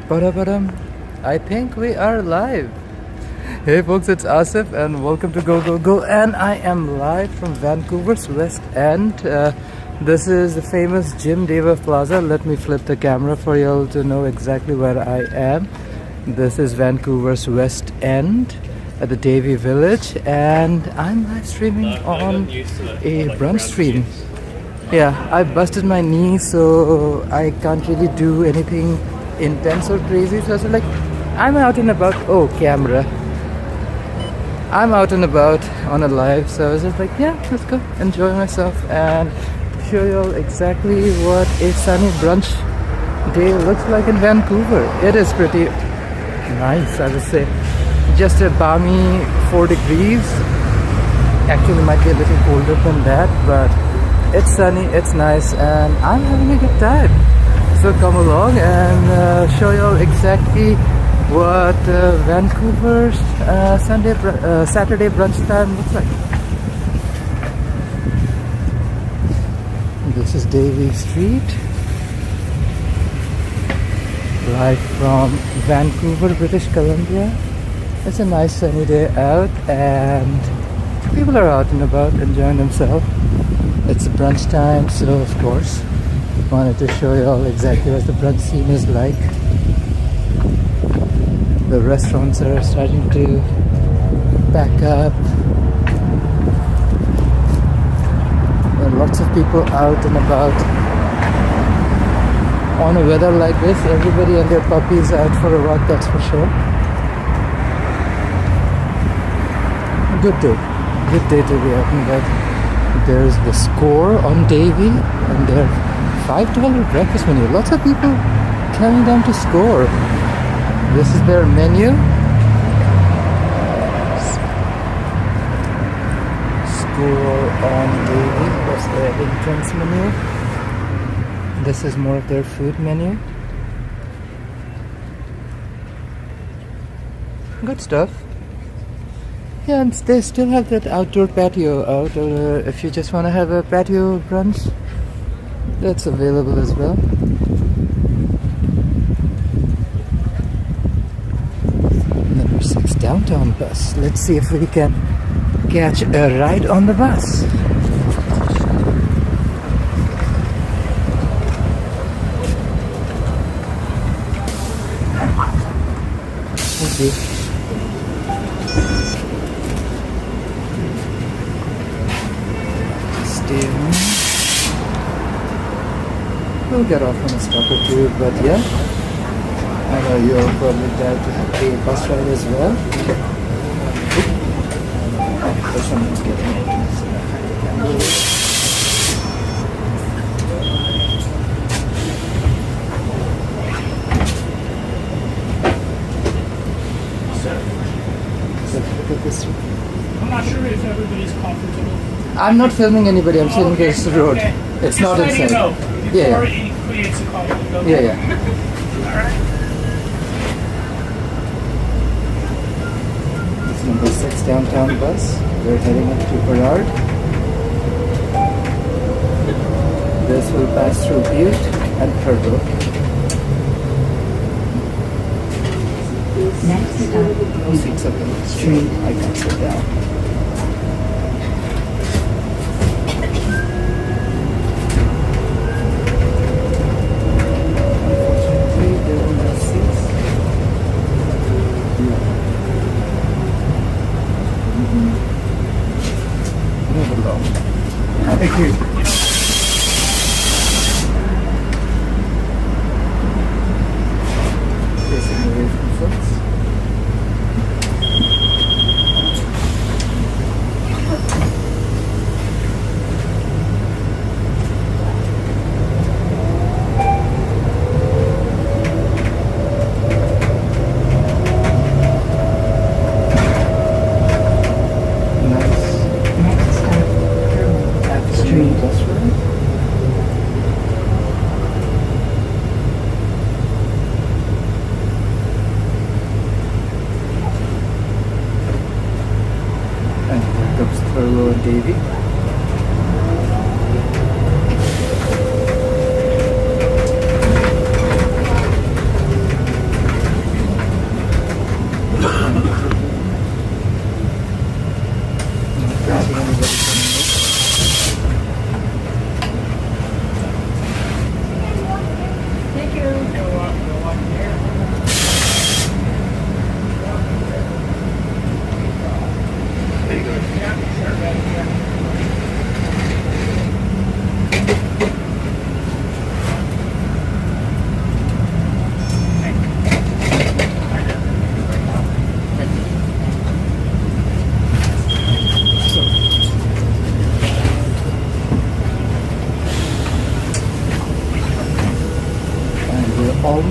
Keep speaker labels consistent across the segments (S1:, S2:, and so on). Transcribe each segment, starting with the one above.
S1: Ba-da-ba-dum. I think we are live. Hey folks, it's Asif and welcome to Go Go Go, and I am live from Vancouver's West End. This is the famous Jim Deva Plaza. Let me flip the camera for you all to know exactly where I am. This is Vancouver's West End at the Davie Village, and I'm live streaming on a brunch stream. Yeah, I busted my knee, so I can't really do anything intense or crazy. So I was like, I'm out and about. Oh, camera. I'm out and about on a live, so I was just like, yeah, let's go enjoy myself and show you all exactly what a sunny brunch day looks like in Vancouver. It is pretty nice, I would say. Just a balmy 4 degrees. Actually, it might be a little colder than that, but it's sunny, it's nice, and I'm having a good time. So come along and show you all exactly what Vancouver's Saturday brunch time looks like. This is Davie Street, live from Vancouver, British Columbia. It's a nice sunny day out and people are out and about enjoying themselves. It's brunch time, so of course wanted to show you all exactly what the brunch scene is like. The restaurants are starting to pack up. There are lots of people out and about. On a weather like this, everybody and their puppies out for a walk, that's for sure. Good day to be out and about. There's the Score on Davie, and their $5 breakfast menu. Lots of people coming down to Score. This is their menu. Score on Davie. That's their entrance menu. This is more of their food menu. Good stuff. Yeah, and they still have that outdoor patio out, or if you just want to have a patio brunch, that's available as well. Number 6 Downtown bus. Let's see if we can catch a ride on the bus. Okay. We'll get off on a stop or two, but yeah, I know you're probably glad to have a bus ride as well. Someone's getting it. Look at this.
S2: I'm not sure if everybody's comfortable.
S1: I'm not filming anybody, I'm filming this road.
S2: Okay.
S1: It's not inside. Yeah. Yeah.
S2: Alright.
S1: It's number 6 Downtown bus. We're heading up to Burrard. This will pass through Butte and Cordova.
S3: Next stop,
S1: No seats up in the street. I can sit down. Thank you. Facing away from folks. Davie.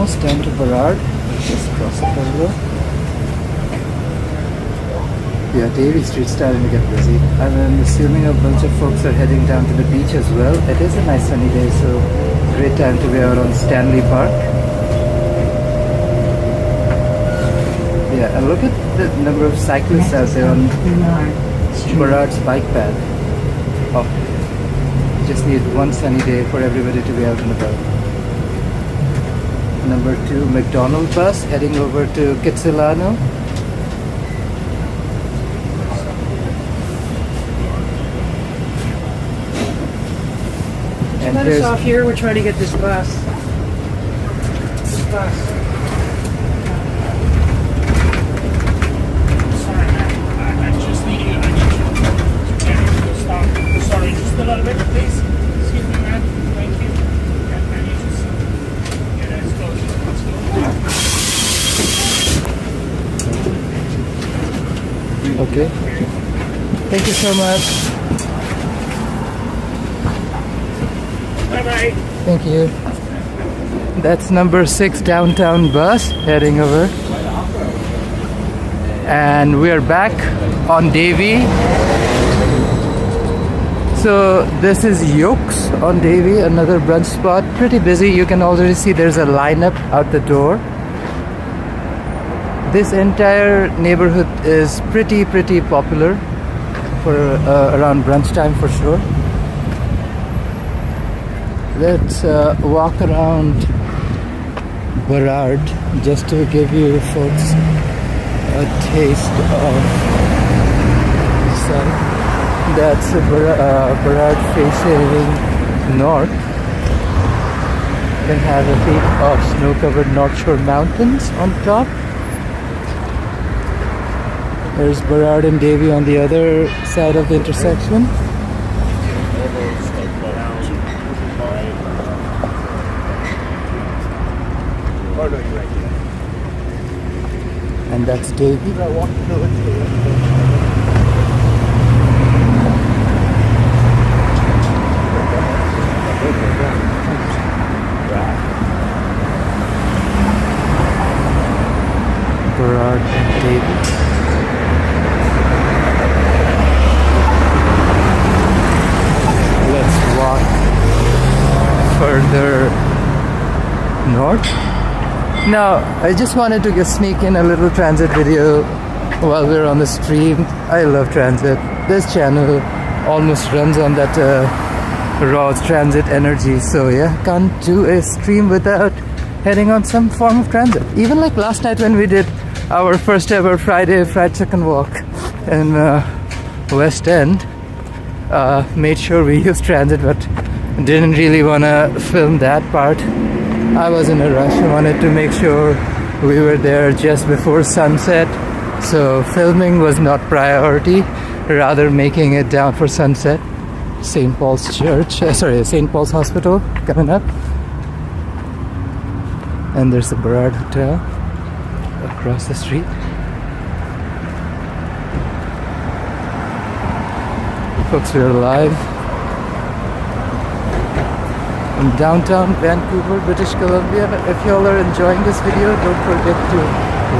S1: almost down to Burrard. Just cross the corridor. Yeah, Davy Street's starting to get busy. I'm assuming a bunch of folks are heading down to the beach as well. It is a nice sunny day, so great time to be out on Stanley Park. Yeah, and look at the number of cyclists out there on Burrard's bike path. Oh, just need one sunny day for everybody to be out and about. Number 2 McDonald bus heading over to Kitsilano. And
S3: Let us off here. We're trying to get this bus. This bus.
S2: Sorry, I just need you. I need you to stop. Sorry, just a little bit, please. Excuse me, man. Thank you. Can you just get as close as possible?
S1: Okay. Thank you so much.
S2: Bye-bye.
S1: Thank you. That's number 6 downtown bus heading over. And we are back on Davy. So this is Yokes on Davy, another brunch spot. Pretty busy. You can already see there's a lineup out the door. This entire neighborhood is pretty popular for around brunch time for sure. Let's walk around Burrard just to give you folks a taste of sun. That's Burrard facing north. You can have a peek of snow-covered North Shore Mountains on top. There's Burrard and Davy on the other side of the intersection. And that's Davy. Burrard and Davy. Let's walk further north. Now, I just wanted to sneak in a little transit video while we're on the stream. I love transit. This channel almost runs on that raw transit energy. So yeah, can't do a stream without heading on some form of transit. Even like last night when we did our first ever Friday fried chicken walk in West End. Made sure we used transit, but didn't really want to film that part. I was in a rush. I wanted to make sure we were there just before sunset, so filming was not priority, rather making it down for sunset. St. Paul's Church, St. Paul's Hospital coming up. And there's the Burrard Hotel across the street. Folks, we are live in downtown Vancouver, British Columbia. If y'all are enjoying this video, don't forget to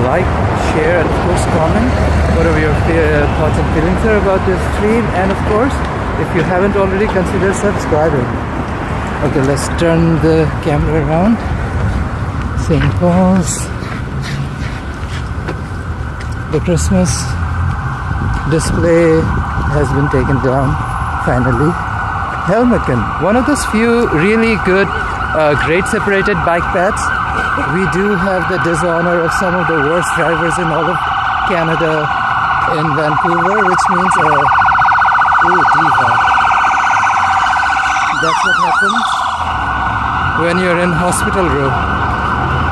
S1: like, share, and of course comment whatever your thoughts and feelings are about this stream. And of course, if you haven't already, consider subscribing. Okay, let's turn the camera around. St. Paul's. The Christmas display has been taken down finally. Helmeken, one of those few really good grade separated bike paths. We do have the dishonor of some of the worst drivers in all of Canada in Vancouver, which means diva. That's what happens when you're in hospital row.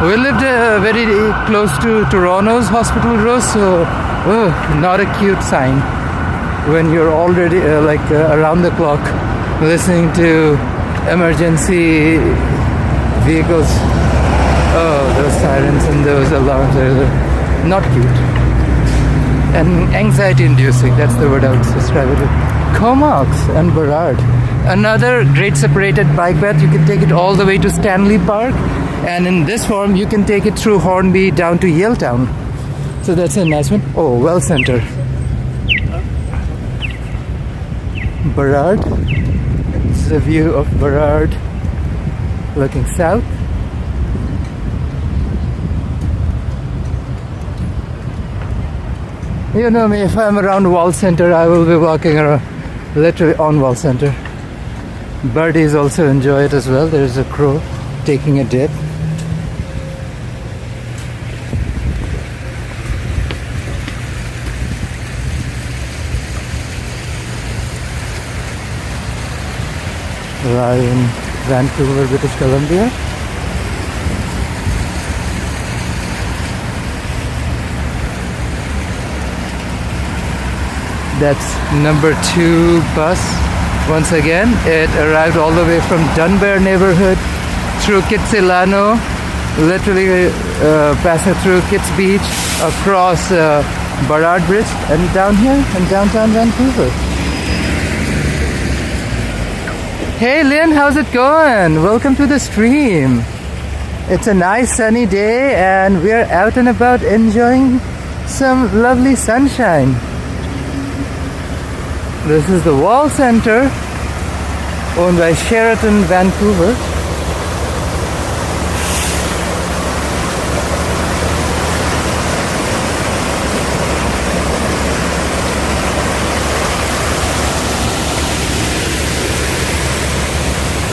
S1: We lived very close to Toronto's hospital row, so not a cute sign when you're already around the clock listening to emergency vehicles. Oh, those sirens and those alarms are not cute. And anxiety inducing, that's the word I would describe it with. Comox and Burrard. Another great separated bike path. You can take it all the way to Stanley Park. And in this form, you can take it through Hornby down to Yaletown. So that's a nice one. Oh, well center. Burrard. This is a view of Burrard looking south. You know me, if I'm around Wall Center, I will be walking around literally on Wall Center. Birdies also enjoy it as well. There's a crow taking a dip. Live in Vancouver, British Columbia. That's number 2 bus. Once again, it arrived all the way from Dunsmuir neighborhood through Kitsilano, literally passing through Kitts Beach, across Burrard Bridge, and down here in downtown Vancouver. Hey Lynn, how's it going? Welcome to the stream. It's a nice sunny day and we're out and about enjoying some lovely sunshine. This is the Wall Center, owned by Sheraton Vancouver.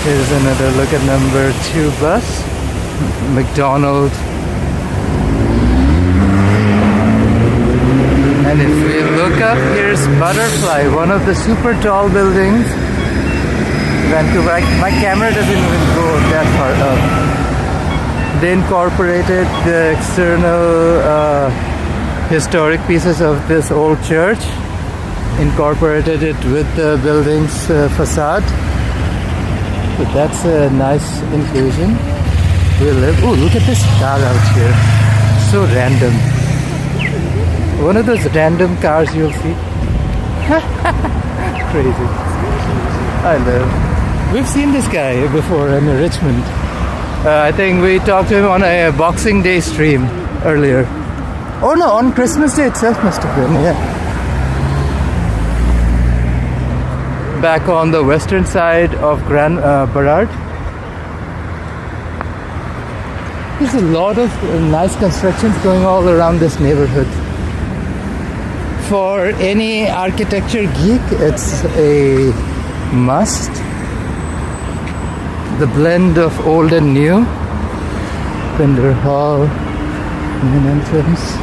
S1: Here's another look at number 2 bus, McDonald's. And if we look up, here's Butterfly, one of the super tall buildings. Vancouver, my camera doesn't even go that far up. They incorporated the external historic pieces of this old church, incorporated it with the building's facade. So that's a nice inclusion. We live. Oh, look at this car out here. So random. One of those random cars you'll see. Crazy. I live. We've seen this guy before in Richmond. I think we talked to him on a Boxing Day stream earlier. Oh no, on Christmas Day itself must have been, yeah. Back on the western side of Burrard. There's a lot of nice constructions going all around this neighborhood. For any architecture geek, it's a must. The blend of old and new. Pender Hall, main entrance.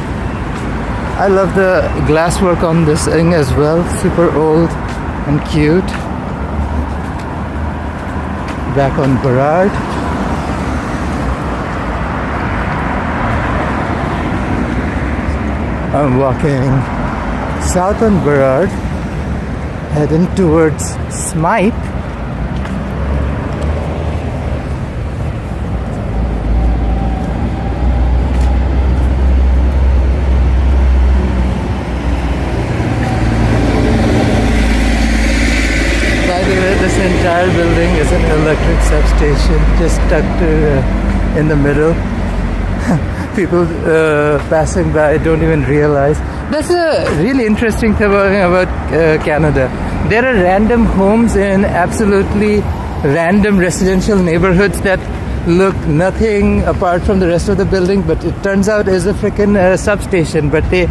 S1: I love the glasswork on this thing as well. Super old and cute. Back on Burrard. I'm walking south on Burrard, heading towards Smite. This entire building is an electric substation, just tucked in the middle. People passing by don't even realize. That's a really interesting thing about Canada. There are random homes in absolutely random residential neighborhoods that look nothing apart from the rest of the building, but it turns out is a freaking substation. But they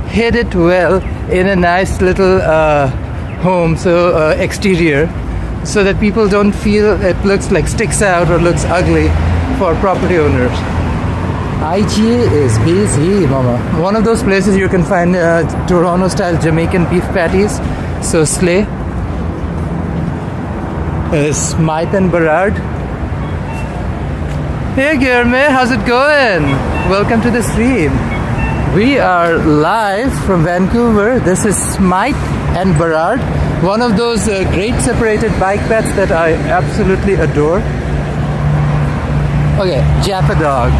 S1: hid it well in a nice little home, so exterior, so that people don't feel it looks like sticks out or looks ugly for property owners. IGA is busy, mama. One of those places you can find Toronto-style Jamaican beef patties. So slay. Smite and Burrard. Hey Guillermo, how's it going? Welcome to the stream. We are live from Vancouver. This is Smite and Burrard, one of those great separated bike paths that I absolutely adore. Okay, Jappa dog.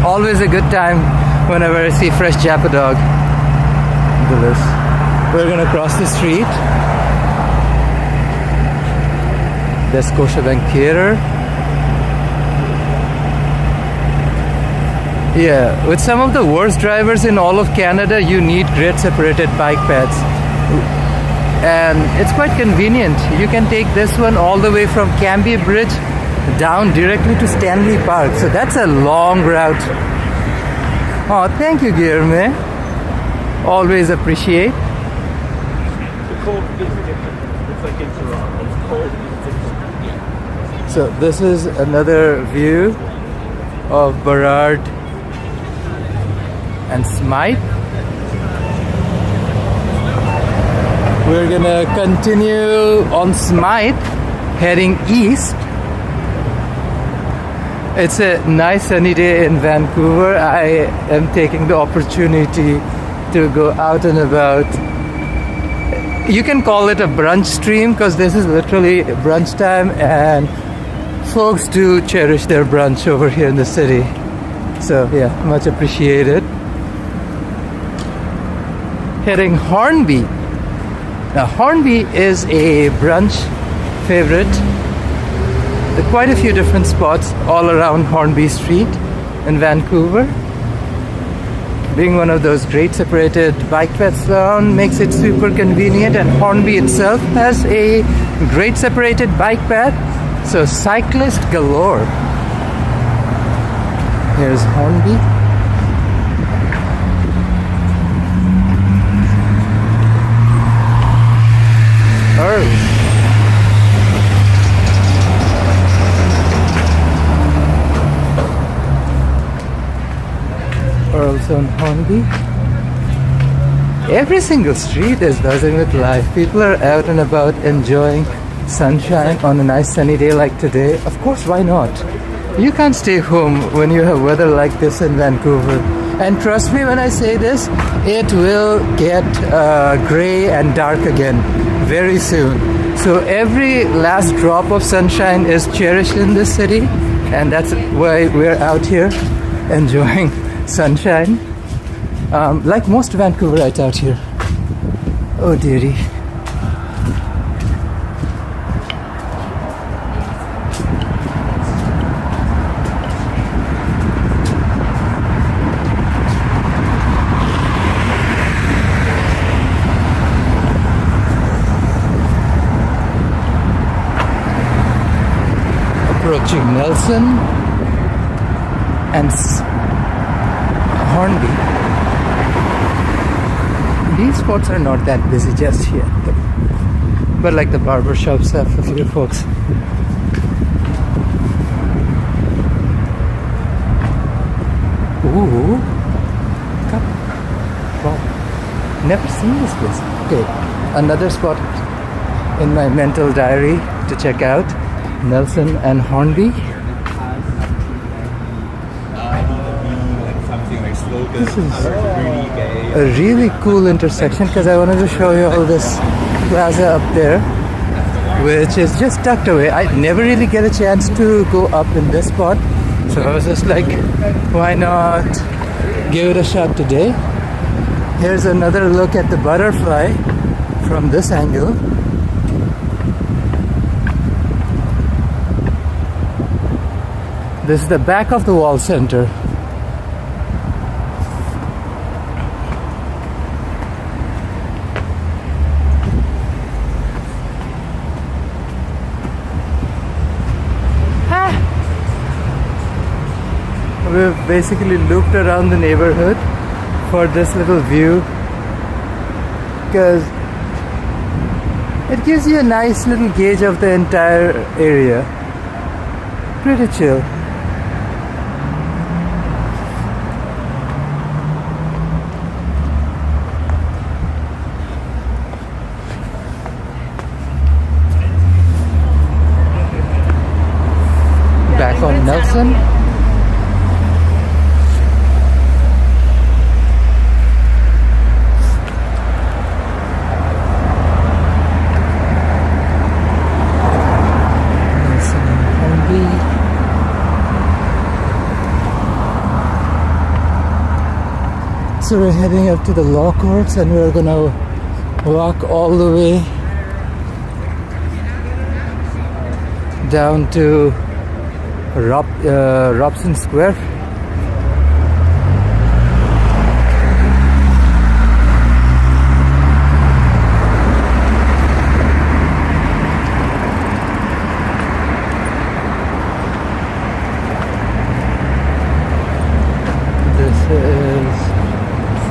S1: Always a good time whenever I see fresh Jappa dog. Look at this. We're gonna cross the street. There's Scotiabank Theatre. Yeah, with some of the worst drivers in all of Canada, you need grade separated bike paths. And it's quite convenient. You can take this one all the way from Cambie Bridge down directly to Stanley Park. So that's a long route. Oh, thank you, Guillermo. Always appreciate.
S2: The cold is different. It's like in Toronto. It's cold.
S1: So this is another view of Burrard and Smite. We're gonna continue on Smite, heading east. It's a nice sunny day in Vancouver. I am taking the opportunity to go out and about. You can call it a brunch stream because this is literally brunch time, and folks do cherish their brunch over here in the city. So yeah, much appreciated. Heading Hornby. Now Hornby is a brunch favorite. There are quite a few different spots all around Hornby Street in Vancouver. Being one of those great separated bike paths around makes it super convenient, and Hornby itself has a great separated bike path. So cyclist galore. Here's Hornby. Earls on Hornby. Every single street is buzzing with life. People are out and about enjoying sunshine on a nice sunny day like today. Of course, why not? You can't stay home when you have weather like this in Vancouver. And trust me when I say this, it will get gray and dark again very soon. So every last drop of sunshine is cherished in this city, and that's why we're out here enjoying sunshine. Like most Vancouverites out here. Oh dearie. Approaching Nelson and Hornby. These spots are not that busy just yet, but like the barber shops have a few folks. Ooh, wow, never seen this place. Okay, another spot in my mental diary to check out. Nelson and Hornby. This is a really cool intersection because I wanted to show you all this plaza up there, which is just tucked away. I never really get a chance to go up in this spot, so I was just like, why not give it a shot today? Here's another look at the butterfly from this angle. This is the back of the wall center. We've basically looped around the neighborhood for this little view because it gives you a nice little gauge of the entire area. Pretty chill. Back on Nelson. So we're heading up to the law courts and we're gonna walk all the way down to Robson Square.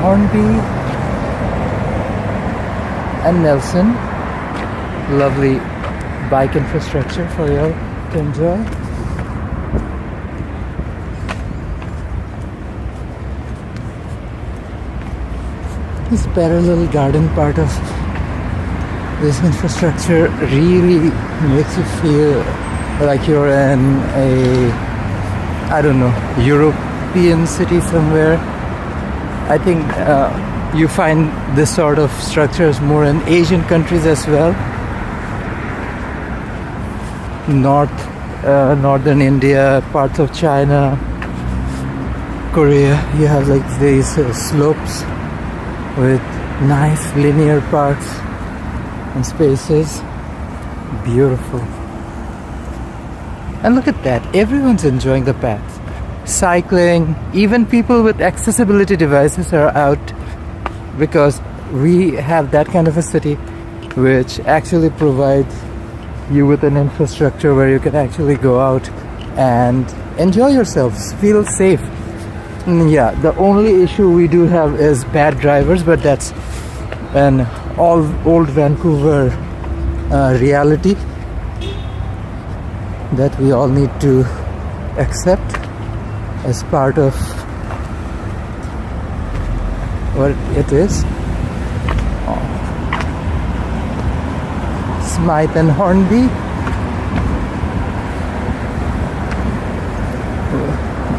S1: Hornby and Nelson. Lovely bike infrastructure for you all to enjoy. This parallel garden part of this infrastructure really makes you feel like you're in a, I don't know, European city somewhere. I think you find this sort of structures more in Asian countries as well. Northern India, parts of China, Korea, you have like these slopes with nice linear parks and spaces. Beautiful. And look at that, everyone's enjoying the paths. Cycling, even people with accessibility devices are out, because we have that kind of a city which actually provides you with an infrastructure where you can actually go out and enjoy yourselves, feel safe. Yeah, the only issue we do have is bad drivers, but that's an old Vancouver reality that we all need to accept as part of what it is. Smite and Hornby.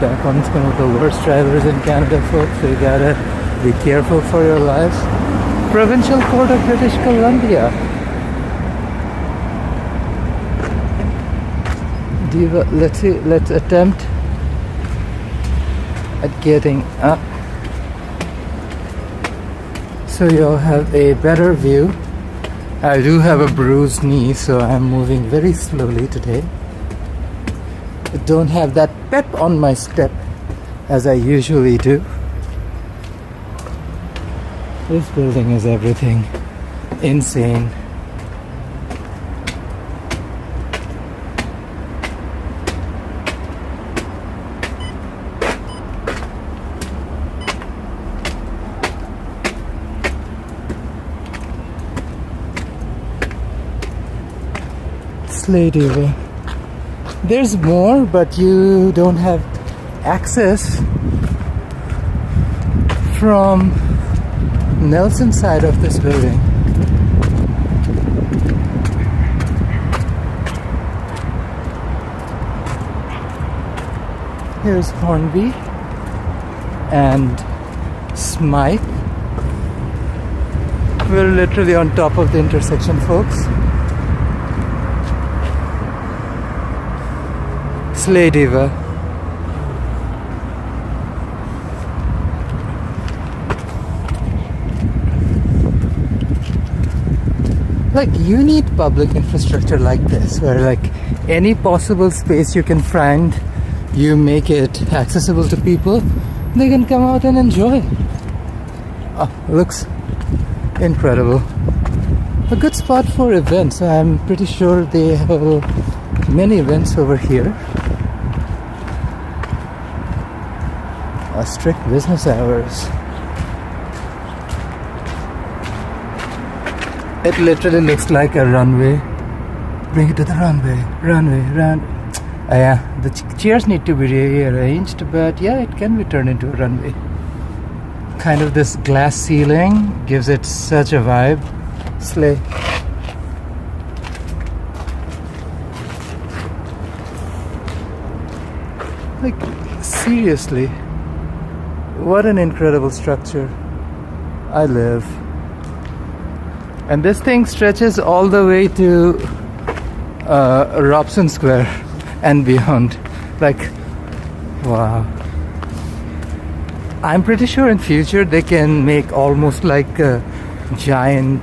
S1: Back on some of the worst drivers in Canada, folks, so you gotta be careful for your lives. Provincial Court of British Columbia. Let's attempt at getting up so you'll have a better view. I do have a bruised knee, so I'm moving very slowly today. I don't have that pep on my step as I usually do. This building is everything. Insane. Lady, there's more, but you don't have access from Nelson side of this building. Here's Hornby and Smite. We're literally on top of the intersection, folks. Slay Diva. Like, you need public infrastructure like this, where like any possible space you can find, you make it accessible to people. They can come out and enjoy. Oh, looks incredible. A good spot for events. I'm pretty sure they have many events over here. Strict business hours. It literally looks like a runway. Bring it to the runway. Yeah, the chairs need to be rearranged, but yeah, it can be turned into a runway. Kind of this glass ceiling gives it such a vibe. Slay. Like, seriously, what an incredible structure. I live. And this thing stretches all the way to Robson Square and beyond. Like, wow. I'm pretty sure in future they can make almost like a giant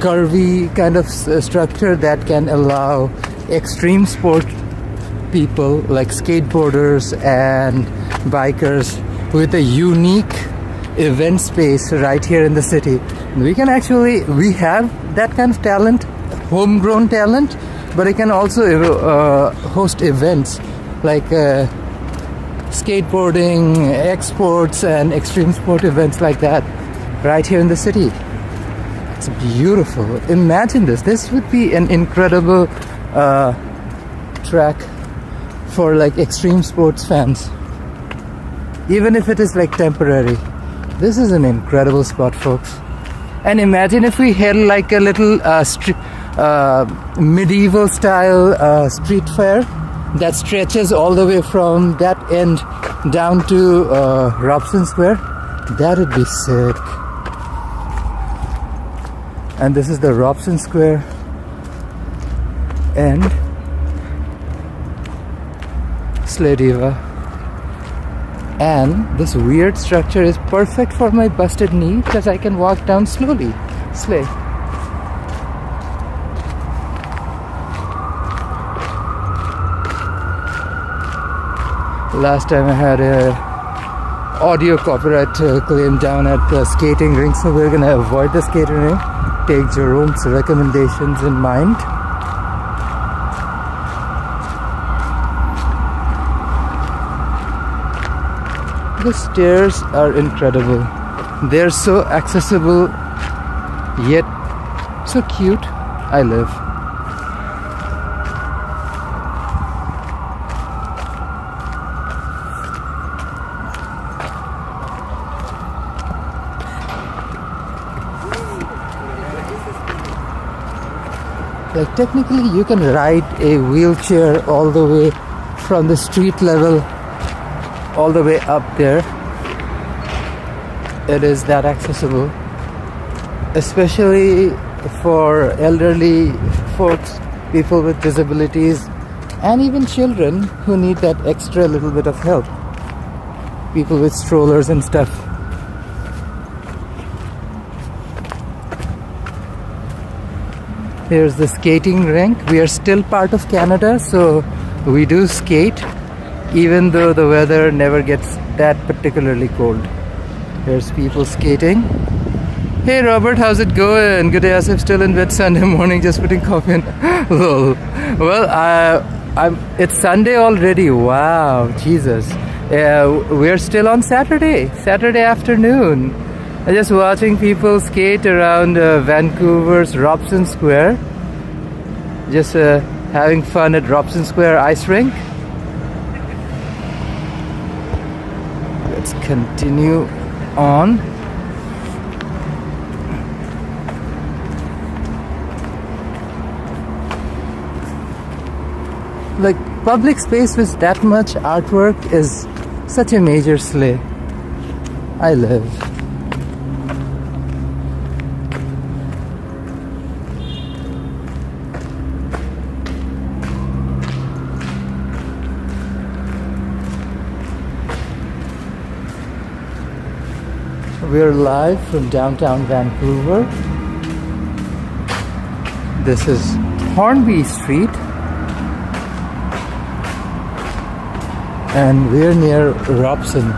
S1: curvy kind of structure that can allow extreme sport people like skateboarders and bikers with a unique event space right here in the city. We have that kind of talent, homegrown talent, but it can also host events like skateboarding, exports, and extreme sport events like that right here in the city. It's beautiful. Imagine this. This would be an incredible track for like extreme sports fans. Even if it is like temporary. This is an incredible spot, folks. And imagine if we had like a little medieval style street fair that stretches all the way from that end down to Robson Square. That would be sick. And this is the Robson Square end. Sleigh Diva. And this weird structure is perfect for my busted knee because I can walk down slowly. Sleigh. Last time I had a audio copyright claim down at the skating rink, so we're gonna avoid the skating rink. Take Jerome's recommendations in mind. The stairs are incredible. They're so accessible yet so cute. I live. Like technically you can ride a wheelchair all the way from the street level all the way up there. It is that accessible, especially for elderly folks, people with disabilities, and even children who need that extra little bit of help. People with strollers and stuff. Here's the skating rink. We are still part of Canada, so we do skate even though the weather never gets that particularly cold. Here's people skating. Hey Robert, how's it going? Good day, Asif. Still in bed Sunday morning, just putting coffee in. Lol. Well, it's Sunday already. Wow, Jesus. We're still on Saturday afternoon. I'm just watching people skate around Vancouver's Robson Square. Just having fun at Robson Square ice rink. Let's continue on. Like public space with that much artwork is such a major slay. I live. We're live from downtown Vancouver. This is Hornby Street. And we're near Robson.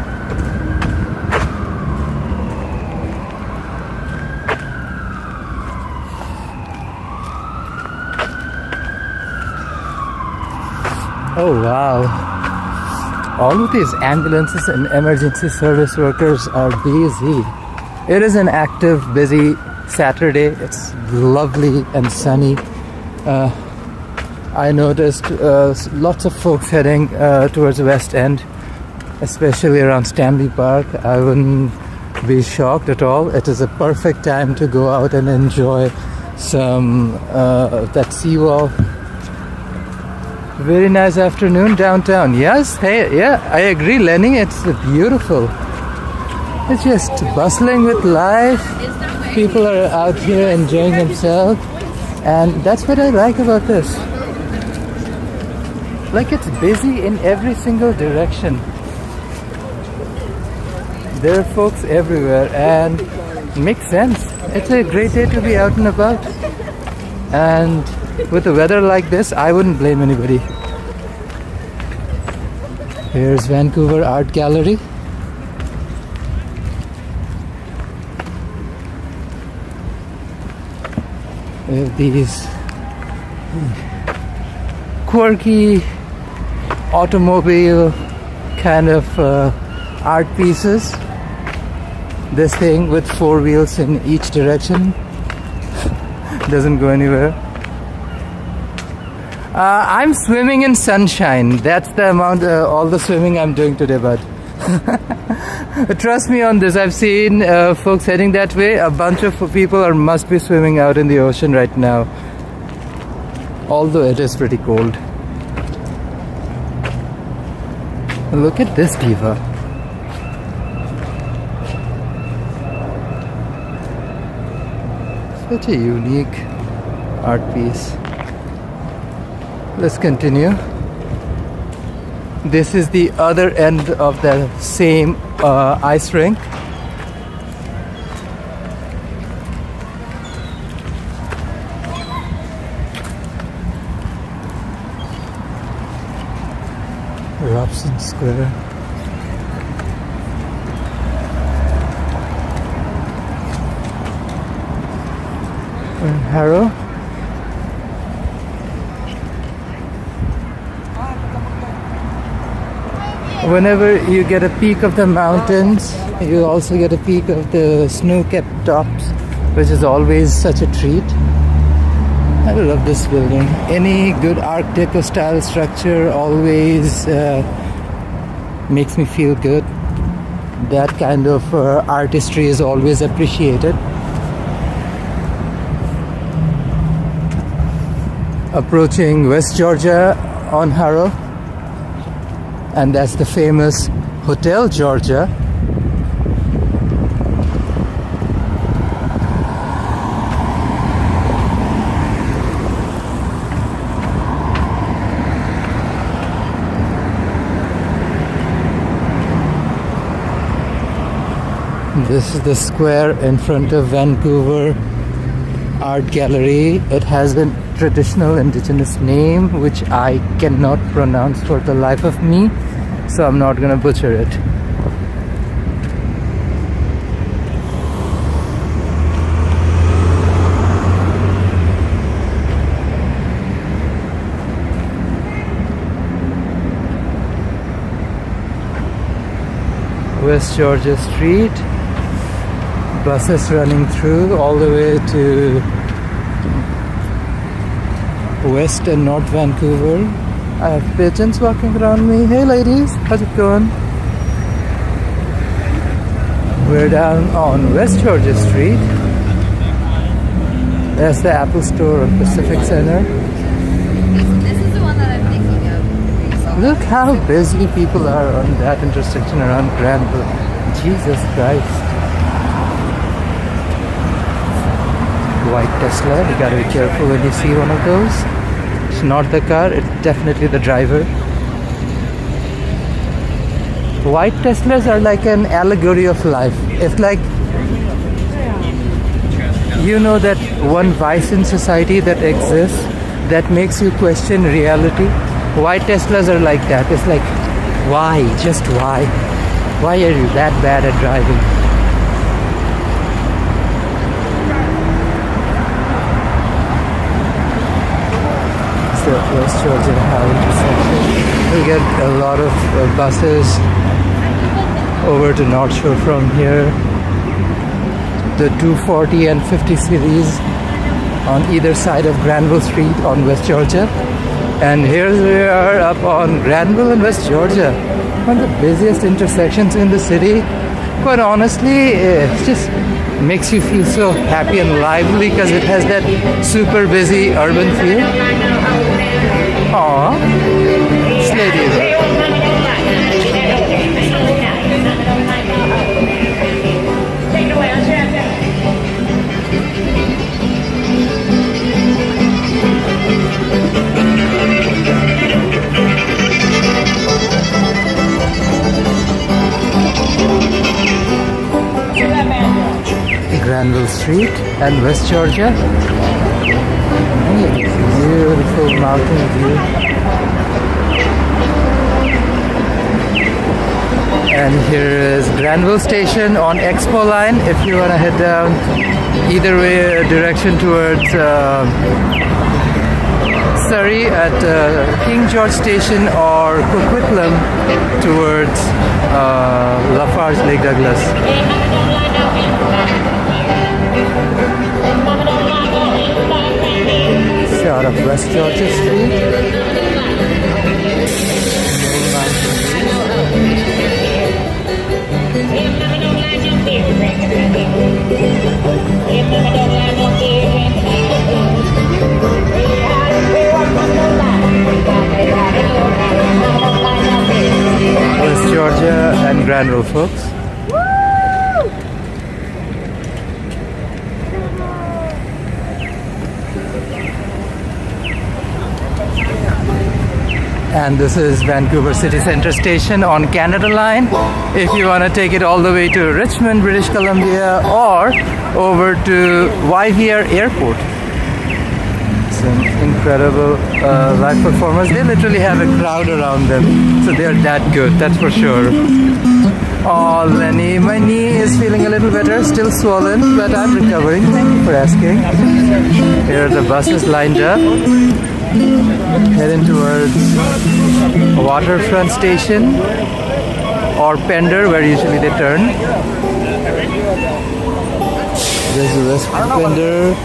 S1: Oh wow. All of these ambulances and emergency service workers are busy. It is an active, busy Saturday. It's lovely and sunny. I noticed lots of folks heading towards the West End, especially around Stanley Park. I wouldn't be shocked at all. It is a perfect time to go out and enjoy some that seawall. Very nice afternoon downtown. Yes, hey, yeah, I agree, Lenny. It's beautiful. It's just bustling with life. People are out here enjoying themselves, and that's what I like about this. Like it's busy in every single direction. There are folks everywhere, and it makes sense. It's a great day to be out and about. And with the weather like this, I wouldn't blame anybody. Here's Vancouver Art Gallery. We have these quirky automobile kind of art pieces. This thing with 4 wheels in each direction doesn't go anywhere. I'm swimming in sunshine. That's the amount, all the swimming I'm doing today, bud. Trust me on this. I've seen folks heading that way. A bunch of people must be swimming out in the ocean right now. Although it is pretty cold. Look at this diva. Such a unique art piece. Let's continue. This is the other end of the same ice rink. Robson Square. We're in Harrow. Whenever you get a peek of the mountains, you also get a peek of the snow-capped tops, which is always such a treat. I love this building. Any good Art Deco style structure always makes me feel good. That kind of artistry is always appreciated. Approaching West Georgia on Harrow, and that's the famous Hotel Georgia. This is the square in front of Vancouver Art Gallery. It has a traditional indigenous name which I cannot pronounce for the life of me, so I'm not gonna butcher it. West Georgia Street. Buses running through all the way to West and North Vancouver. I have pigeons walking around me. Hey ladies, how's it going? We're down on West Georgia Street. There's the Apple Store on Pacific Center.
S4: This is the one that I'm thinking of.
S1: Look how busy people are on that intersection around Granville. Jesus Christ. White Tesla, you gotta be careful when you see one of those. It's not the car, it's definitely the driver. White Teslas are like an allegory of life. It's like, you know, that one vice in society that exists that makes you question reality. White Teslas are like that. It's like, why? Just why? Why are you that bad at driving? The West Georgia Harrow intersection. We get a lot of buses over to North Shore from here. The 240 and 50 series on either side of Granville Street on West Georgia. And here we are up on Granville and West Georgia, one of the busiest intersections in the city. Quite honestly, it just makes you feel so happy and lively because it has that super busy urban feel. Aww, sleigh diva. Granville Street and West Georgia. Beautiful mountain view. And here is Granville Station on Expo Line if you want to head down either way direction towards Surrey at King George Station or Coquitlam towards Lafarge Lake Douglas. Shot of West Georgia Street. West Georgia and Granville, folks. And this is Vancouver City Centre Station on Canada Line. If you want to take it all the way to Richmond, British Columbia, or over to YVR Airport. Some incredible live performers. They literally have a crowd around them, so they're that good, that's for sure. Oh, Lenny, my knee is feeling a little better, still swollen, but I'm recovering. Thank you for asking. Here are the buses lined up, heading towards Waterfront Station or Pender, where usually they turn. This is West Pender.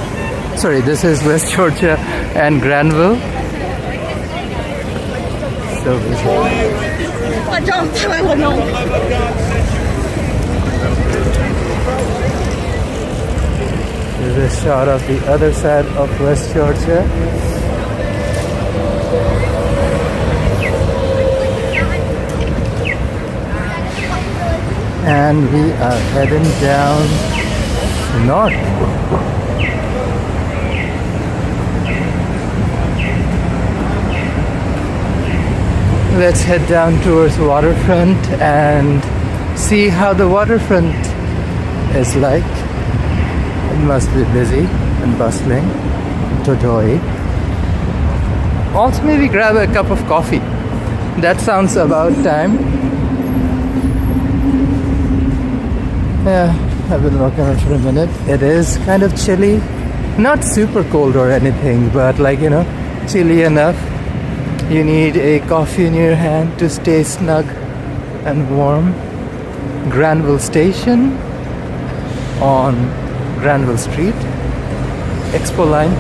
S1: Sorry, this is West Georgia and Granville. So busy. There's a shot of the other side of West Georgia. And we are heading down north. Let's head down towards Waterfront and see how the waterfront is like. It must be busy and bustling. Totoi. Also maybe grab a cup of coffee. That sounds about time. Yeah, I've been walking around for a minute. It is kind of chilly. Not super cold or anything, but like, you know, chilly enough. You need a coffee in your hand to stay snug and warm. Granville Station on Granville Street, Expo Line.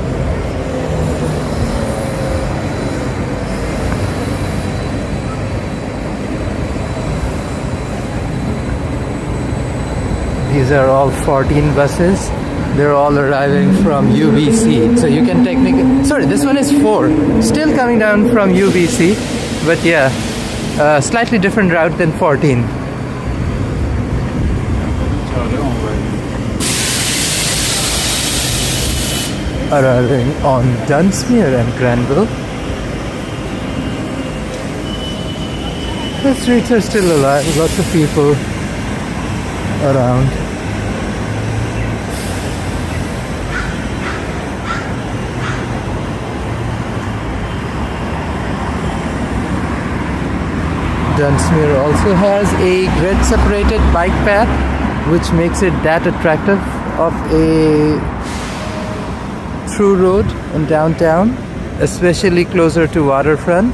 S1: These are all 14 buses. They're all arriving from UBC. So you can technically... Sorry, this one is 4. Still coming down from UBC. But yeah, slightly different route than 14. Arriving on Dunsmuir and Granville. The streets are still alive. Lots of people around. Dunsmuir also has a grid separated bike path, which makes it that attractive of a through road in downtown, especially closer to Waterfront.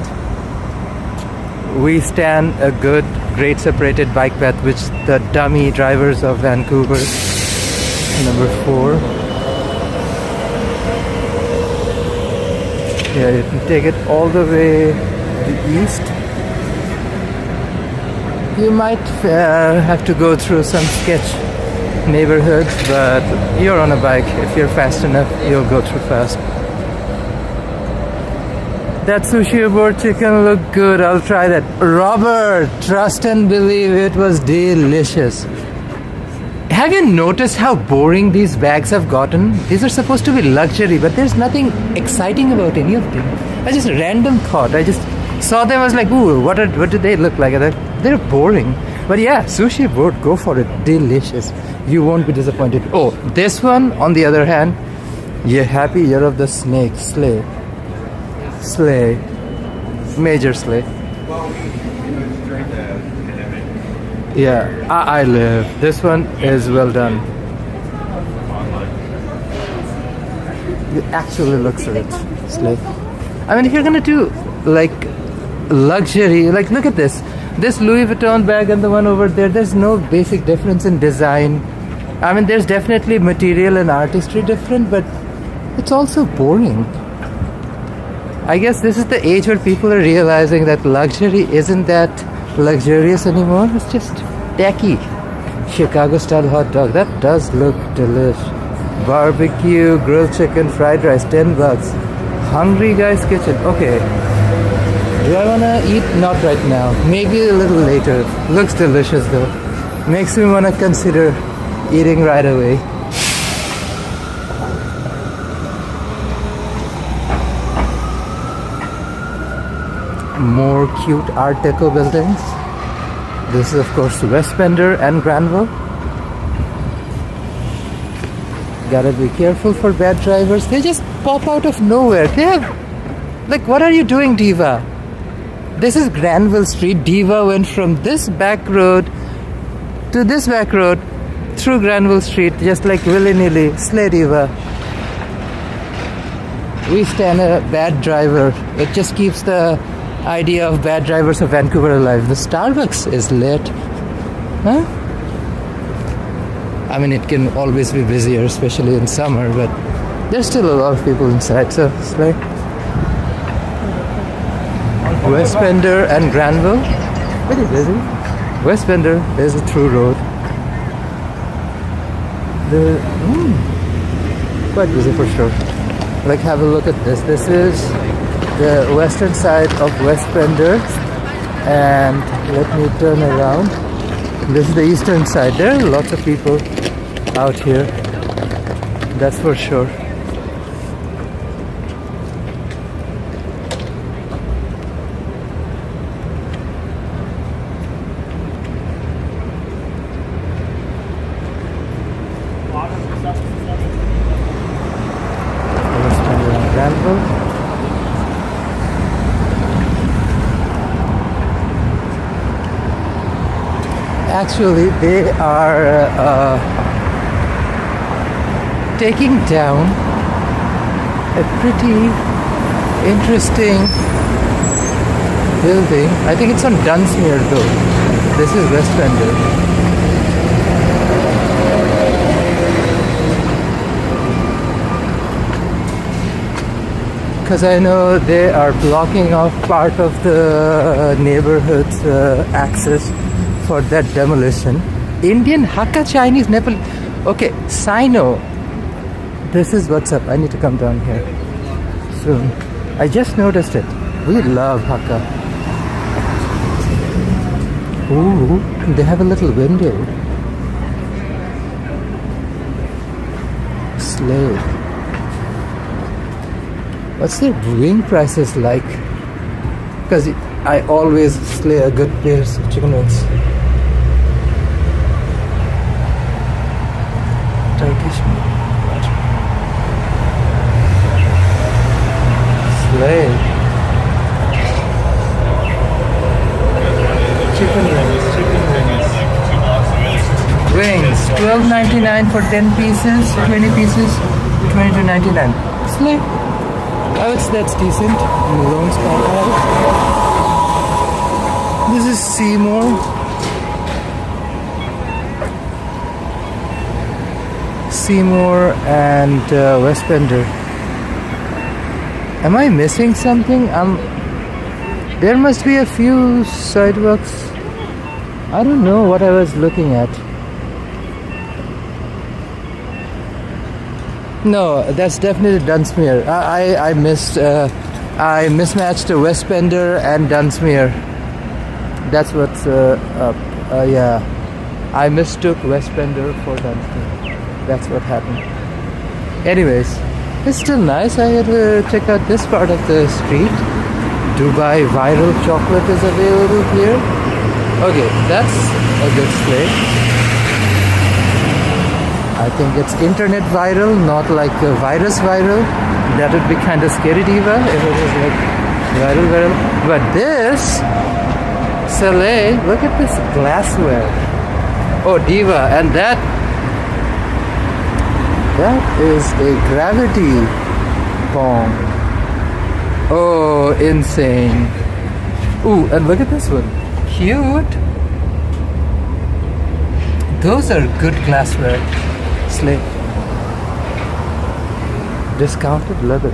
S1: We stand a good grade separated bike path, which the dummy drivers of Vancouver, number 4. Yeah, you can take it all the way to the east. You might have to go through some sketch neighborhoods, but you're on a bike. If you're fast enough, you'll go through fast. That sushi aboard chicken looked good. I'll try that. Robert, trust and believe, it was delicious. Have you noticed how boring these bags have gotten? These are supposed to be luxury, but there's nothing exciting about any of them. I just random thought. I just saw them. I was like, ooh, what do they look like? They're boring. But yeah, sushi board, go for it. Delicious. You won't be disappointed. Oh, this one, on the other hand, you're happy you're of the snake. Slay. Slay. Major slay. Yeah, I live. This one is well done. It actually looks rich. Slay. I mean, if you're gonna do like luxury, like look at this Louis Vuitton bag and the one over there, there's no basic difference in design. I mean, there's definitely material and artistry different, but it's also boring. I guess this is the age where people are realizing that luxury isn't that luxurious anymore. It's just tacky. Chicago style hot dog, that does look delish. Barbecue, grilled chicken, fried rice, $10. Hungry Guy's Kitchen. Okay. Do I wanna eat? Not right now. Maybe a little later. Looks delicious though. Makes me wanna consider eating right away. More cute Art Deco buildings. This is of course West Bender and Granville. Gotta be careful for bad drivers. They just pop out of nowhere. They have, like, what are you doing, Diva? This is Granville Street. Diva went from this back road to this back road through Granville Street, just like willy-nilly. Slay, Diva. We stand a bad driver. It just keeps the idea of bad drivers of Vancouver alive. The Starbucks is lit. Huh? I mean, it can always be busier, especially in summer, but there's still a lot of people inside, so slay. West Bender and Granville, pretty busy. West Bender is a through road. Quite busy for sure. Like, have a look at this. This is the western side of West Bender, and let me turn around. This is the eastern side. There are lots of people out here, that's for sure. Actually, they are taking down a pretty interesting building. I think it's on Dunsmuir though. This is West Bender. Because I know they are blocking off part of the neighborhood's access for that demolition. Indian, Hakka, Chinese, Nepal. Okay, Sino. This is what's up. I need to come down here soon. I just noticed it. We love Hakka. Ooh, they have a little window. Slay. What's their brewing prices like? Because I always slay a good place of chicken wings. Turkish meat. Slay. Chicken wings. Wings. $12.99 for 10 pieces, 20 pieces, $22.99. Slay. That's decent. Malone Skyline. This is Seymour. Seymour and West Bender. Am I missing something? There must be a few sidewalks. I don't know what I was looking at. No, that's definitely Dunsmuir. I missed. I mismatched West Bender and Dunsmuir. That's what's up. Yeah, I mistook West Bender for Dunsmuir. That's what happened. Anyways, it's still nice. I had to check out this part of the street. Dubai Viral chocolate is available here. Okay, that's a good place. I think it's internet viral, not like a virus viral. That would be kind of scary, Diva, if it was like viral. But this, Soleil, look at this glassware. Oh, Diva, and that is a gravity bomb. Oh, insane. Ooh, and look at this one. Cute. Those are good glassware. Slay. Discounted leather.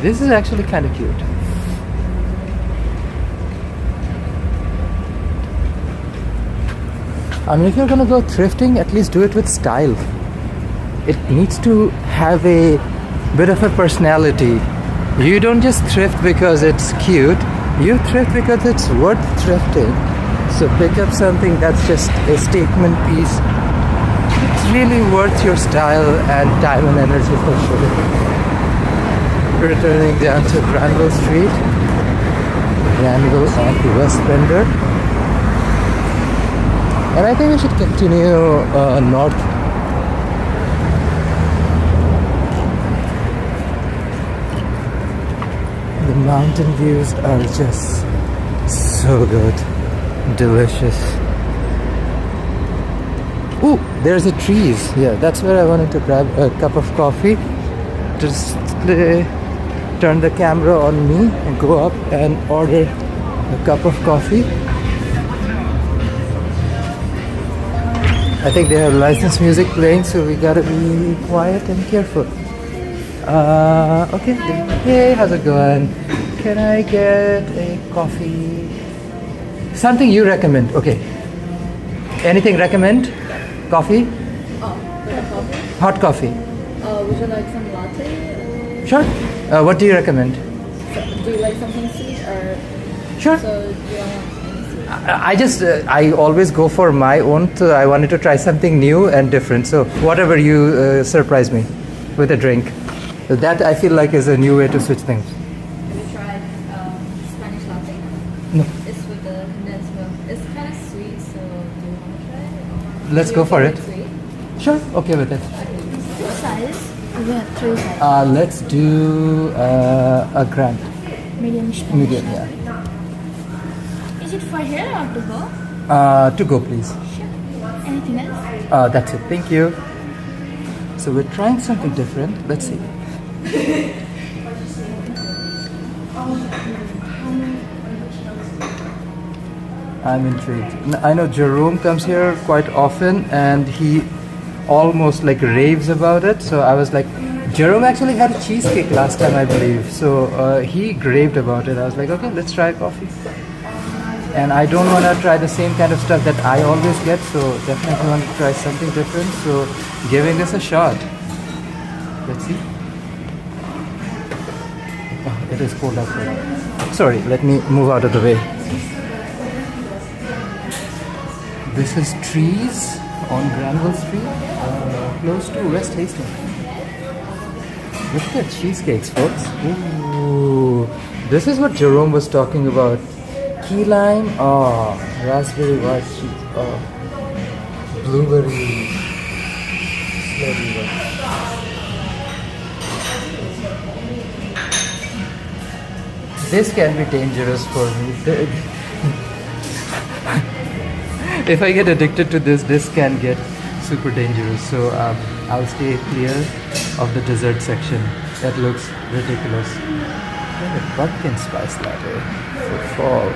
S1: This is actually kind of cute. I mean, if you're gonna go thrifting, at least do it with style. It needs to have a bit of a personality. You don't just thrift because it's cute. You thrift because it's worth thrifting. So pick up something that's just a statement piece. It's really worth your style and time and energy for sure. Returning down to Granville Street. Granville and West Bender. And I think we should continue north. The mountain views are just so good. Delicious. Ooh, there's a trees. Yeah, that's where I wanted to grab a cup of coffee. Just turn the camera on me and go up and order a cup of coffee. I think they have licensed music playing, so we gotta be quiet and careful. Okay. Hey, how's it going? Can I get a coffee? Something you recommend. Okay. Anything recommend? Coffee?
S4: Oh, for the coffee?
S1: Hot coffee.
S4: Would you like some latte?
S1: Sure. What do you recommend?
S4: Do you like something sweet or?
S1: Sure.
S4: So do you want any sweet?
S1: I always go for my own, so I wanted to try something new and different. So whatever you surprise me with a drink. That I feel like is a new way to switch things.
S4: Have you tried Spanish latte?
S1: No.
S4: It's with the condensed milk. It's kind of sweet, so do you want to try it?
S1: Let's go for it.
S4: Sweet?
S1: Sure. Okay with it.
S4: What size? We have 3 sizes.
S1: Let's do a gram.
S4: Medium, Spanish
S1: Medium,
S4: latte.
S1: yeah.
S4: Is it for here or to go?
S1: To go, please.
S4: Sure. Anything else?
S1: That's it. Thank you. So we're trying something different. Let's see. I'm intrigued. I know Jerome comes here quite often and he almost like raves about it. So I was like, Jerome actually had a cheesecake last time, I believe. So he raved about it. I was like, okay, let's try coffee. And I don't want to try the same kind of stuff that I always get. So definitely want to try something different. So giving this a shot. Let's see. Oh, it is cold outside. Sorry, let me move out of the way. This is Trees on Granville Street, close to West Hastings. Look at the cheesecakes, folks. Ooh, this is what Jerome was talking about. Key lime, oh, raspberry white cheese, oh, blueberry, slowly white. This can be dangerous for me. If I get addicted to this can get super dangerous. So I'll stay clear of the dessert section. That looks ridiculous. And a pumpkin spice latte for fall.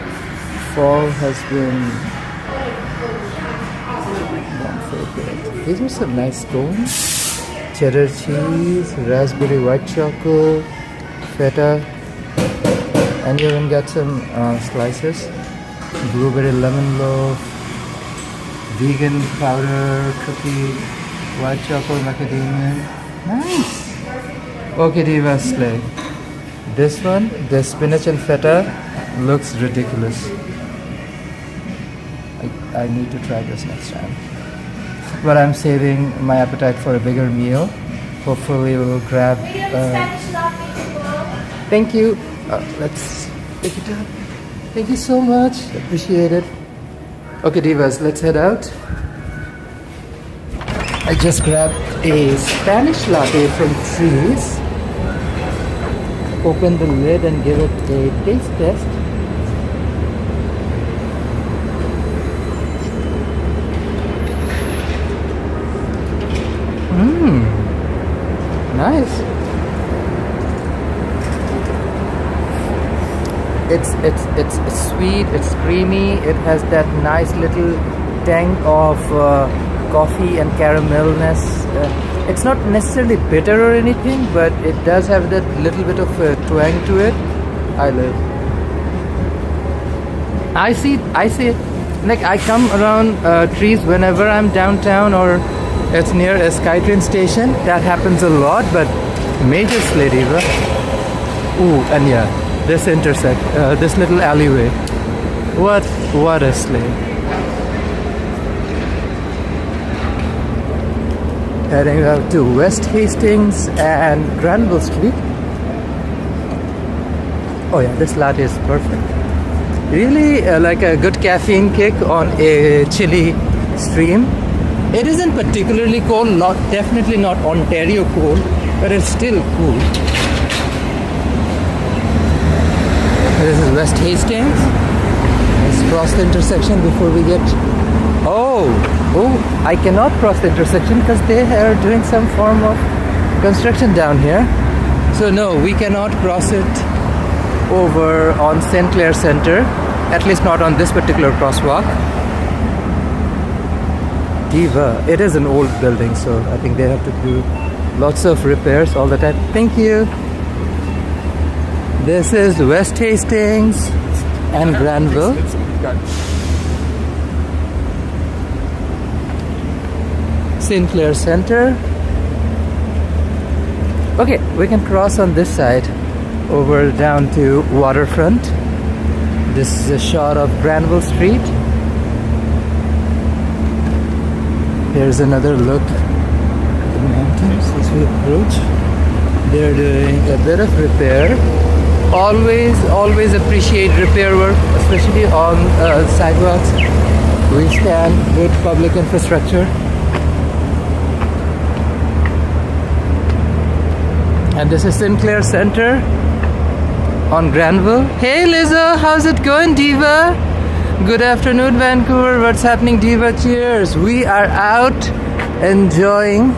S1: Fall has been not so good. These are some nice scones. Cheddar cheese, raspberry white chocolate, feta, and you even got some slices. Blueberry lemon loaf, vegan powder cookie, white chocolate macadamia. Nice! Okay, Diva Slay. This one, the spinach and feta, looks ridiculous. I need to try this next time. But I'm saving my appetite for a bigger meal. Hopefully we'll grab... Thank you. Let's pick it up. Thank you so much. Appreciate it. Okay, Divas, let's head out. I just grabbed a Spanish latte from Trees. Open the lid and give it a taste test. Nice. It's sweet, it's creamy, it has that nice little tang of coffee and caramelness. It's not necessarily bitter or anything, but it does have that little bit of twang to it. I love. I see it. Like I come around trees whenever I'm downtown or it's near a SkyTrain station. That happens a lot, but major sleigh, Diva. Ooh, and yeah, this this little alleyway. What a sleigh. Heading out to West Hastings and Granville Street. Oh yeah, this latte is perfect. Really like a good caffeine kick on a chilly stream. It isn't particularly cold, definitely not Ontario cold, but it's still cool. This is West Hastings. Let's cross the intersection before we get... Oh, I cannot cross the intersection because they are doing some form of construction down here. So no, we cannot cross it over on St. Clair Center, at least not on this particular crosswalk. Diva, it is an old building, so I think they have to do lots of repairs all the time. Thank you. This is West Hastings and Granville. St. Clair Center. Okay, we can cross on this side over down to Waterfront. This is a shot of Granville Street. Here's another look at the mountains as we approach. They're doing a bit of repair. Always appreciate repair work, especially on sidewalks. We stand good public infrastructure. And this is St. Clair Center on Granville. Hey Lizzo, how's it going, Diva? Good afternoon, Vancouver. What's happening, Diva? Cheers. We are out enjoying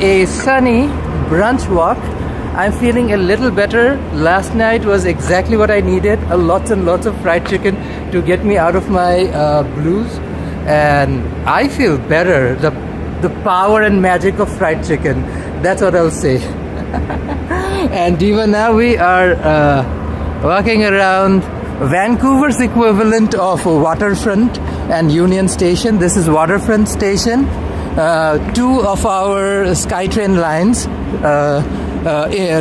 S1: a sunny brunch walk. I'm feeling a little better. Last night was exactly what I needed. Lots and lots of fried chicken to get me out of my blues. And I feel better. The power and magic of fried chicken. That's what I'll say. And Diva, now we are walking around Vancouver's equivalent of Waterfront and Union Station. This is Waterfront Station. Two of our SkyTrain lines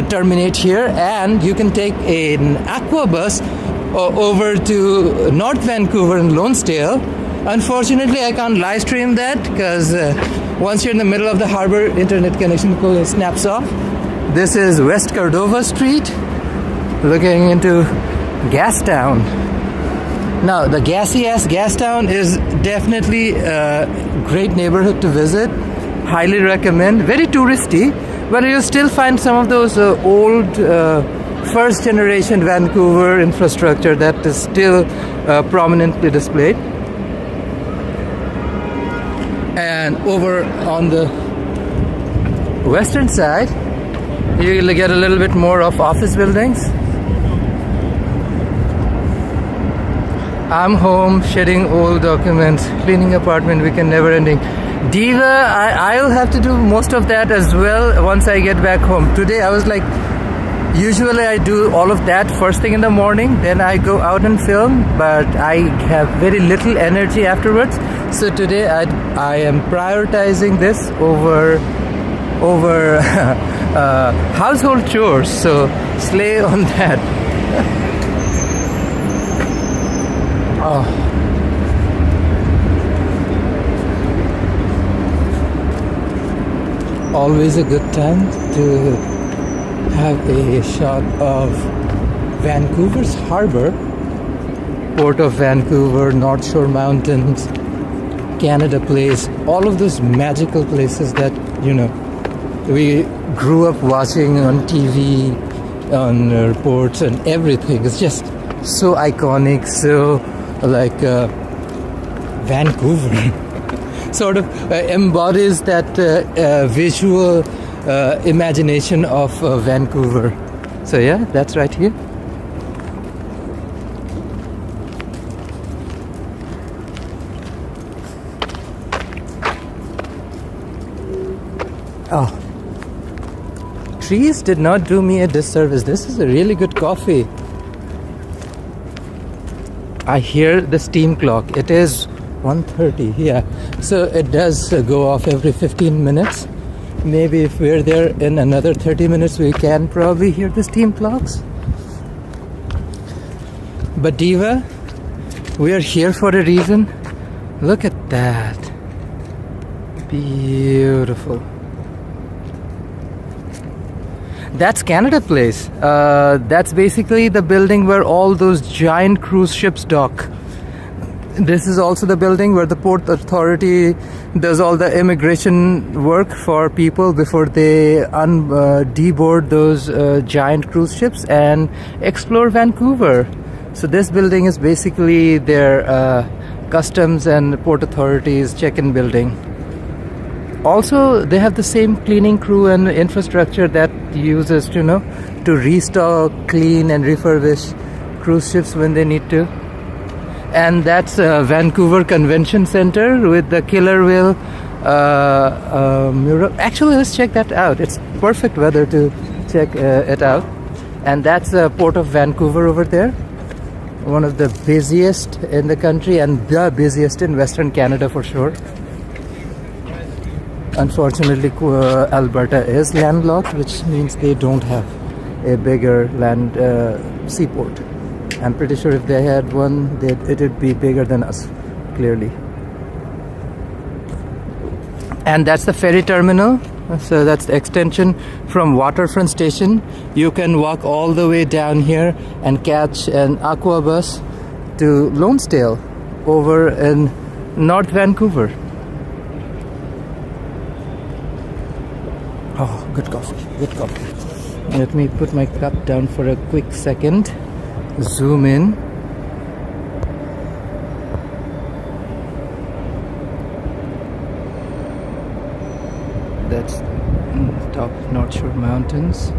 S1: terminate here, and you can take an aqua bus over to North Vancouver and Lonesdale. Unfortunately, I can't live stream that because once you're in the middle of the harbor, internet connection snaps off. This is West Cordova Street, looking into Gastown. Now, the gassy-ass Gastown is definitely a great neighborhood to visit. Highly recommend. Very touristy, but you'll still find some of those old first-generation Vancouver infrastructure that is still prominently displayed. And over on the western side, you'll get a little bit more of office buildings. I'm home, shedding old documents, cleaning apartment, weekend never ending. Diva, I'll have to do most of that as well once I get back home. Today I was like, usually I do all of that first thing in the morning, then I go out and film, but I have very little energy afterwards. So today I am prioritizing this over household chores, so slay on that. Oh. Always a good time to have a shot of Vancouver's harbor, Port of Vancouver, North Shore Mountains, Canada Place, all of those magical places that, you know, we grew up watching on TV, on reports and everything. It's just so iconic, so like Vancouver sort of embodies that visual imagination of Vancouver. So yeah, that's right here. Oh, trees did not do me a disservice. This is a really good coffee. I hear the steam clock. It is 1:30. Yeah, so it does go off every 15 minutes. Maybe if we're there in another 30 minutes, we can probably hear the steam clocks. But Diva, we are here for a reason. Look at that. Beautiful. That's Canada Place. That's basically the building where all those giant cruise ships dock. This is also the building where the Port Authority does all the immigration work for people before they deboard those giant cruise ships and explore Vancouver. So this building is basically their customs and Port Authority's check-in building. Also, they have the same cleaning crew and infrastructure that uses to restock, clean and refurbish cruise ships when they need to. And that's Vancouver Convention Center with the killer whale mural. Actually, let's check that out. It's perfect weather to check it out. And that's the Port of Vancouver over there. One of the busiest in the country and the busiest in Western Canada for sure. Unfortunately, Alberta is landlocked, which means they don't have a bigger land seaport. I'm pretty sure if they had one, it would be bigger than us, clearly. And that's the ferry terminal. So that's the extension from Waterfront station. You can walk all the way down here and catch an aqua bus to Lonesdale over in North Vancouver. Oh, good coffee, good coffee. Let me put my cup down for a quick second. Zoom in. That's top North Shore Mountains.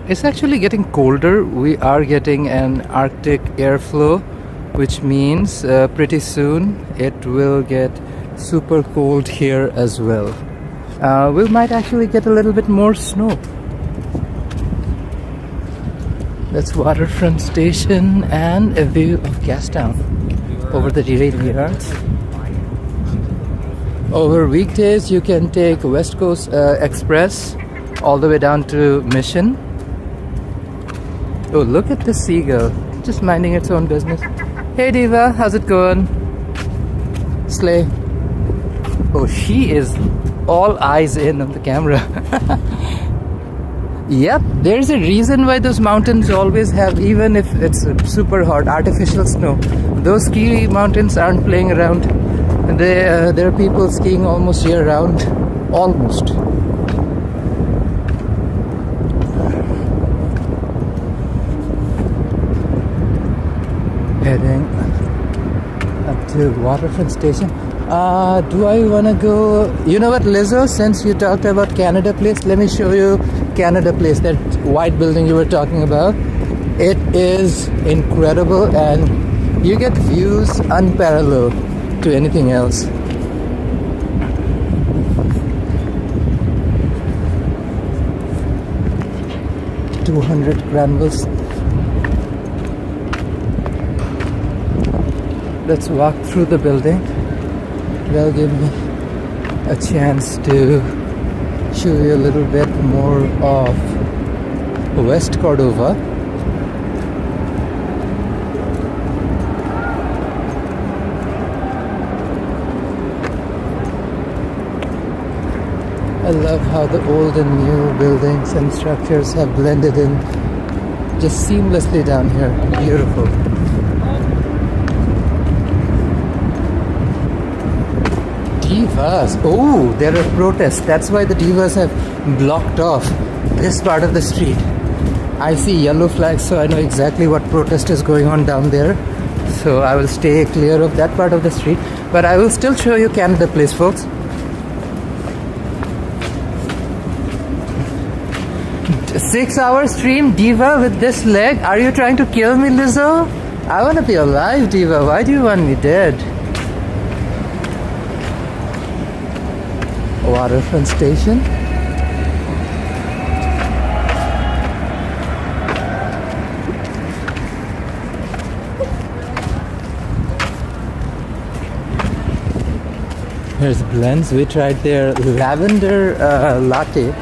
S1: It's actually getting colder. We are getting an Arctic airflow, which means pretty soon it will get super cold here as well. We might actually get a little bit more snow. That's Waterfront Station and a view of Gastown over the rail yards. Over weekdays you can take West Coast Express all the way down to Mission. Oh, look at this seagull, just minding its own business. Hey Diva, how's it going? Slay. Oh, she is all eyes in on the camera. Yep, there's a reason why those mountains always have, even if it's super hot, artificial snow. Those ski mountains aren't playing around. There are people skiing almost year round. Almost. Heading up to Waterfront Station. Do I want to go? You know what, Lizzo, since you talked about Canada Place, let me show you Canada Place, that white building you were talking about. It is incredible and you get views unparalleled to anything else. $200 Granville. Let's walk through the building. That'll give me a chance to show you a little bit more of West Cordova. I love how the old and new buildings and structures have blended in just seamlessly down here. Beautiful. Divas. Oh, there are protests. That's why the divas have blocked off this part of the street. I see yellow flags, so I know exactly what protest is going on down there. So I will stay clear of that part of the street. But I will still show you Canada Place, folks. 6-hour stream, Diva, with this leg? Are you trying to kill me, Lizzo? I want to be alive, Diva. Why do you want me dead? Waterfront station. Here's blends. We tried their lavender latte,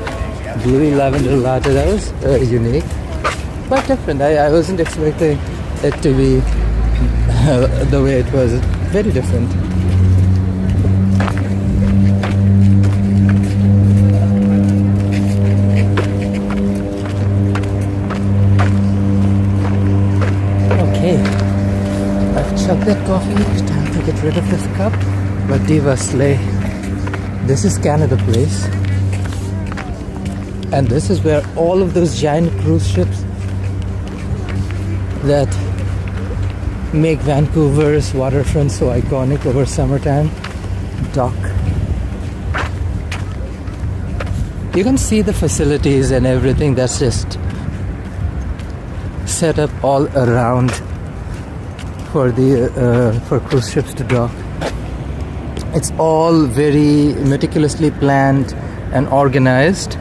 S1: bluey lavender latte. That was unique, quite different. I wasn't expecting it to be the way it was. Very different. Okay, I've chugged that coffee. It's time to get rid of this cup. But Diva slay. This is Canada Place, and this is where all of those giant cruise ships that make Vancouver's waterfront so iconic over summertime dock. You can see the facilities and everything that's just set up all around for the for cruise ships to dock. It's all very meticulously planned and organized,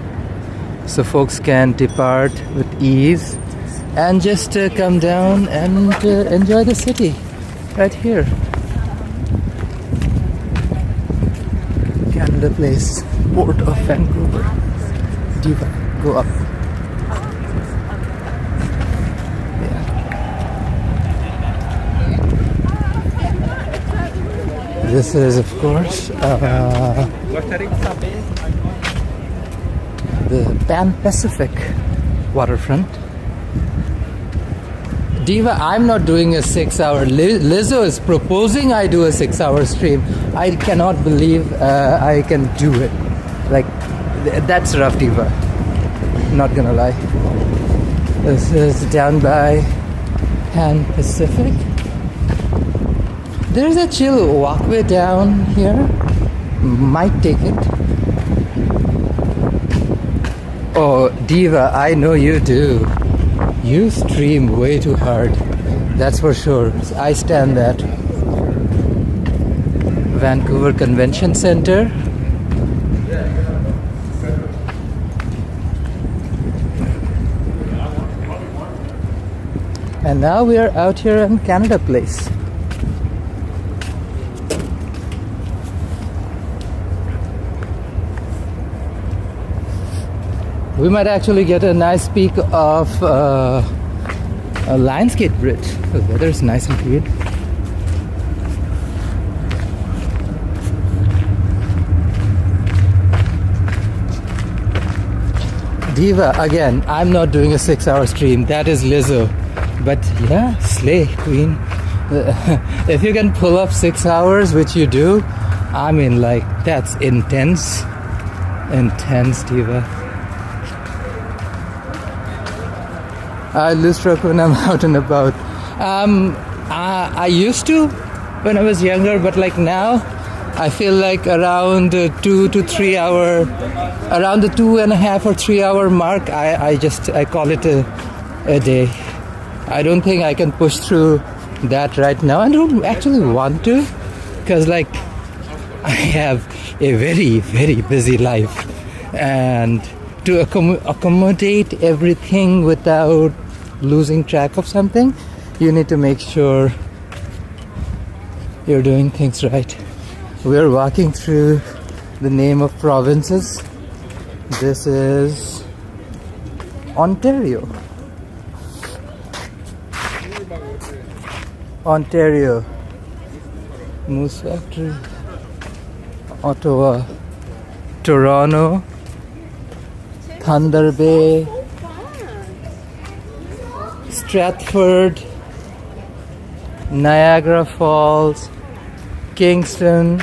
S1: so folks can depart with ease and just come down and enjoy the city right here. Canada Place, Port of Vancouver. Diva, go up. This is, of course, the Pan Pacific waterfront. Diva, I'm not doing a 6-hour. Lizzo is proposing I do a 6-hour stream. I cannot believe I can do it. Like, that's rough, Diva. Not gonna lie. This is down by Pan Pacific. There's a chill walkway down here. Might take it. Oh, Diva, I know you do. You stream way too hard. That's for sure. I stand that. Vancouver Convention Center. And now we are out here in Canada Place. We might actually get a nice peek of a Lionsgate Bridge. The weather is nice and clear. Diva, again, I'm not doing a 6-hour stream. That is Lizzo. But yeah, slay, queen. If you can pull up 6 hours, which you do, I mean, like, that's intense. Intense, Diva. I lose track when I'm out and about. I used to when I was younger, but like now, I feel like around 2 to 3 hour, around the 2.5 or 3 hour mark, I call it a day. I don't think I can push through that right now. I don't actually want to, because like I have a very, very busy life, and to accommodate everything without losing track of something, you need to make sure you're doing things right. We're walking through the name of provinces. This is Ontario. Ontario. Moose Factory. Ottawa. Toronto. Thunder Bay, Stratford, Niagara Falls, Kingston,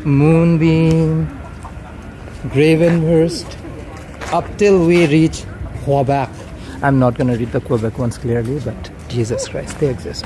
S1: Moonbeam, Gravenhurst, up till we reach Quebec. I'm not going to read the Quebec ones clearly, but Jesus Christ, they exist.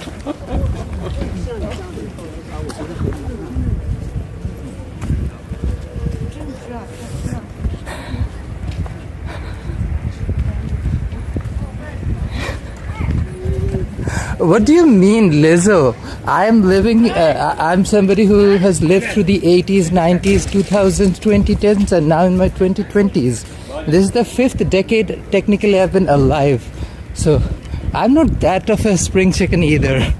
S1: What do you mean, Lizzo? I'm somebody who has lived through the 80s, 90s, 2000s, 2010s, and now in my 2020s. This is the 5th decade, technically, I've been alive. So, I'm not that of a spring chicken either.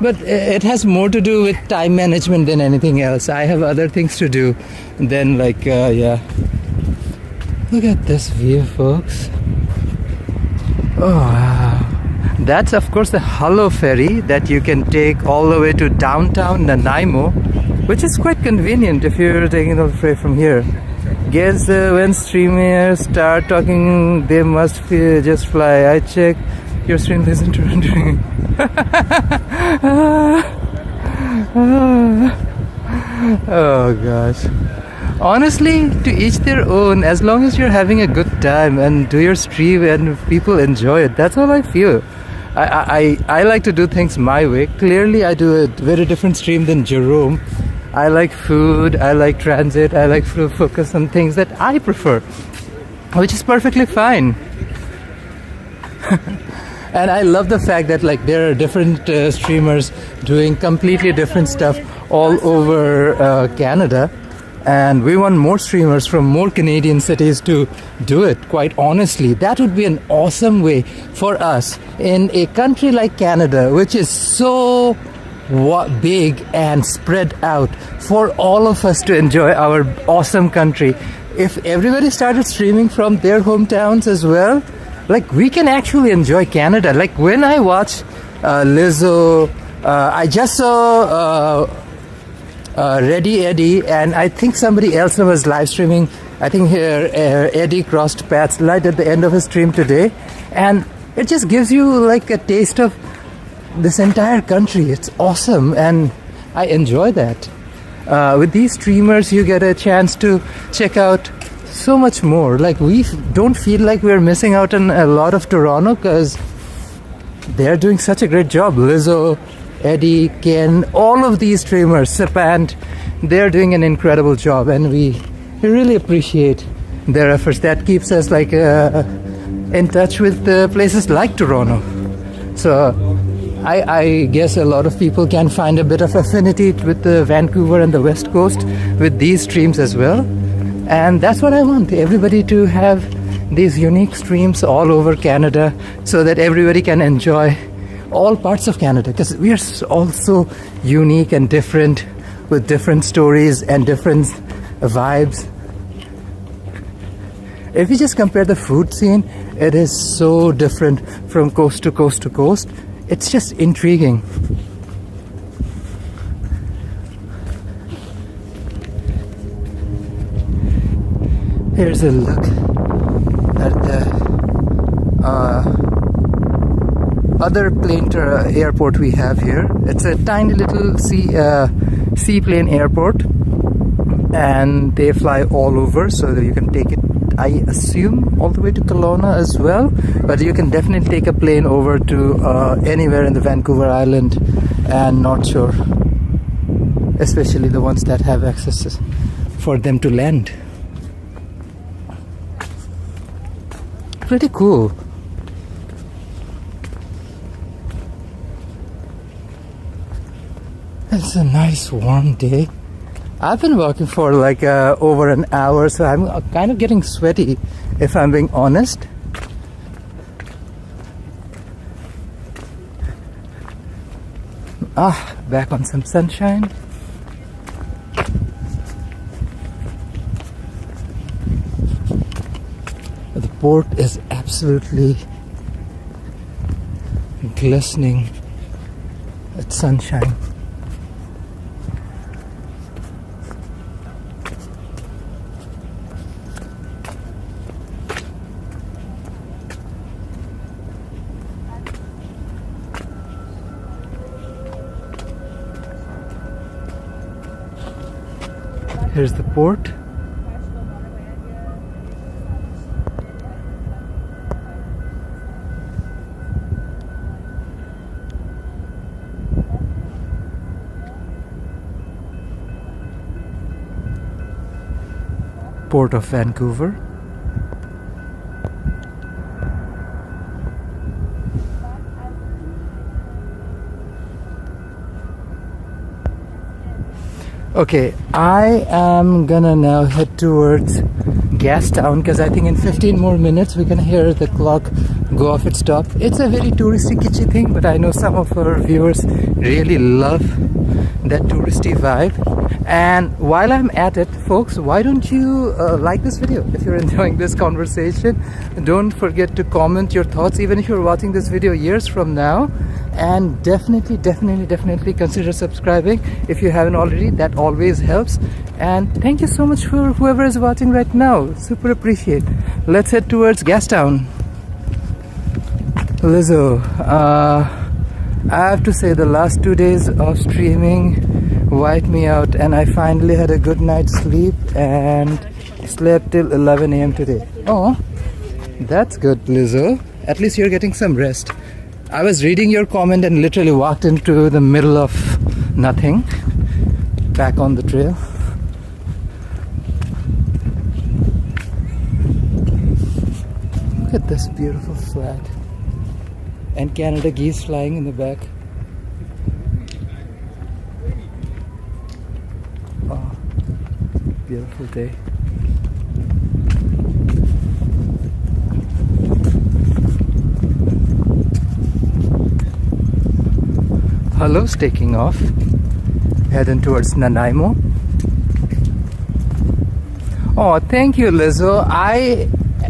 S1: But it has more to do with time management than anything else. I have other things to do than yeah. Look at this view, folks. Oh, wow. That's, of course, the Hullo ferry that you can take all the way to downtown Nanaimo, which is quite convenient if you're taking the ferry from here. Guess when streamers start talking, they must just fly. I check your stream isn't rendering. Oh gosh. Honestly, to each their own. As long as you're having a good time and do your stream and people enjoy it, that's all I feel. I like to do things my way. Clearly, I do a very different stream than Jerome. I like food, I like transit, I like to focus on things that I prefer, which is perfectly fine. And I love the fact that there are different streamers doing completely different stuff all over Canada. And we want more streamers from more Canadian cities to do it, quite honestly. That would be an awesome way for us in a country like Canada, which is so big and spread out, for all of us to enjoy our awesome country. If everybody started streaming from their hometowns as well, we can actually enjoy Canada. When I watch Lizzo, I just saw Ready Eddie, and I think somebody else was live streaming. I think here Eddie crossed paths right at the end of his stream today, and it just gives you a taste of this entire country. It's awesome, and I enjoy that. With these streamers, you get a chance to check out so much more. We don't feel like we're missing out on a lot of Toronto because they're doing such a great job. Lizzo, Eddie, Ken, all of these streamers, Sapant, they're doing an incredible job, and we really appreciate their efforts. That keeps us in touch with places like Toronto. So I guess a lot of people can find a bit of affinity with Vancouver and the West Coast with these streams as well. And that's what I want, everybody to have these unique streams all over Canada so that everybody can enjoy all parts of Canada, because we are all so unique and different with different stories and different vibes. If you just compare the food scene, it is so different from coast to coast to coast. It's just intriguing. Here's a look at the other airport we have here. It's a tiny little seaplane airport, and they fly all over, so that you can take it, I assume, all the way to Kelowna as well. But you can definitely take a plane over to anywhere in the Vancouver Island and North Shore, especially the ones that have access for them to land. Pretty cool. It's a nice warm day. I've been walking for over an hour, so I'm kind of getting sweaty, if I'm being honest. Back on some sunshine. The port is absolutely glistening with sunshine. Here's the port. Port of Vancouver. Okay, I am gonna now head towards Gastown because I think in 15 more minutes we can hear the clock go off its top. It's a very touristy, kitschy thing, but I know some of our viewers really love that touristy vibe. And while I'm at it, folks, why don't you like this video if you're enjoying this conversation? Don't forget to comment your thoughts even if you're watching this video years from now. And definitely consider subscribing if you haven't already. That always helps. And thank you so much for whoever is watching right now. Super appreciate. Let's head towards Gastown. Lizzo, I have to say the last 2 days of streaming wiped me out, and I finally had a good night's sleep and slept till 11 a.m. today. Oh, that's good, Lizzo. At least you're getting some rest. I was reading your comment and literally walked into the middle of nothing. Back on the trail. Look at this beautiful flag. And Canada geese flying in the back. Oh, beautiful day. Hello's taking off, heading towards Nanaimo. Oh, thank you, Lizzo. I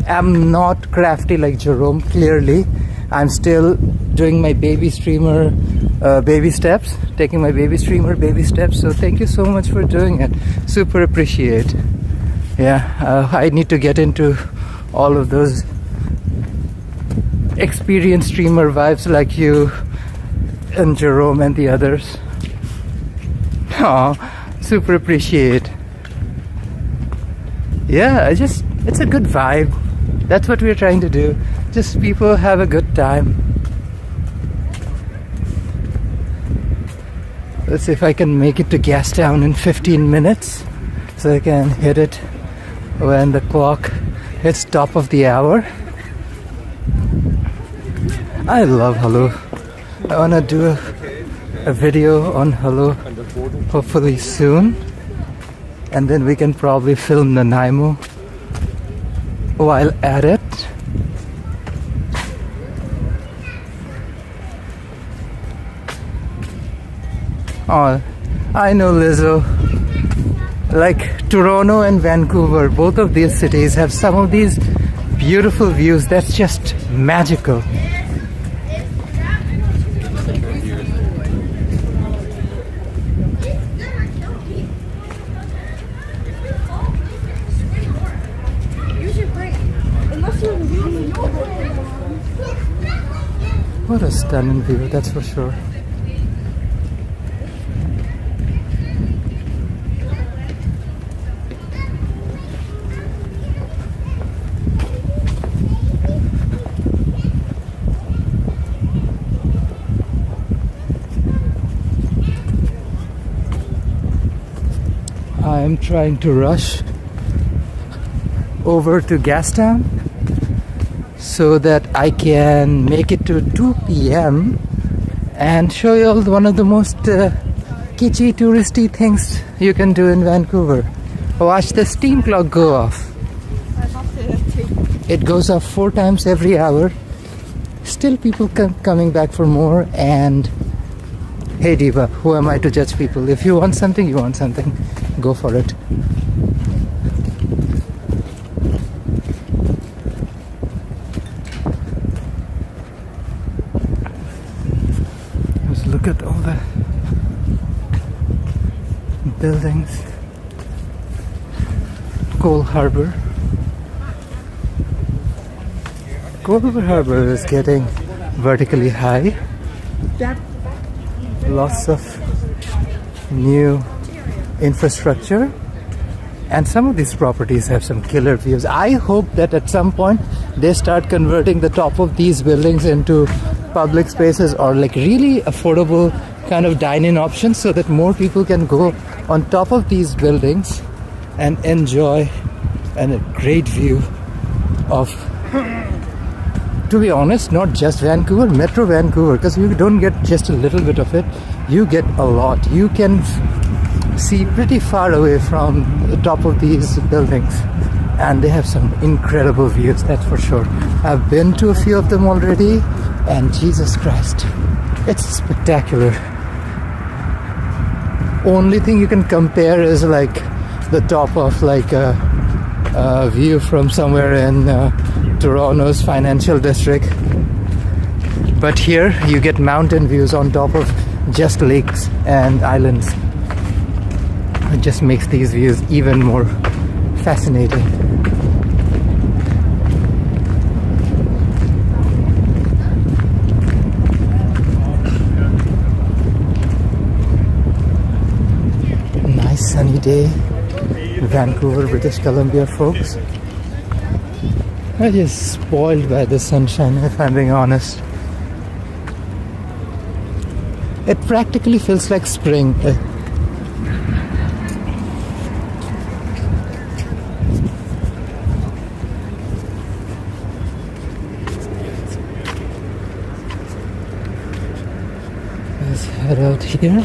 S1: am not crafty like Jerome, clearly. I'm still doing my baby streamer baby steps, taking my baby streamer baby steps. So thank you so much for doing it. Super appreciate. Yeah, I need to get into all of those experienced streamer vibes like you and Jerome and the others. Oh, super appreciate. Yeah, it's a good vibe. That's what we're trying to do. Just people have a good time. Let's see if I can make it to Gastown in 15 minutes so I can hit it when the clock hits top of the hour. I love Hello. I wanna do a video on Hello hopefully soon, and then we can probably film Nanaimo while at it. Oh, I know, Lizzo. Like Toronto and Vancouver, both of these cities have some of these beautiful views that's just magical. What a stunning view, that's for sure. I'm trying to rush over to Gastown so that I can make it to 2 p.m. and show you all one of the most kitschy touristy things you can do in Vancouver. Watch the steam clock go off. It goes off 4 times every hour. Still people coming back for more. And hey Diva, who am I to judge people? If you want something, you want something. Go for it. Just look at all the buildings. Coal Harbour. Coal Harbour is getting vertically high. Lots of new infrastructure, and some of these properties have some killer views. I hope that at some point they start converting the top of these buildings into public spaces or like really affordable kind of dine-in options so that more people can go on top of these buildings and enjoy a great view of, to be honest, not just Vancouver, Metro Vancouver, because you don't get just a little bit of it, you get a lot. You can see pretty far away from the top of these buildings, and they have some incredible views, that's for sure. I've been to a few of them already, and Jesus Christ, it's spectacular. Only thing you can compare is like the top of like a view from somewhere in Toronto's financial district. But here you get mountain views on top of just lakes and islands. It just makes these views even more fascinating. Nice sunny day, Vancouver, British Columbia, folks. I'm just spoiled by the sunshine, if I'm being honest. It practically feels like spring. Let's head out here.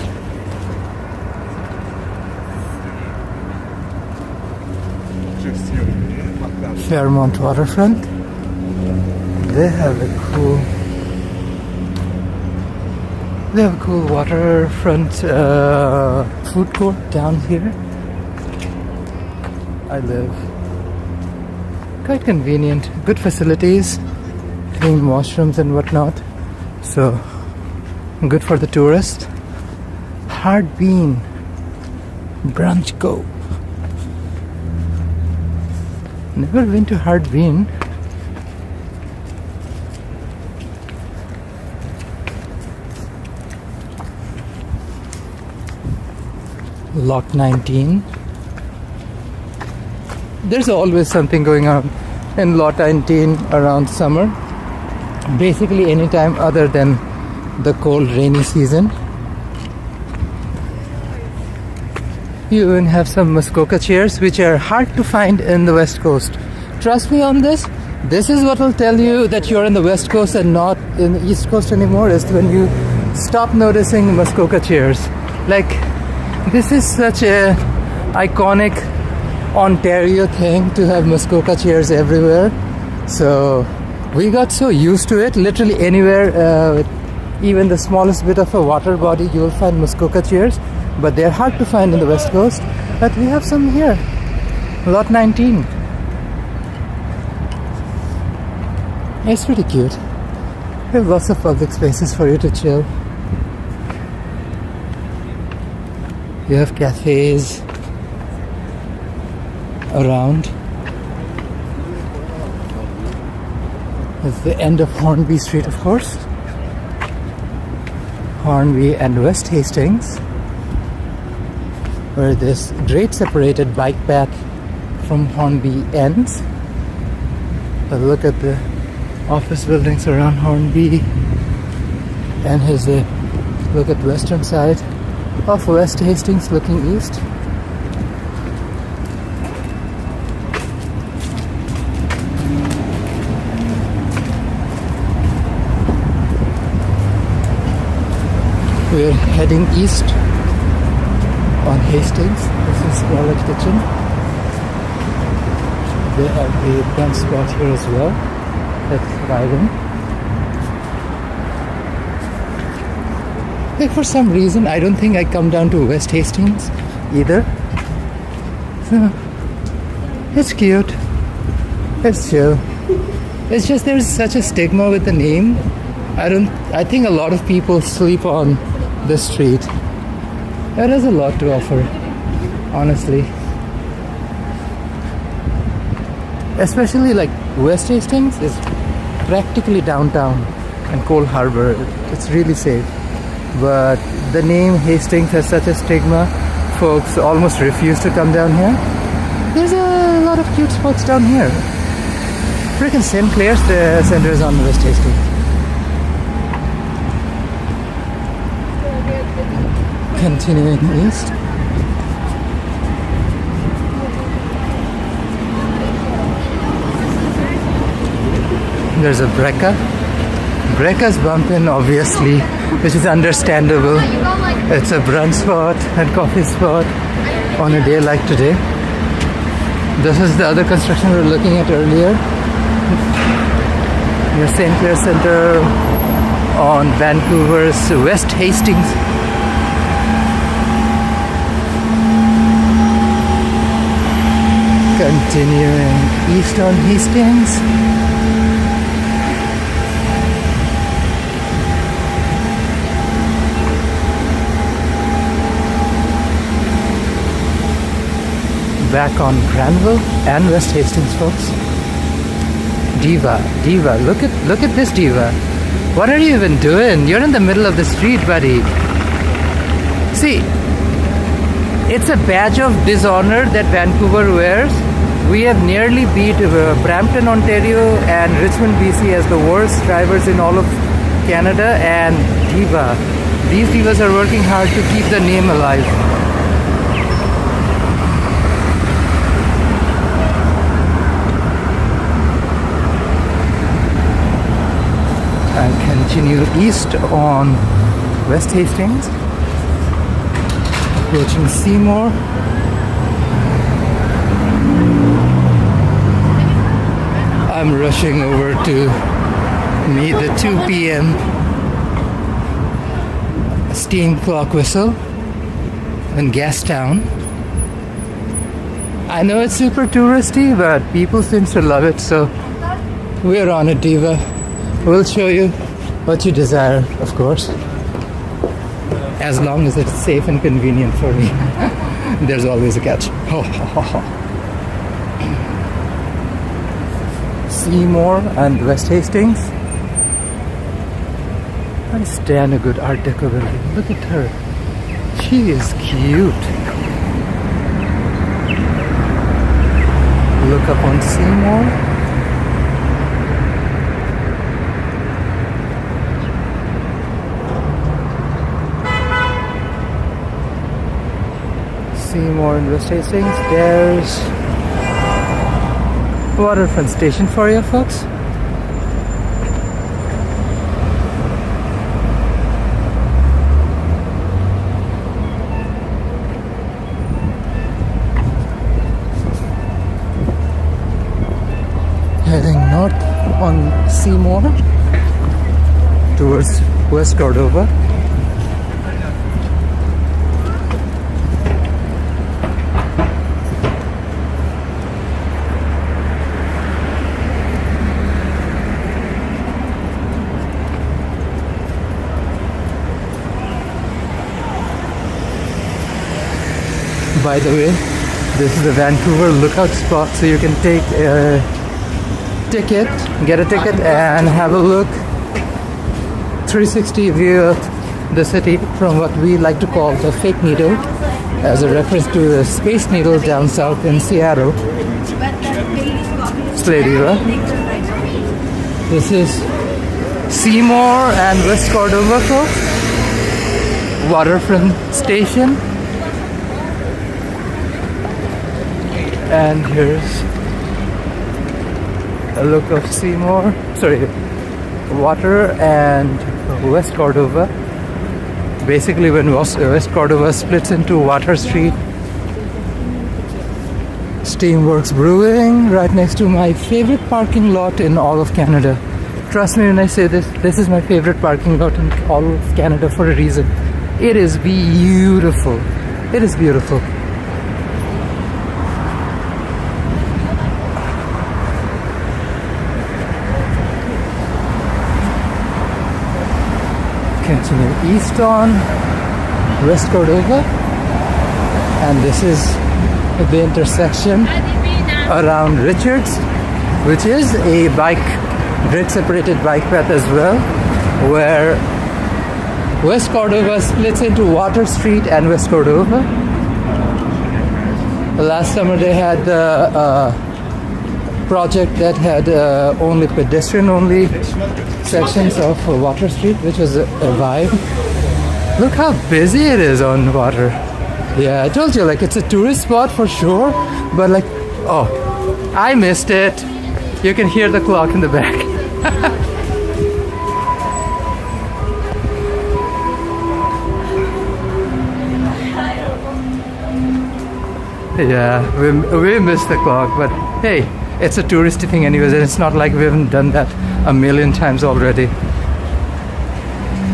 S1: Fairmont Waterfront. They have a cool waterfront food court down here. I live. Quite convenient, good facilities, clean washrooms and whatnot. So good for the tourist. Hard Bean Brunch Go. Never been to Hard Bean. Lot 19. There's always something going on in Lot 19 around summer. Basically any time other than the cold rainy season. You even have some Muskoka chairs which are hard to find in the West Coast. Trust me on this. This is what will tell you that you're in the West Coast and not in the East Coast anymore, is when you stop noticing Muskoka chairs. Like, this is such a iconic Ontario thing to have Muskoka chairs everywhere. So we got so used to it. Literally anywhere, with even the smallest bit of a water body, you will find Muskoka chairs. But they're hard to find in the West Coast. But we have some here. Lot 19. It's pretty cute. We have lots of public spaces for you to chill. You have cafes around. It's the end of Hornby Street, of course. Hornby and West Hastings, where this great separated bike path from Hornby ends. A look at the office buildings around Hornby, and here's a look at western side of West Hastings looking east. We're heading east on Hastings. This is Scarlet Kitchen. They have a brunch spot here as well. That's thriving. Like, for some reason, I don't think I come down to West Hastings either. So it's cute. It's chill. It's just there's such a stigma with the name. I think a lot of people sleep on the street. It has a lot to offer, honestly. Especially like West Hastings is practically downtown and Cold Harbor. It's really safe. But the name Hastings has such a stigma, folks almost refuse to come down here. There's a lot of cute spots down here. Freaking St. Clair's, the center is on West Hastings. Continuing east. There's a Brecca Breakers bump in, obviously, which is understandable. It's a brunch spot and coffee spot on a day like today. This is the other construction we were looking at earlier. Near St. Clair Center on Vancouver's West Hastings. Continuing east on Hastings. Back on Granville and West Hastings, folks. Diva, look at this diva. What are you even doing? You're in the middle of the street, buddy. See, it's a badge of dishonor that Vancouver wears. We have nearly beat Brampton, Ontario and Richmond, BC as the worst drivers in all of Canada, and Diva. These divas are working hard to keep the name alive. And continue east on West Hastings, approaching Seymour. I'm rushing over to meet the 2 p.m. steam clock whistle in Gastown. I know it's super touristy, but people seem to love it, so we're on it, Diva. We'll show you what you desire, of course, as long as it's safe and convenient for me. There's always a catch. Seymour and West Hastings. I stand a good Art Deco building. Look at her. She is cute. Look up on Seymour. Seymour and West Hastings. There's Waterfront station for you folks. Heading north on Seymour towards West Cordova. By the way, this is the Vancouver lookout spot, so you can take a ticket, get a ticket and have a look 360 view of the city from what we like to call the fake needle, as a reference to the Space Needle down south in Seattle. Sladiva. This is Seymour and West Cordova, folks. Waterfront station. And here's a look of Seymour, Water and West Cordova. Basically when West Cordova splits into Water Street. Steamworks Brewing, right next to my favorite parking lot in all of Canada. Trust me when I say this, this is my favorite parking lot in all of Canada for a reason. It is beautiful. It is beautiful. Continue east on West Cordova, and this is the intersection around Richards, which is a grid separated bike path as well, where West Cordova splits into Water Street and West Cordova. Last summer they had the project that had only pedestrian only sections of Water Street, which was a vibe. Look how busy it is on Water. Yeah, I told you, like, it's a tourist spot for sure, but like, oh, I missed it. You can hear the clock in the back. Yeah, we missed the clock, but hey, it's a touristy thing anyways, and it's not like we haven't done that a million times already.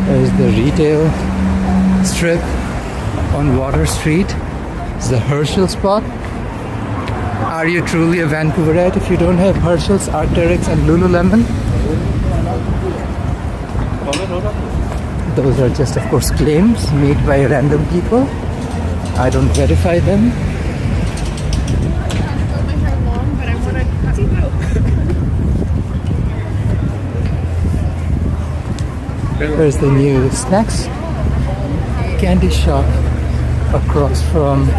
S1: There's the retail strip on Water Street. It's the Herschel spot. Are you truly a Vancouverite if you don't have Herschel's, Arc'teryx and Lululemon? Those are just, of course, claims made by random people. I don't verify them. There's the new snacks candy shop across from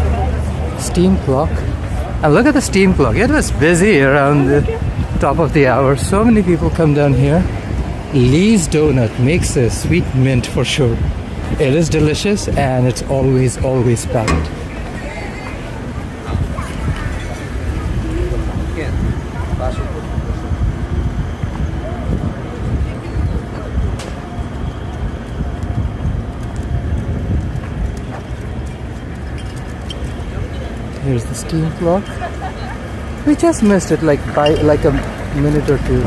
S1: Steam Clock. And look at the Steam Clock. It was busy around the top of the hour. So many people come down here. Lee's Donut makes a sweet mint for sure. It is delicious and it's always packed. Here's the Steam Clock. We just missed it by a minute or two.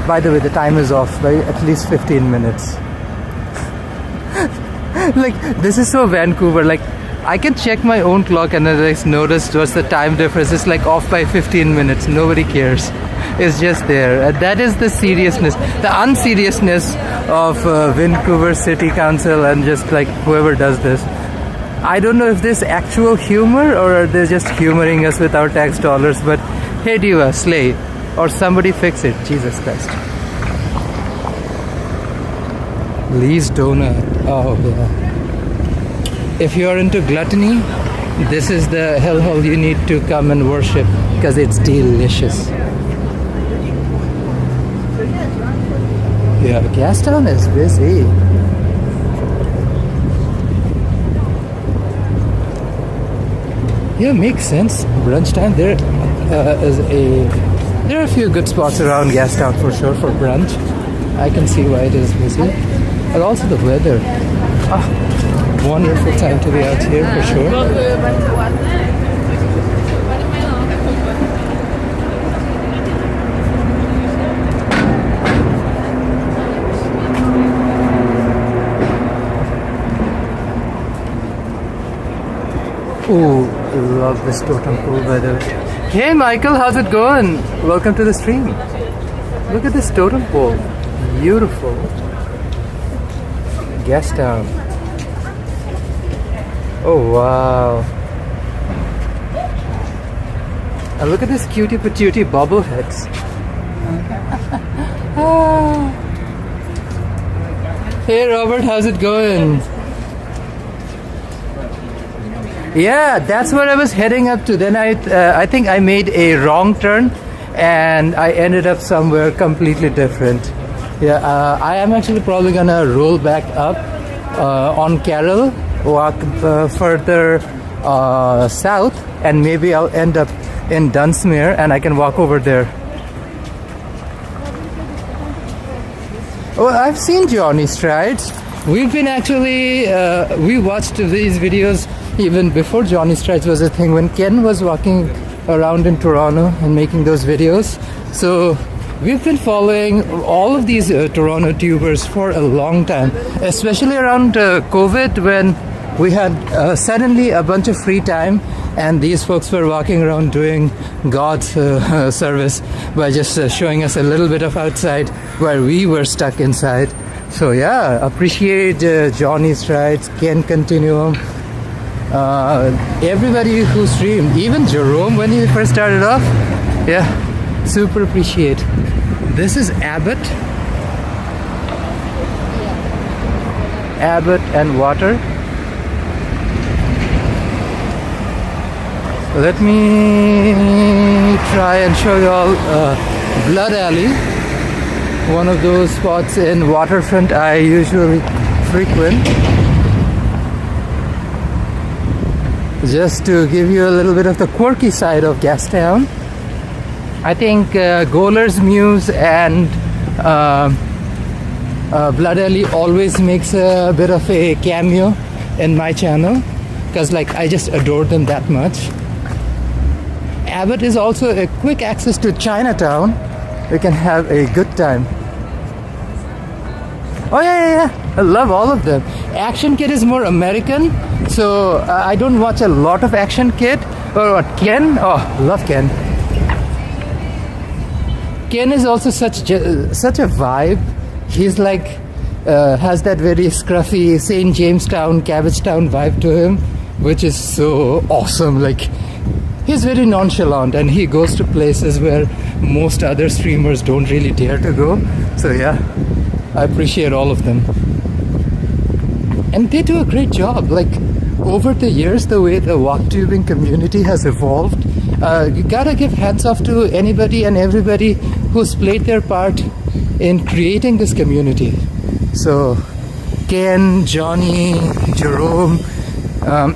S1: By the way, the time is off by at least 15 minutes. Like, this is so Vancouver. Like, I can check my own clock and then I noticed what's the time difference. It's like off by 15 minutes. Nobody cares. It's just there. That is the seriousness, the unseriousness of Vancouver City Council and just like whoever does this. I don't know if there's actual humor or they're just humoring us with our tax dollars, but hey Diva, slay. Or somebody fix it. Jesus Christ. Lee's Donut. Oh yeah. If you're into gluttony, this is the hellhole you need to come and worship because it's delicious. Yeah, Gastown is busy. Yeah, makes sense. Brunch time. There are a few good spots around Gastown for sure for brunch. I can see why it is busy. But also the weather. Wonderful time to be out here for sure. Ooh. Love this totem pole by the way. Hey Michael, how's it going? Welcome to the stream. Look at this totem pole. Beautiful. Gastown. Oh wow. And look at this cutie patootie bobbleheads. Hey Robert, how's it going? Yeah, that's where I was heading up to. Then I think I made a wrong turn and I ended up somewhere completely different. Yeah, I am actually probably gonna roll back up on Carroll, walk further south, and maybe I'll end up in Dunsmuir and I can walk over there. Oh, I've seen Johnny Strides. We've been actually, we watched these videos even before Johnny Strides was a thing, when Ken was walking around in Toronto and making those videos. So we've been following all of these Toronto tubers for a long time, especially around COVID, when we had suddenly a bunch of free time and these folks were walking around doing God's service by just showing us a little bit of outside where we were stuck inside. So yeah, appreciate Johnny Strides, Ken Continuum, everybody who streamed, even Jerome when he first started off. Yeah, super appreciate. This is Abbott and Water. Let me try and show you all Blood Alley, one of those spots in Waterfront I usually frequent. Just to give you a little bit of the quirky side of Gastown, I think Goler's Muse and Blood Alley always makes a bit of a cameo in my channel. because like I just adore them that much. Abbott is also a quick access to Chinatown. We can have a good time. Oh yeah. I love all of them. Action Kid is more American, so I don't watch a lot of Action Kid. Or what, Ken? Oh, love Ken. Ken is also such a vibe. He's like has that very scruffy St. Jamestown, Cabbagetown vibe to him, which is so awesome. Like, he's very nonchalant and he goes to places where most other streamers don't really dare to go. So yeah, I appreciate all of them. And they do a great job. Like, over the years, the way the walk tubing community has evolved, you gotta give hats off to anybody and everybody who's played their part in creating this community. So Ken, Johnny, Jerome,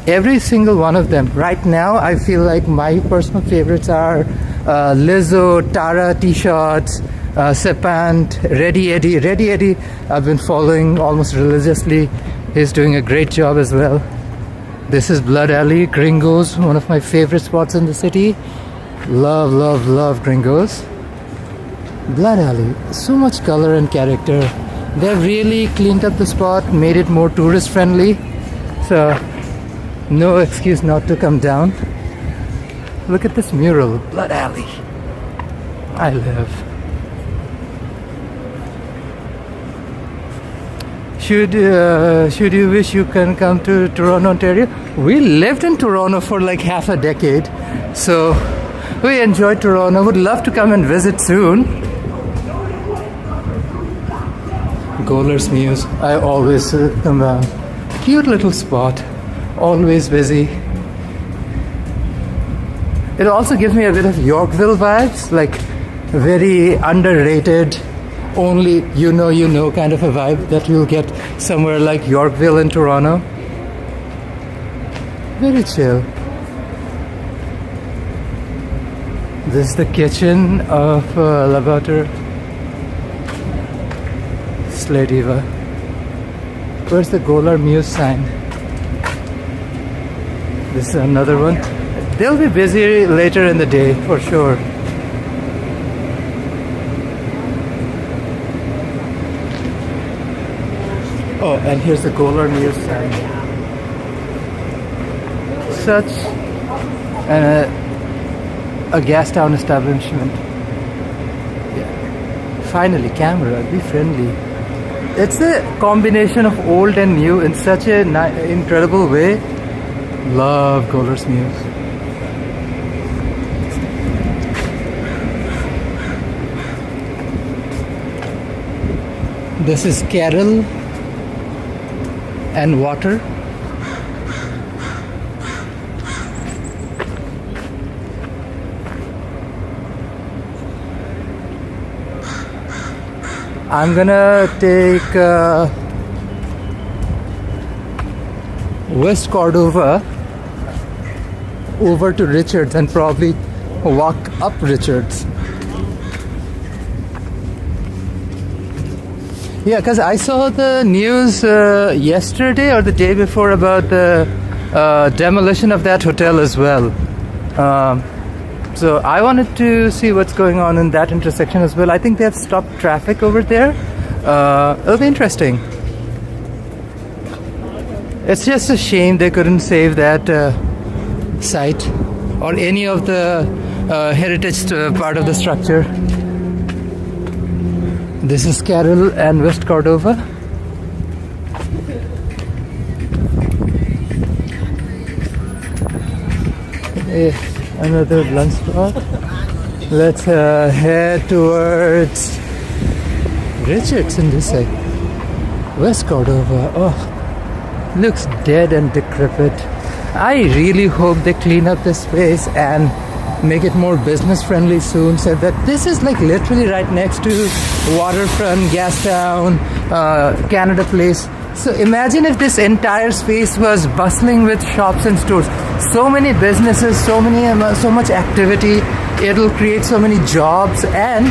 S1: every single one of them. Right now, I feel like my personal favorites are Lizzo, Tara, T-Shots, Sepant, Ready Eddie. I've been following almost religiously. He's doing a great job as well. This is Blood Alley, Gringos, one of my favorite spots in the city. Love Gringos. Blood Alley, so much color and character. They've really cleaned up the spot, made it more tourist friendly. So, no excuse not to come down. Look at this mural, Blood Alley. I live. Should you wish you can come to Toronto, Ontario? We lived in Toronto for like half a decade, so we enjoyed Toronto. Would love to come and visit soon. Goler's Muse, I always come down. Cute little spot, always busy. It also gives me a bit of Yorkville vibes, like very underrated, only you know kind of a vibe that you'll get somewhere like Yorkville in Toronto. Very chill. This is the kitchen of Lavater Slay Diva. Where's the Golar Muse sign? This is another one. They'll be busy later in the day for sure. Oh, and here's the Golar Muse sign. Such a gas town establishment. Yeah. Finally, camera, be friendly. It's a combination of old and new in such an incredible way. Love Golar's Muse. This is Carol and water. I'm gonna take West Cordova over to Richards and probably walk up Richards. Yeah, because I saw the news yesterday or the day before about the demolition of that hotel as well. So I wanted to see what's going on in that intersection as well. I think they have stopped traffic over there. It'll be interesting. It's just a shame they couldn't save that site or any of the heritage part of the structure. This is Carroll and West Cordova. Another lunch spot. Let's head towards Richards in this side. West Cordova. Oh, looks dead and decrepit. I really hope they clean up this space and make it more business friendly soon, so that this is like literally right next to Waterfront, Gastown, Canada Place. So imagine if this entire space was bustling with shops and stores. So many businesses, so much activity. It'll create so many jobs and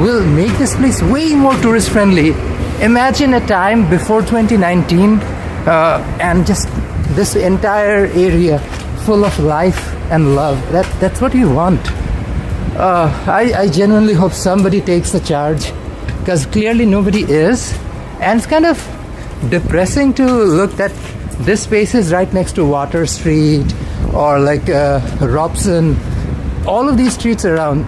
S1: will make this place way more tourist friendly. Imagine a time before 2019 and just this entire area full of life and love. That's what you want. I genuinely hope somebody takes the charge, because clearly nobody is, and it's kind of depressing to look that this space is right next to Water Street or like Robson. All of these streets around,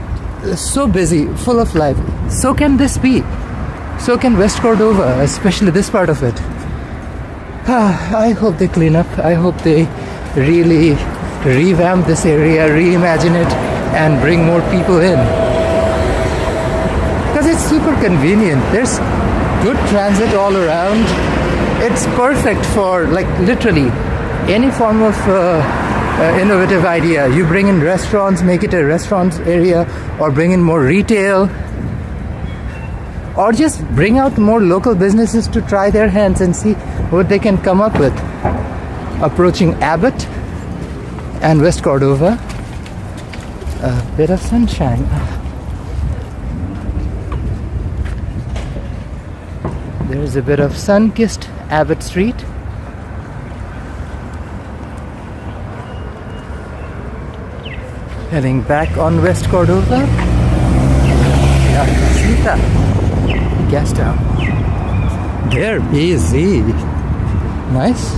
S1: so busy, full of life. So can this be. So can West Cordova, especially this part of it. I hope they clean up. I hope they really revamp this area, reimagine it, and bring more people in. Because it's super convenient. There's good transit all around. It's perfect for, like, literally any form of innovative idea. You bring in restaurants, make it a restaurants area, or bring in more retail, or just bring out more local businesses to try their hands and see what they can come up with. Approaching Abbott and West Cordova, a bit of sunshine. There's a bit of sun-kissed Abbott Street. Heading back on West Cordova. Yeah, Sita. Gas town. They're busy. Nice.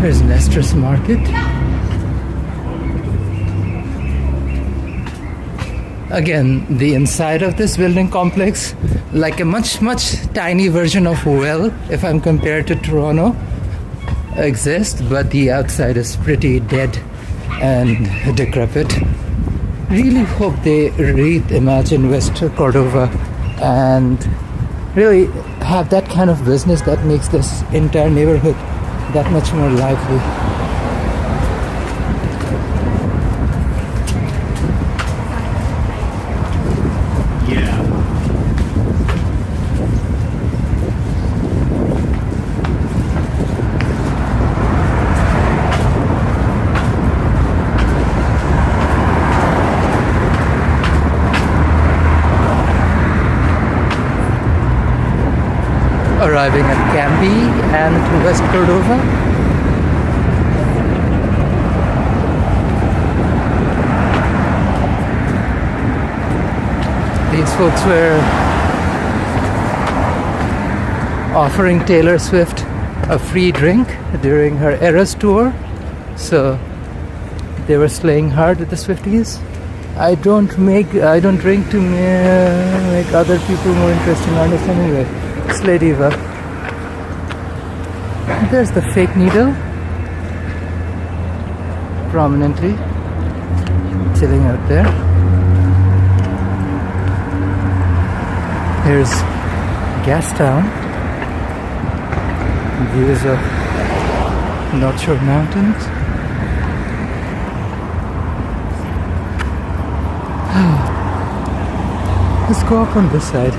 S1: Here's Lester's Market. Again, the inside of this building complex, like a much tiny version of Well, if I'm compared to Toronto, exists, but the outside is pretty dead and decrepit. Really hope they reimagine West Cordova and really have that kind of business that makes this entire neighborhood that much more lively. Arriving at Cambie and West Cordova. These folks were offering Taylor Swift a free drink during her Eras tour, so they were slaying hard with the Swifties. I don't drink to make other people more interesting artists anyway. Slay Diva. There's the fake needle, prominently chilling out there. Here's Gastown, views of North Shore Mountains. Let's go up on this side.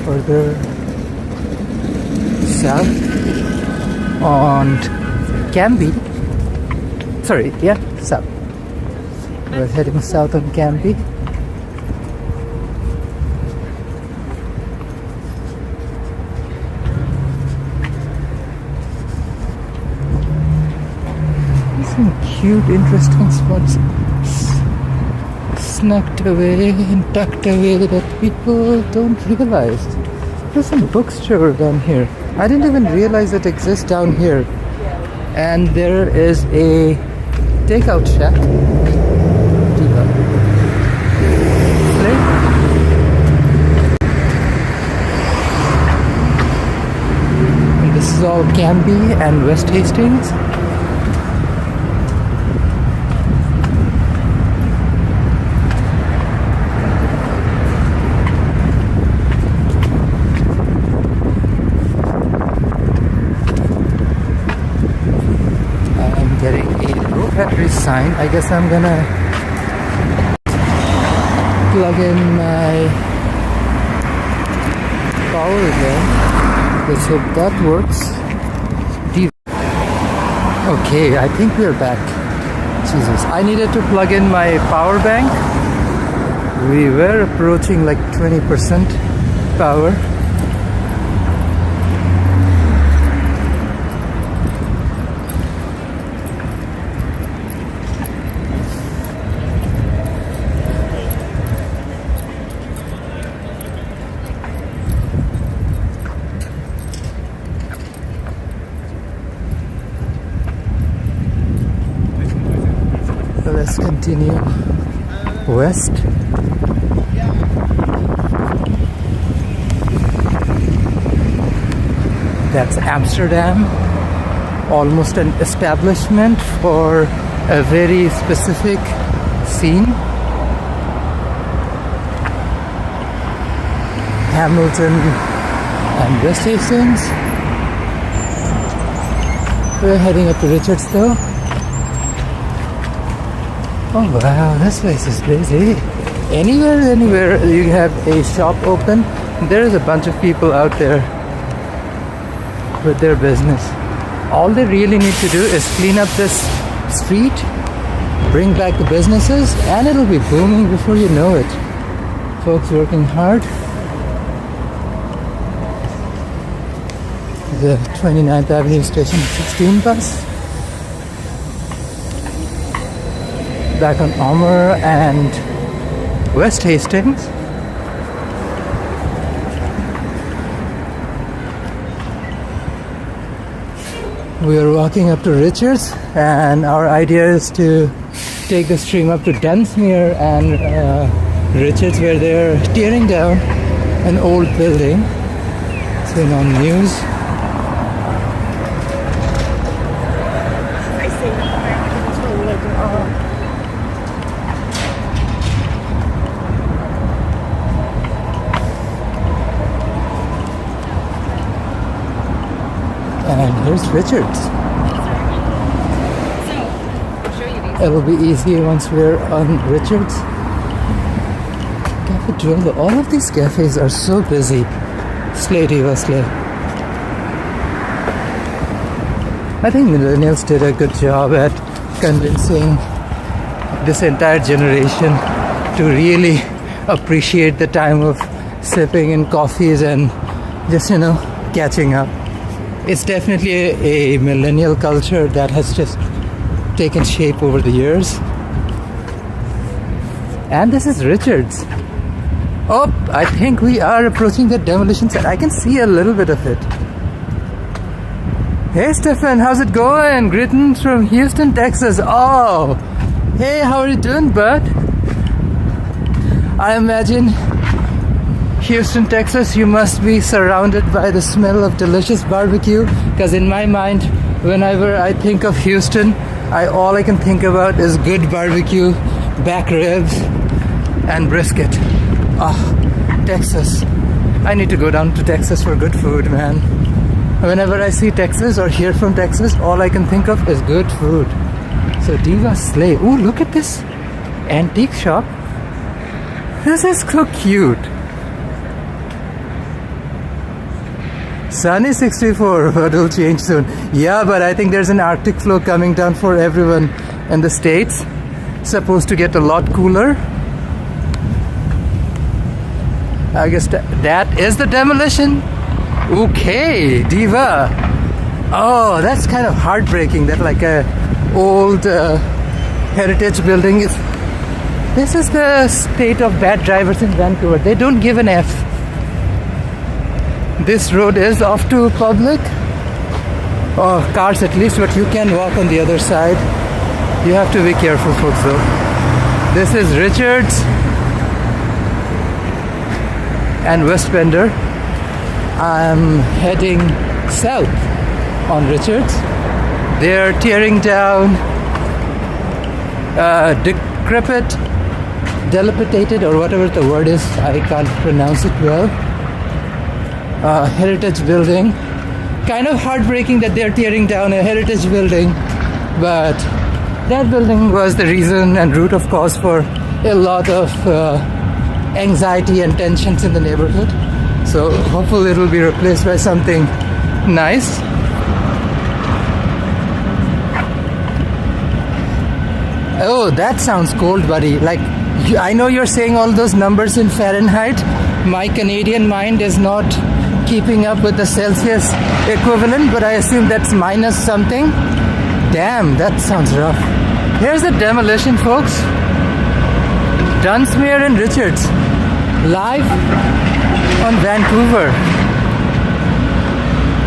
S1: Further south on Cambie. Sorry, yeah, south. We're heading south on Cambie. Some cute, interesting spots snucked away and tucked away that people don't realize. There's some bookstore down here. I didn't even realize it exists down here. And there is a takeout shack. And this is all Cambie and West Hastings. sign. I guess I'm gonna plug in my power again. Let's hope that works. Okay, I think we're back. Jesus, I needed to plug in my power bank. We were approaching like 20% power. So let's continue west. That's Amsterdam, almost an establishment for a very specific scene. Hamilton and West Hastings. We're heading up to Richards though. Oh wow, this place is busy. Anywhere you have a shop open, there is a bunch of people out there with their business. All they really need to do is clean up this street, bring back the businesses, and it'll be booming before you know it. Folks working hard. The 29th Avenue Station 16 bus. Back on Omer and West Hastings. We are walking up to Richards, and our idea is to take the stream up to Dunsmuir and Richards, where they're tearing down an old building. It's been on news.
S3: I see. It's really like,
S1: And here's Richards. It'll be easier once we're on Richards. Cafe Drill. All of these cafes are so busy. Slady Wesley. I think millennials did a good job at convincing this entire generation to really appreciate the time of sipping in coffees and just, catching up. It's definitely a millennial culture that has just taken shape over the years. And this is Richards. Oh, I think we are approaching the Demolition site. I can see a little bit of it. Hey Stefan, how's it going? Greetings from Houston, Texas. Oh, hey, how are you doing, bud? I imagine Houston, Texas, you must be surrounded by the smell of delicious barbecue, because in my mind, whenever I think of Houston, all I can think about is good barbecue, back ribs, and brisket. Ah, Texas. I need to go down to Texas for good food, man. Whenever I see Texas or hear from Texas, all I can think of is good food. So Diva Slay. Ooh, look at this antique shop. This is so cute. Sunny 64, but it'll change soon. Yeah, but I think there's an Arctic flow coming down for everyone in the States. Supposed to get a lot cooler. I guess that is the Demolition. Okay, Diva. Oh, that's kind of heartbreaking that like a old heritage building is. This is the state of bad drivers in Vancouver. They don't give an F. This road is off to public, or cars at least, but you can walk on the other side. You have to be careful, folks, though. This is Richards and West Bender. I'm heading south on Richards. They're tearing down decrepit, dilapidated, or whatever the word is. I can't pronounce it well. Heritage building. Kind of heartbreaking that they're tearing down a heritage building, but That building was the reason and root of cause for a lot of anxiety and tensions in the neighborhood. So hopefully it will be replaced by something nice. Oh, that sounds cold, buddy. Like, I know you're saying all those numbers in Fahrenheit. My Canadian mind is not keeping up with the Celsius equivalent, but I assume that's minus something. Damn, that sounds rough. Here's the Demolition, folks. Dunsmuir and Richards, live on Vancouver.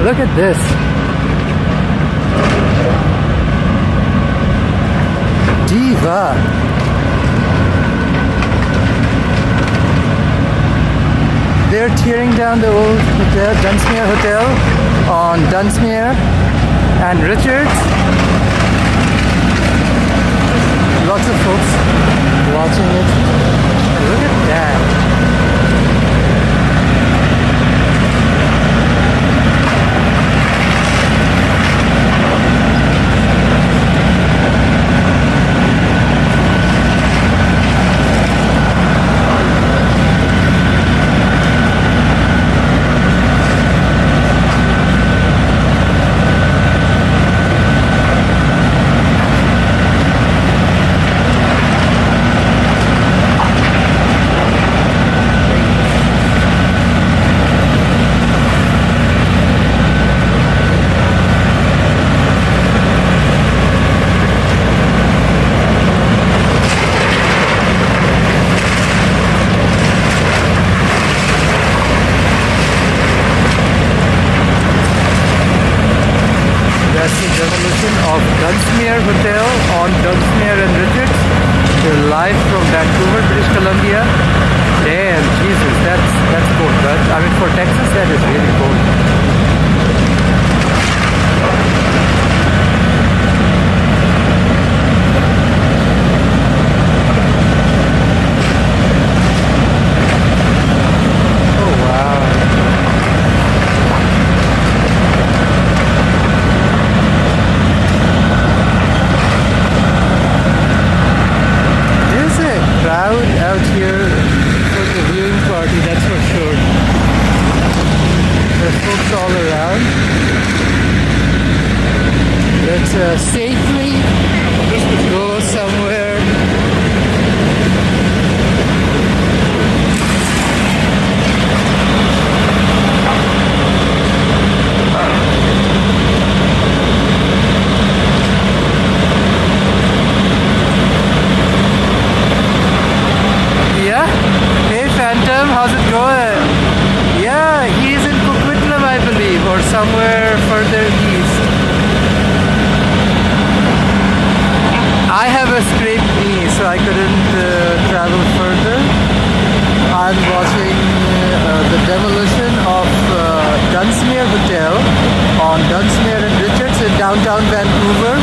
S1: Look at this. Diva. They're tearing down the old hotel, Dunsmuir Hotel on Dunsmuir and Richards. Lots of folks watching it. Look at that. Of Dunsmuir Hotel on Dunsmuir and Richards. They're live from Vancouver, British Columbia. Damn, Jesus, that's cold, but I mean for Texas that is really cold. Out here for the viewing party, that's for sure. There's folks all around. Let's safely go somewhere. How's it going? Yeah, he's in Coquitlam, I believe, or somewhere further east. I have a scraped knee, so I couldn't travel further. I'm watching the demolition of Dunsmuir Hotel on Dunsmuir and Richards in downtown Vancouver.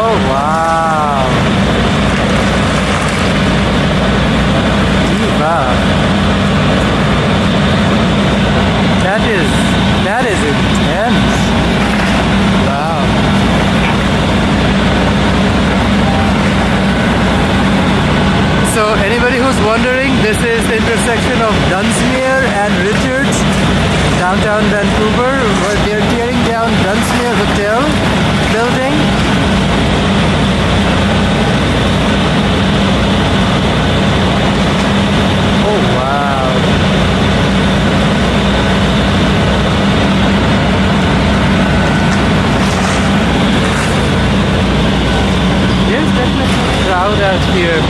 S1: Oh wow! Diva. That is intense. Wow. So anybody who's wondering, this is the intersection of Dunsmuir and Richards, downtown Vancouver, where they're tearing down Dunsmuir Hotel building. Oh wow. There's definitely a crowd out here.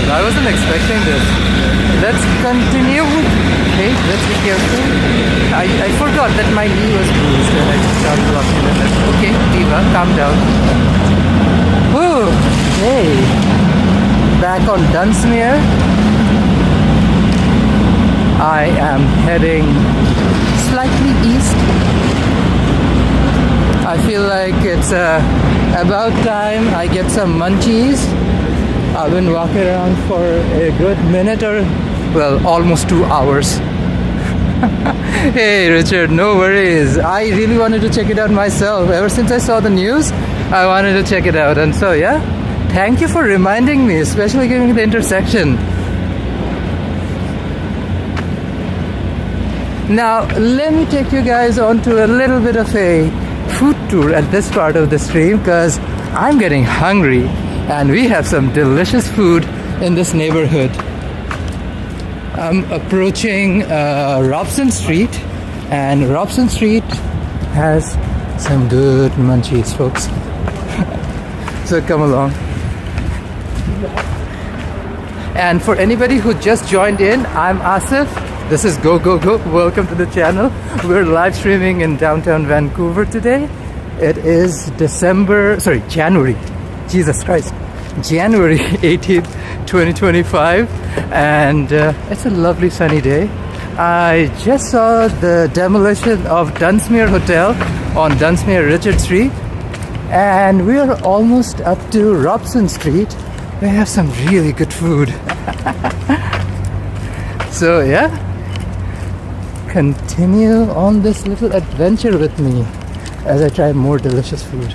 S1: I wasn't expecting this. let's continue. Okay, let's be careful. I forgot that my knee was bruised and I just started walking in it. Okay, Diva, calm down. Whew, hey. Back on Dunsmuir. I am heading slightly east. I feel like it's about time I get some munchies. I've been walking around for a good minute or, well, almost 2 hours. Hey Richard, no worries. I really wanted to check it out myself. Ever since I saw the news, I wanted to check it out. And so, yeah, thank you for reminding me, especially giving the intersection. Now, let me take you guys on to a little bit of a food tour at this part of the stream because I'm getting hungry and we have some delicious food in this neighborhood. I'm approaching Robson Street, and Robson Street has some good munchies, folks. So come along. And for anybody who just joined in, I'm Asif. This is Go Go Go. Welcome to the channel. We're live streaming in downtown Vancouver today. It is January. Jesus Christ. January 18th, 2025. And it's a lovely sunny day. I just saw the demolition of Dunsmuir Hotel on Dunsmuir Richard Street. And we are almost up to Robson Street. We have some really good food. So yeah. Continue on this little adventure with me as I try more delicious food.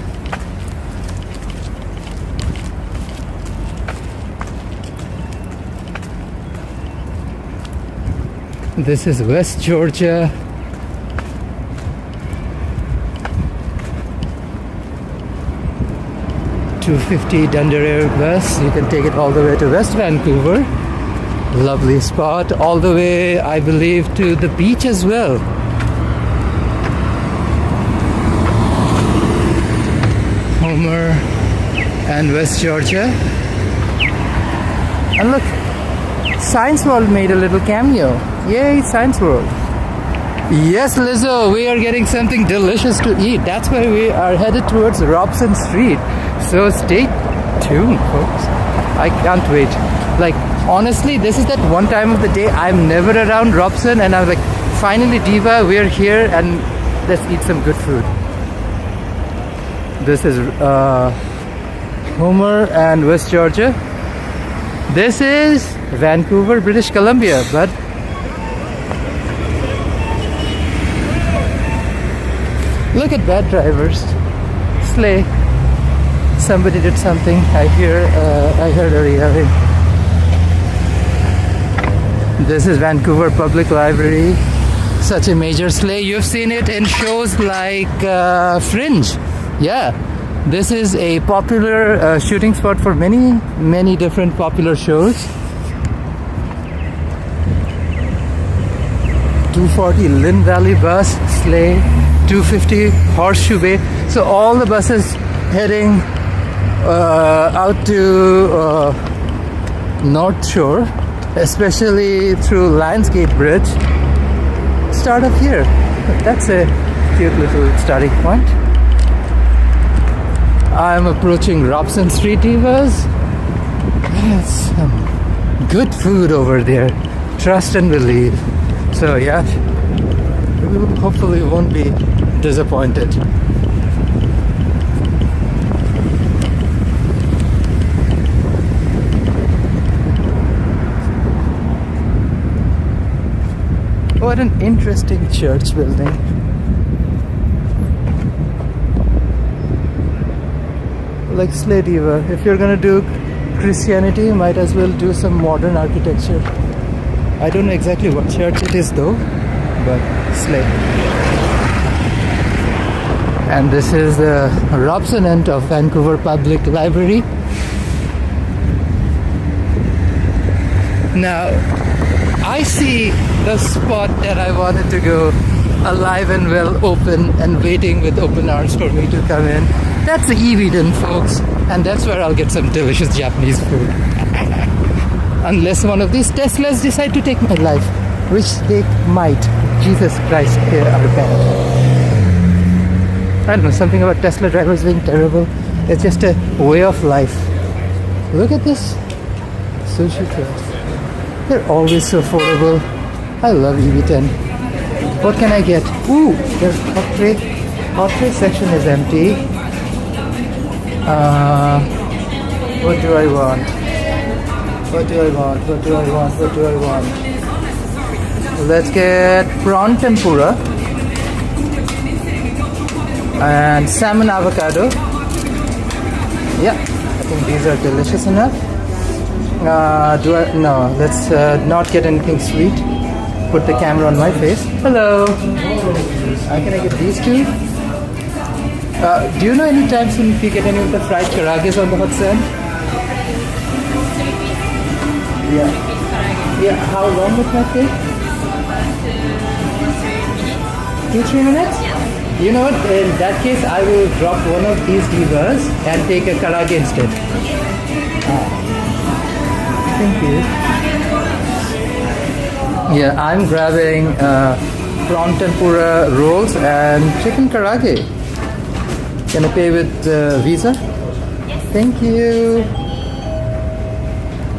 S1: This is West Georgia. $2.50 Dunderare bus. You can take it all the way to West Vancouver. Lovely spot, all the way, I believe, to the beach as well. Homer and West Georgia. And look, Science World made a little cameo. Yay, Science World. Yes, Lizzo, we are getting something delicious to eat. That's why we are headed towards Robson Street. So stay tuned, folks. I can't wait. Like, honestly, this is that one time of the day I'm never around Robson, and I'm like, finally Diva, we're here and let's eat some good food. This is Homer and West Georgia. This is Vancouver, British Columbia, but look at bad drivers. Slay. Somebody did something. I heard a yelling. This is Vancouver Public Library. Such a major slay. You've seen it in shows like Fringe. Yeah. This is a popular shooting spot for many different popular shows. 240 Lynn Valley bus, slay. 250 Horseshoe Bay. So all the buses heading out to North Shore, especially through Lionsgate Bridge, start up here. That's a cute little starting point. I'm approaching Robson Street, Divas. There's some good food over there. Trust and believe. So yeah, we hopefully won't be disappointed. What an interesting church building. Like Slay Diva, if you're gonna do Christianity, you might as well do some modern architecture. I don't know exactly what church it is though, but Slay. And this is the Robson end of Vancouver Public Library. Now, I see the spot that I wanted to go alive and well, open and waiting with open arms for me to come in. That's Eviden, folks, and that's where I'll get some delicious Japanese food. unless one of these Teslas decide to take my life, which they might. Jesus Christ, I repent. I don't know, something about Tesla drivers being terrible. It's just a way of life. Look at this sushi place. They're always so affordable. I love EV10. What can I get? Ooh, there's hot tray. Hot tray section is empty. What do I want? What do I want? What do I want? What do I want? Let's get prawn tempura and salmon avocado. Yeah, I think these are delicious enough. No, let's not get anything sweet. Put the camera on my face. Hello. Can I get these two? Do you know any time soon if you get any of the fried karages on the hot sand? Yeah. Yeah. How long would that take? 2-3 minutes? You know what? In that case, I will drop one of these levers and take a karage instead. Thank you. Yeah, I'm grabbing prawn tempura rolls and chicken karage. Can I pay with Visa? Yes. Thank you.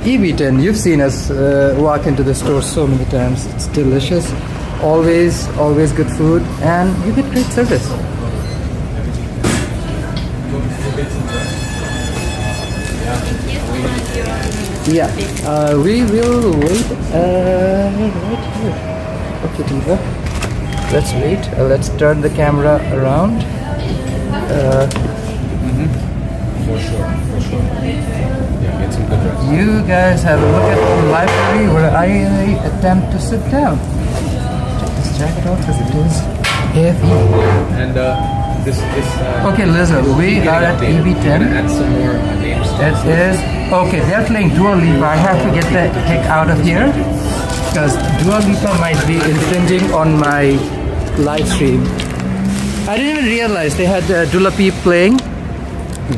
S1: EV10, you've seen us walk into the store so many times. It's delicious. Always good food, and you get great service. Yeah, we will wait right here. Okay, Diva. Let's wait. Let's turn the camera around.
S5: For sure. Yeah, get some good rest.
S1: You guys have a look at the library where I attempt to sit down. Check this jacket out because it is heavy.
S5: And this.
S1: Okay, listen, we are at EV10.
S5: Add some more names.
S1: It is okay. They're playing Dua Lipa. I have to get the heck out of here because Dua Lipa might be infringing on my live stream. I didn't even realize they had Dua Lipa playing.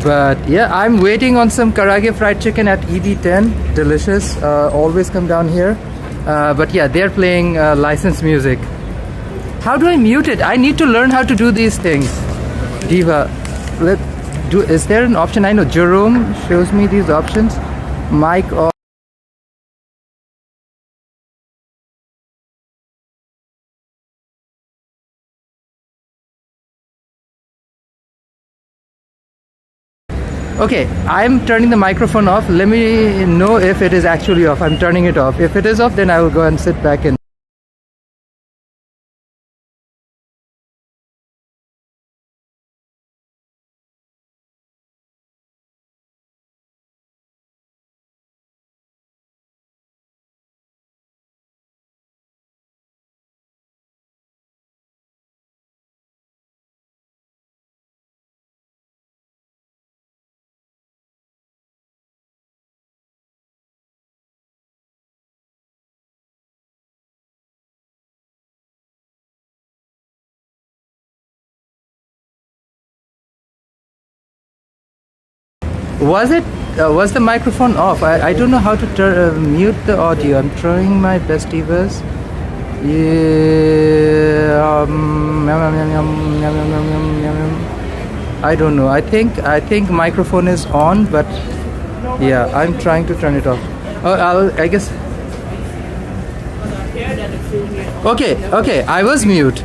S1: But yeah, I'm waiting on some karage fried chicken at EB10. Delicious. Always come down here. But yeah, they're playing licensed music. How do I mute it? I need to learn how to do these things. Diva, is there an option? I know Jerome shows me these options. Mic off. Okay, I'm turning the microphone off. Let me know if it is actually off. I'm turning it off. If it is off, then I will go and sit back in. Was the microphone off? I don't know how to mute the audio. I'm trying my best, Divas. Yeah. I don't know. I think microphone is on, but yeah, I'm trying to turn it off. I guess. Okay. I was mute.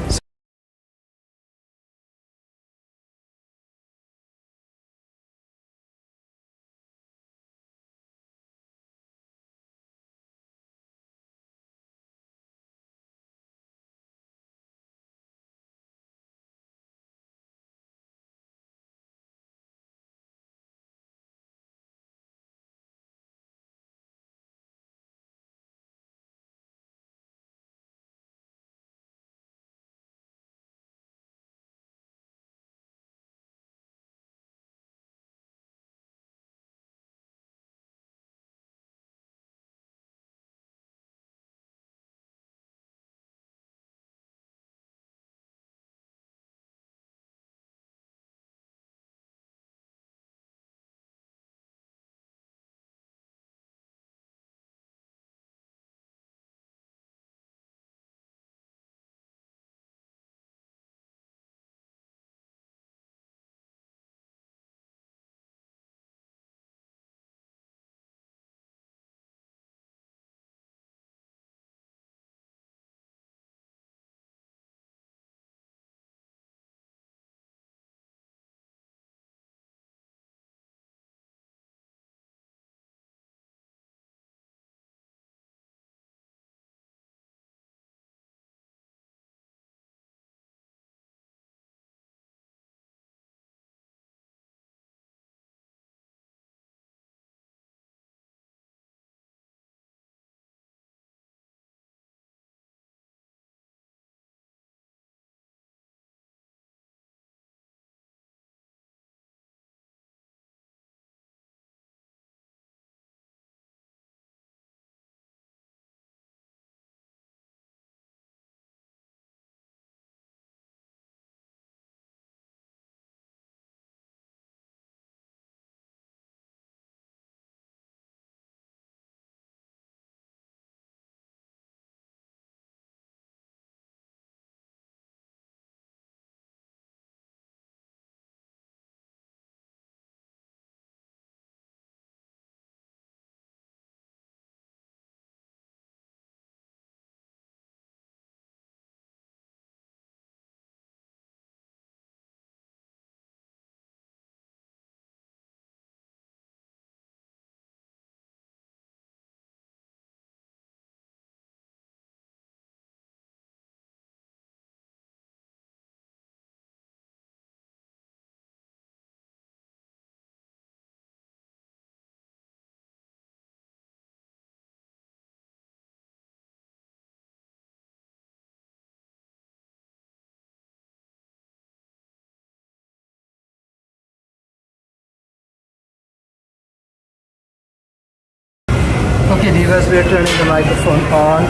S1: because we're turning the microphone on.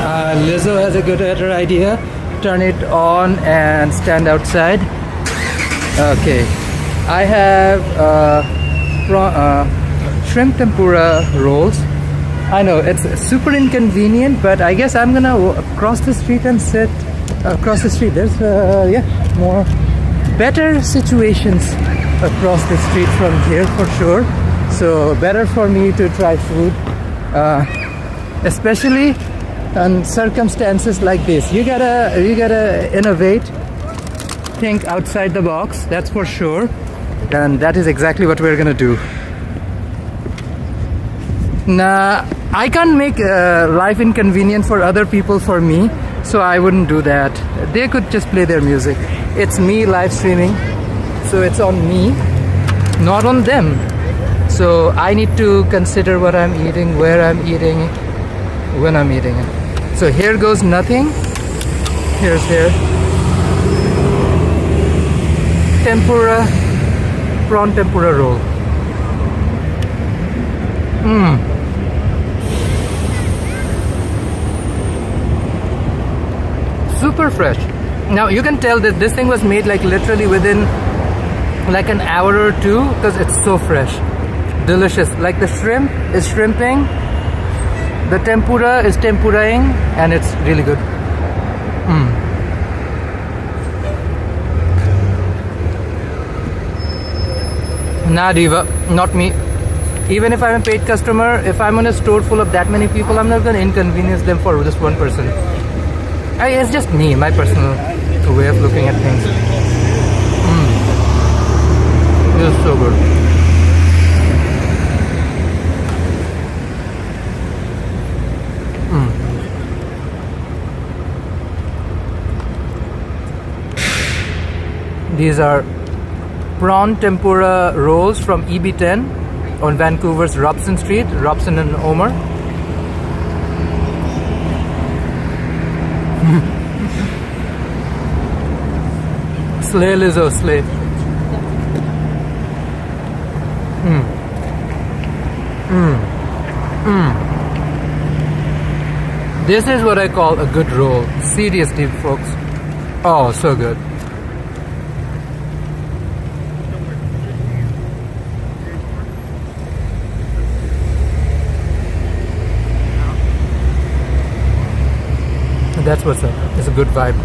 S1: Lizzo has a good better idea. Turn it on and stand outside. Okay. I have shrimp tempura rolls. I know it's super inconvenient, but I guess I'm gonna cross the street and sit across the street. There's more better situations across the street from here for sure. So better for me to try food, especially in circumstances like this. You gotta innovate, think outside the box. That's for sure, and that is exactly what we're gonna do. Nah, I can't make life inconvenient for other people for me, so I wouldn't do that. They could just play their music. It's me live streaming, so it's on me, not on them. So I need to consider what I'm eating, where I'm eating, when I'm eating it. So here goes nothing. Here's here. Tempura, prawn tempura roll. Super fresh. Now you can tell that this thing was made like literally within like an hour or two because it's so fresh. Delicious. Like the shrimp is shrimping, the tempura is tempuraing, and it's really good. Nah, diva, not me. Even if I'm a paid customer, if I'm in a store full of that many people, I'm not gonna inconvenience them for just one person. It's just me, my personal way of looking at things. This is so good. These are prawn tempura rolls from EB10 on Vancouver's Robson Street, Robson and Omer. Slay Lizzo, slay. This is what I call a good roll. Seriously, folks. Oh, so good. That's what's up. It's a good vibe.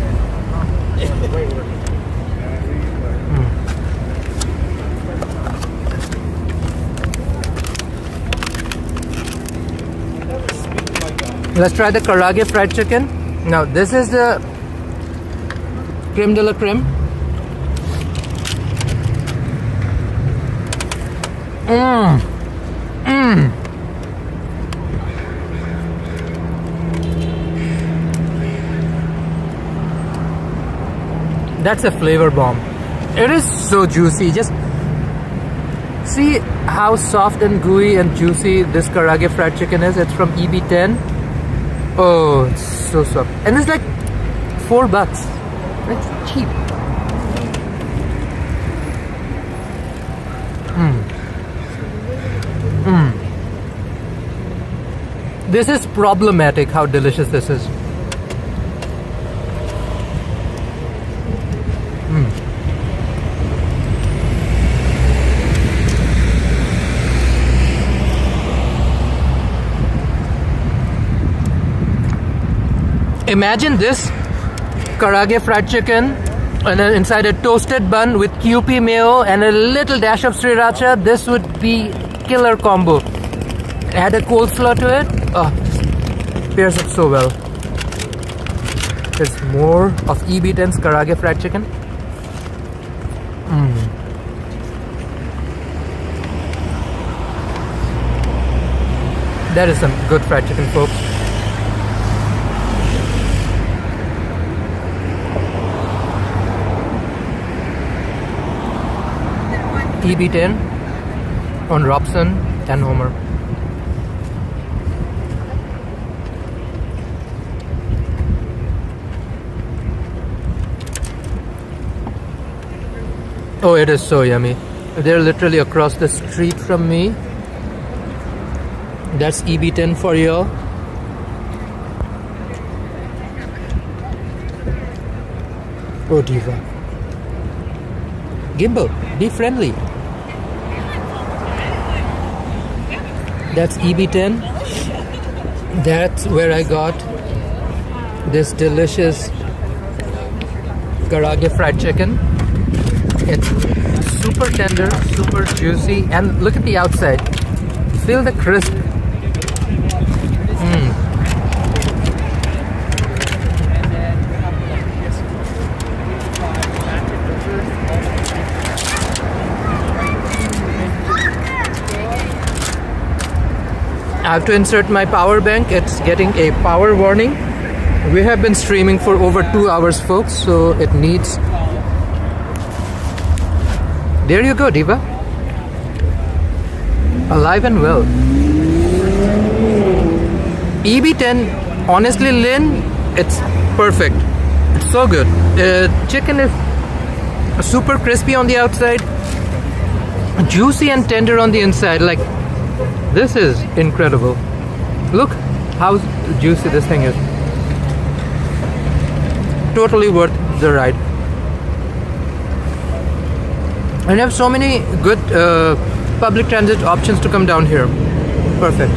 S1: Let's try the karage fried chicken. Now this is the creme de la creme. That's a flavor bomb. It is so juicy. Just see how soft and gooey and juicy this karage fried chicken is. It's from EB10. Oh, it's so soft. And it's like $4. That's cheap. This is problematic how delicious this is. Imagine this karage fried chicken and then inside a toasted bun with QP mayo and a little dash of sriracha. This would be killer combo. Add a coleslaw to it. Oh, pairs up so well. There's more of EB10's karage fried chicken. That is some good fried chicken, folks. EB10 on Robson and Homer. Oh, it is so yummy. They're literally across the street from me. That's EB10 for you. Oh, Diva. Gimbal, be friendly. That's EB10. That's where I got this delicious karaage fried chicken. It's super tender, super juicy, and look at the outside. Feel the crisp. I have to insert my power bank. It's getting a power warning. We have been streaming for over 2 hours, folks, so it needs... There you go, Diva. Alive and well. EB10, honestly, Lynn, it's perfect. It's so good. Chicken is super crispy on the outside, juicy and tender on the inside. Like, this is incredible. Look how juicy this thing is. Totally worth the ride. And you have so many good public transit options to come down here. Perfect.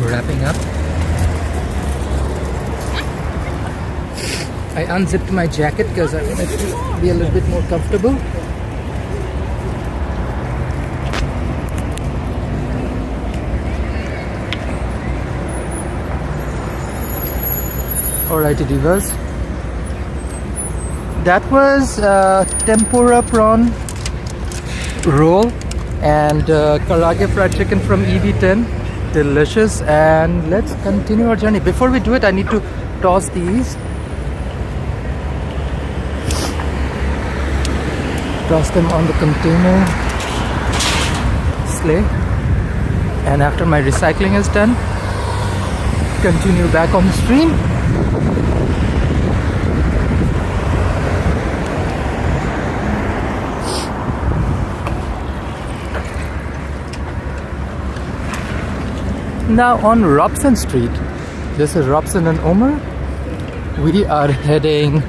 S1: Wrapping up. I unzipped my jacket because I wanted to be a little bit more comfortable. Alrighty, divas. That was tempura prawn roll and karaage fried chicken from EB10. Delicious. And let's continue our journey. Before we do it, I need to toss these. Toss them on the container sleigh. And after my recycling is done, continue back on the stream. Now on Robson Street. This is Robson and Omer. We are heading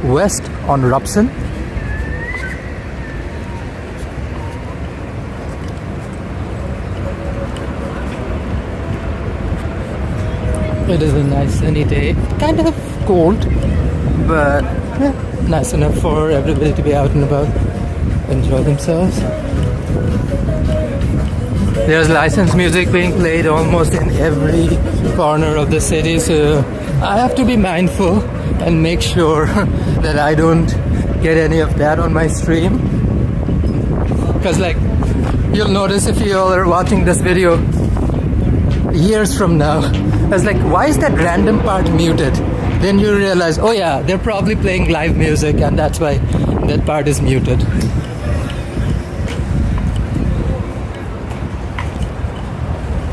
S1: west on Robson. It is a nice sunny day. Kind of cold, but nice enough for everybody to be out and about, enjoy themselves. There's licensed music being played almost in every corner of the city, so I have to be mindful and make sure that I don't get any of that on my stream. Because like, you'll notice if you all are watching this video years from now, I was like, why is that random part muted? Then you realize, oh yeah, they're probably playing live music and that's why that part is muted.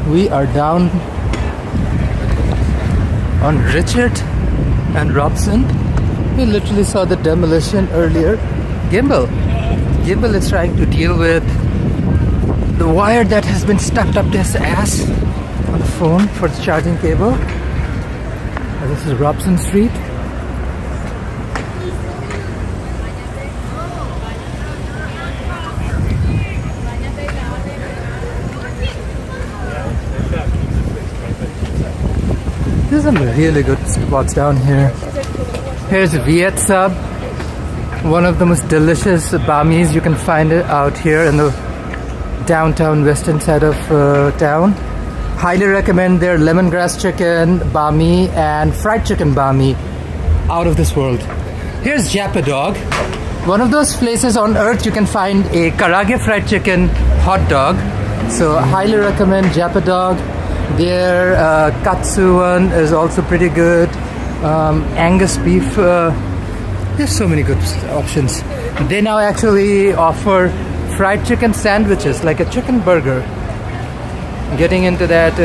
S1: We are down on Richard and Robson. We literally saw the demolition earlier. Gimbal is trying to deal with the wire that has been stuck up this ass on the phone for the charging cable. This is Robson Street. There's some really good spots down here. Here's Viet Sub, one of the most delicious bami's you can find it out here in the downtown western side of town. Highly recommend their lemongrass chicken bami and fried chicken bami. Out of this world. Here's Japa Dog, one of those places on earth you can find a karaage fried chicken hot dog. So highly recommend Japa Dog. Their katsu one is also pretty good. Angus beef. There's so many good options. They now actually offer fried chicken sandwiches, like a chicken burger. Getting into that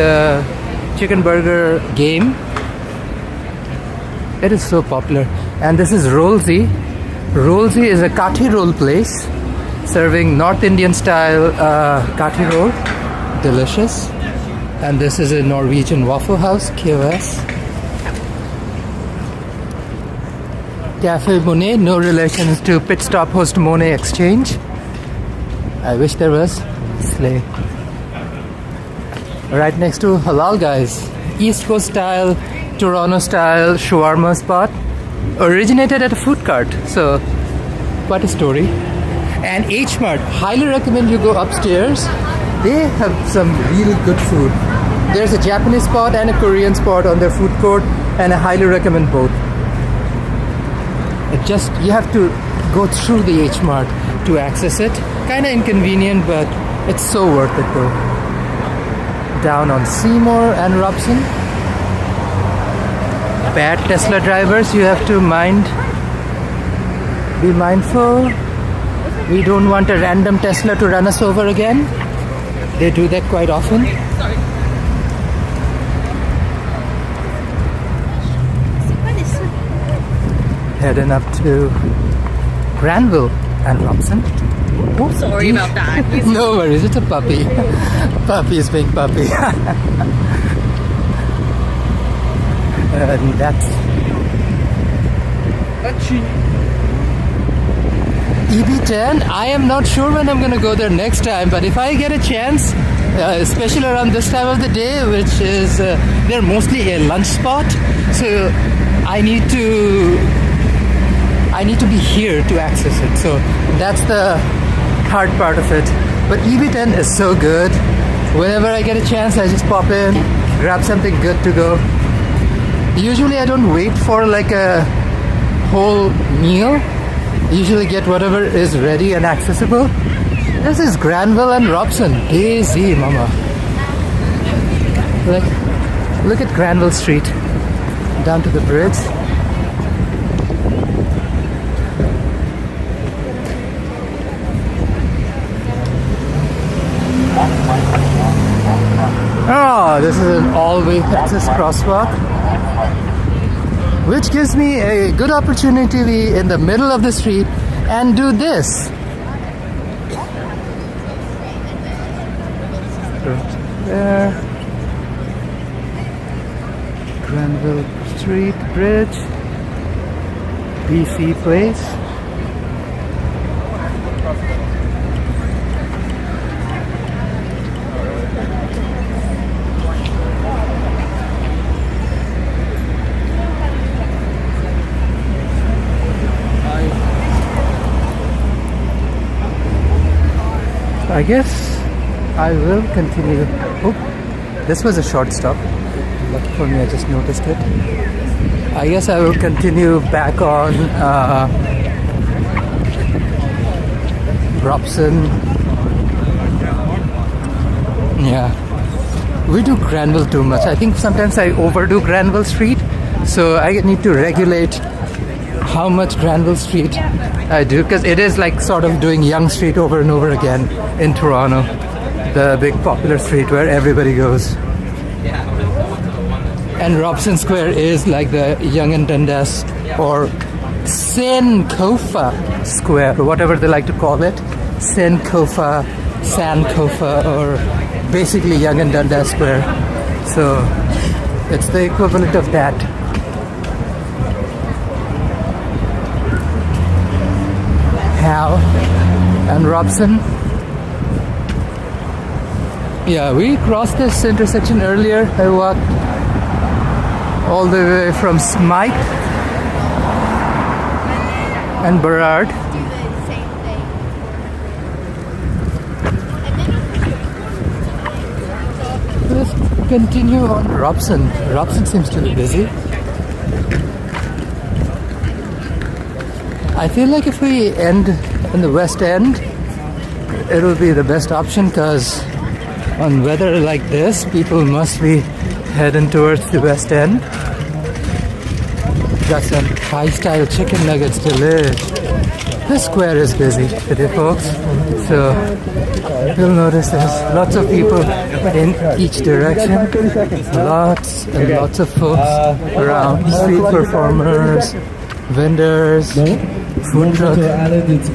S1: chicken burger game. It is so popular. And this is Rollsy. Rollsy is a kathi roll place serving North Indian style kathi roll. Delicious. And this is a Norwegian Waffle House, KOS. Cafe Monet, no relations to Pit Stop Host Monet Exchange. I wish there was. Slay. Right next to Halal Guys. East Coast style, Toronto style shawarma spot. Originated at a food cart. So, quite a story. And H Mart, highly recommend you go upstairs. They have some really good food. There's a Japanese spot and a Korean spot on their food court, and I highly recommend both. You have to go through the H Mart to access it. Kinda inconvenient, but it's so worth it though. Down on Seymour and Robson. Bad Tesla drivers, you have to be mindful. We don't want a random Tesla to run us over again. They do that quite often. Heading up to Granville and Robson.
S4: Oh, sorry about that.
S1: No worries, it's a puppy. Puppy is being puppy. And that's EB10. I am not sure when I'm gonna go there next time, but if I get a chance, especially around this time of the day, which is they're mostly a lunch spot, so I need to be here to access it. So that's the hard part of it. But EB10 is so good. Whenever I get a chance, I just pop in, grab something good to go. Usually I don't wait for like a whole meal. Usually get whatever is ready and accessible. This is Granville and Robson. Easy, mama. Look at Granville Street. Down to the bridge. Oh, this is an all-way access crosswalk, which gives me a good opportunity to be in the middle of the street and do this. There. Granville Street Bridge. BC Place. I guess I will continue. Oh, this was a short stop. Lucky for me, I just noticed it. I guess I will continue back on Robson. Yeah, we do Granville too much. I think sometimes I overdo Granville Street, so I need to regulate how much Granville Street I do, because it is like sort of doing Yonge Street over and over again in Toronto, the big popular street where everybody goes. And Robson Square is like the Yonge and Dundas or Sankofa Square, or whatever they like to call it. Sankofa, or basically Yonge and Dundas Square. So it's the equivalent of that. Hal and Robson. Yeah, we crossed this intersection earlier. I walked all the way from Smite and Burrard. Let's continue on Robson. Robson seems to be busy. I feel like if we end in the West End, it'll be the best option, because On weather like this, people must be heading towards the West End. Got some high-style chicken nuggets to live. The square is busy today, folks. So you'll notice there's lots of people in each direction. Lots and lots of folks around. Street performers, vendors, food trucks. Lots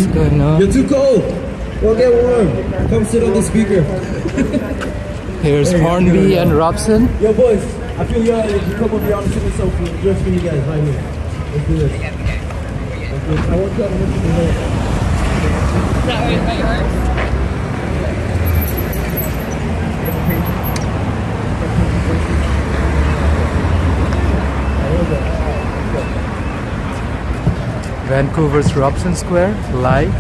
S1: going on.
S6: You're too cold. Go get warm. Come sit on the speaker.
S1: Here's Hornby and Robson.
S6: Yo, boys. I feel you come over here on the sitting sofa. Just for you guys right here. Let's do this. I want y'all to look at the hair.
S4: Is that yours?
S1: Vancouver's Robson Square, live.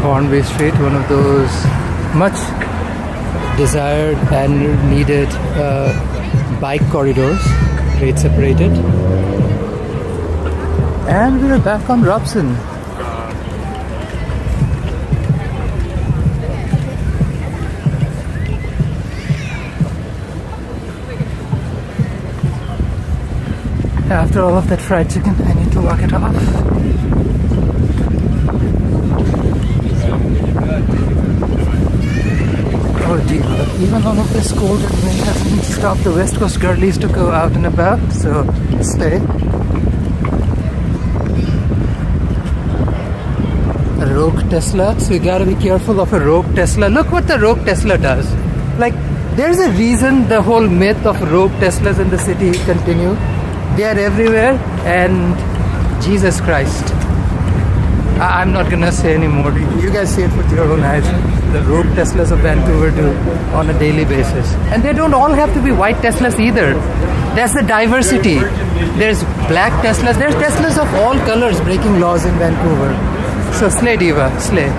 S1: Hornby Street, one of those much desired and needed bike corridors, grade separated. And we're back on Robson. After all of that fried chicken, I need to walk it off. Oh dear, even all of this cold and wind hasn't stopped the West Coast girlies to go out and about, so stay. A rogue Tesla, so you gotta be careful of a rogue Tesla. Look what the rogue Tesla does. Like, there's a reason the whole myth of rogue Teslas in the city continue. They are everywhere, and Jesus Christ. I'm not gonna say anymore. You guys see it with your own eyes. The rogue Teslas of Vancouver do on a daily basis. And they don't all have to be white Teslas either. That's the diversity. There's black Teslas. There's Teslas of all colors breaking laws in Vancouver. So slay diva, slay.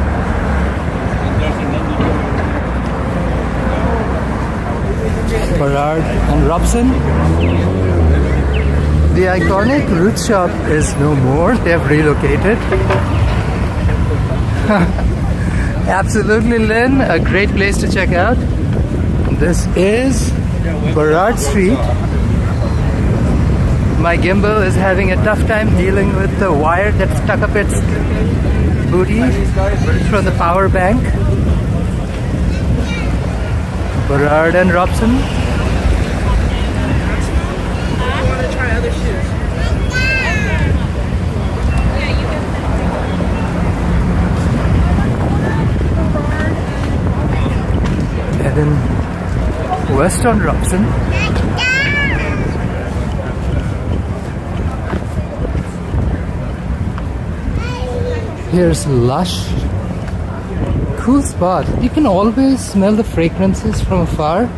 S1: Burrard and Robson. The iconic Roots shop is no more. They have relocated. Absolutely, Lynn. A great place to check out. This is Burrard Street. My gimbal is having a tough time dealing with the wire that stuck up its booty from the power bank. Burrard and Robson. Heading west on Robson. Here's Lush. Cool spot. You can always smell the fragrances from afar.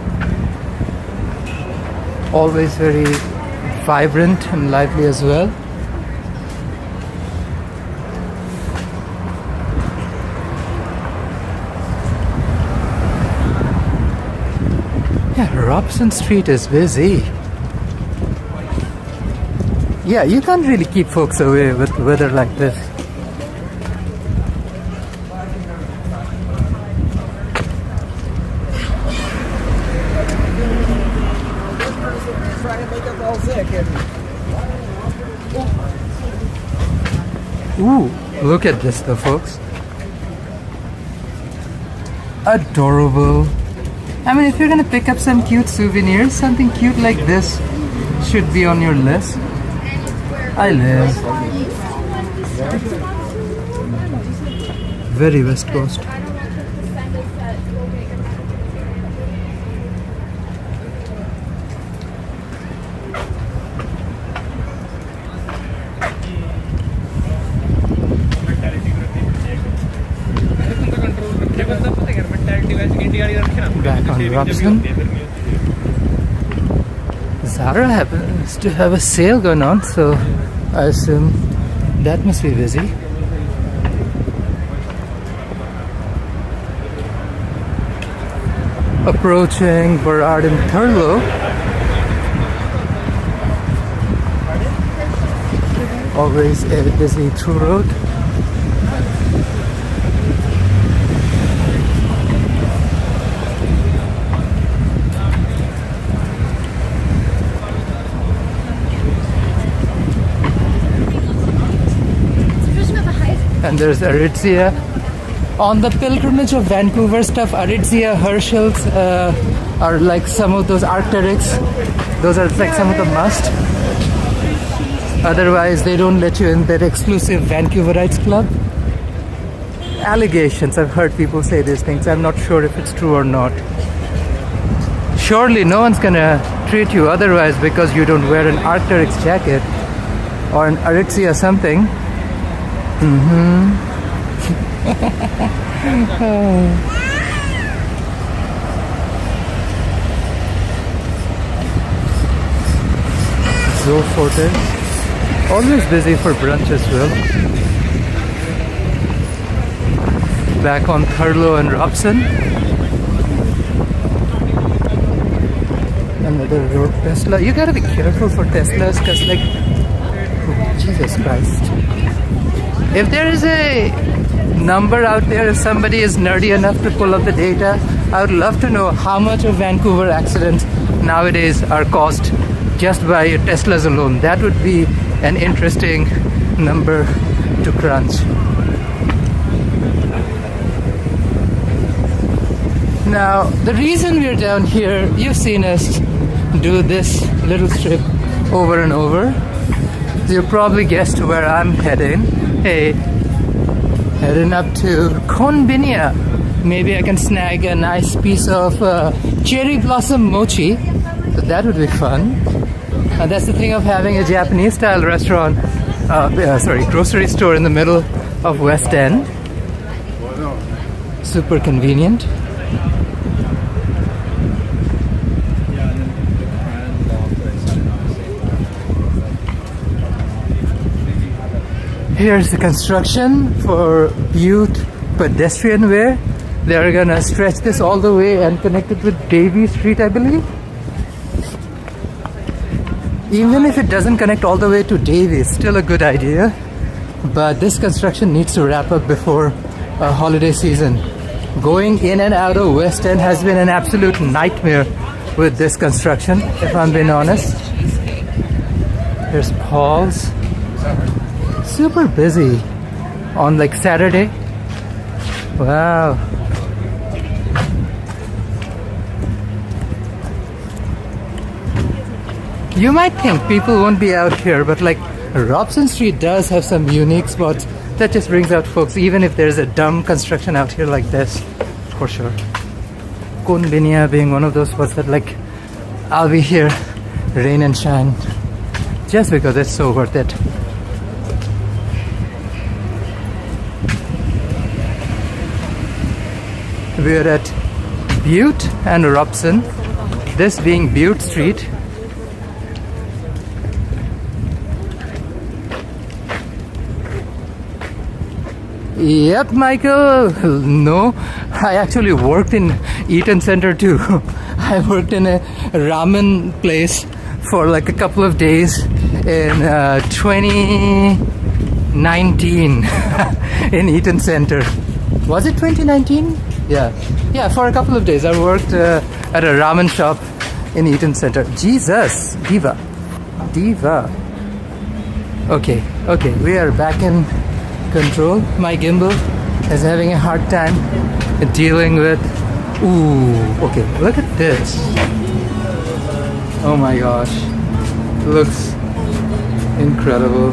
S1: Always very vibrant and lively as well. Yeah, Robson Street is busy. Yeah, you can't really keep folks away with weather like this. Ooh, look at this though, folks. Adorable. I mean, if you're gonna pick up some cute souvenirs, something cute like this should be on your list. I live. Very West Coast. Back on Robson. Zara happens to have a sale going on, so I assume that must be busy. Approaching Burrard and Thurlow. Always a busy through road. And there's Aritzia. On the pilgrimage of Vancouver stuff, Aritzia, Herschel's are like some of those Arc'teryx. Those are like some of the must. Otherwise, they don't let you in that exclusive Vancouverites club. Allegations, I've heard people say these things. I'm not sure if it's true or not. Surely no one's gonna treat you otherwise because you don't wear an Arc'teryx jacket or an Aritzia something. Zo Forte. Always busy for brunch as well. Back on Thurlow and Robson. Another road Tesla. You gotta be careful for Teslas because like, Jesus Christ. If there is a number out there, if somebody is nerdy enough to pull up the data, I would love to know how much of Vancouver accidents nowadays are caused just by Teslas alone. That would be an interesting number to crunch. Now, the reason we're down here, you've seen us do this little strip over and over. You probably guessed where I'm heading. Hey, heading up to Konbinia. Maybe I can snag a nice piece of cherry blossom mochi. So that would be fun. And that's the thing of having a Japanese style restaurant, grocery store in the middle of West End. Super convenient. Here's the construction for Butte pedestrian way. They're gonna stretch this all the way and connect it with Davie Street, I believe. Even if it doesn't connect all the way to Davie, it's still a good idea. But this construction needs to wrap up before holiday season. Going in and out of West End has been an absolute nightmare with this construction, if I'm being honest. Here's Paul's. Super busy on like Saturday. Wow. You might think people won't be out here, but like Robson Street does have some unique spots that just brings out folks, even if there's a dumb construction out here like this, for sure. Konbinia being one of those spots that like, I'll be here, rain and shine, just because it's so worth it. We're at Butte and Robson, this being Butte Street. Yep, Michael. No, I actually worked in Eaton Center too. I worked in a ramen place for like a couple of days in 2019 in Eaton Center. Was it 2019? Yeah, for a couple of days I worked at a ramen shop in Eaton Center. Jesus, diva. Okay, we are back in control. My gimbal is having a hard time dealing with. Okay, look at this. Oh my gosh, looks incredible.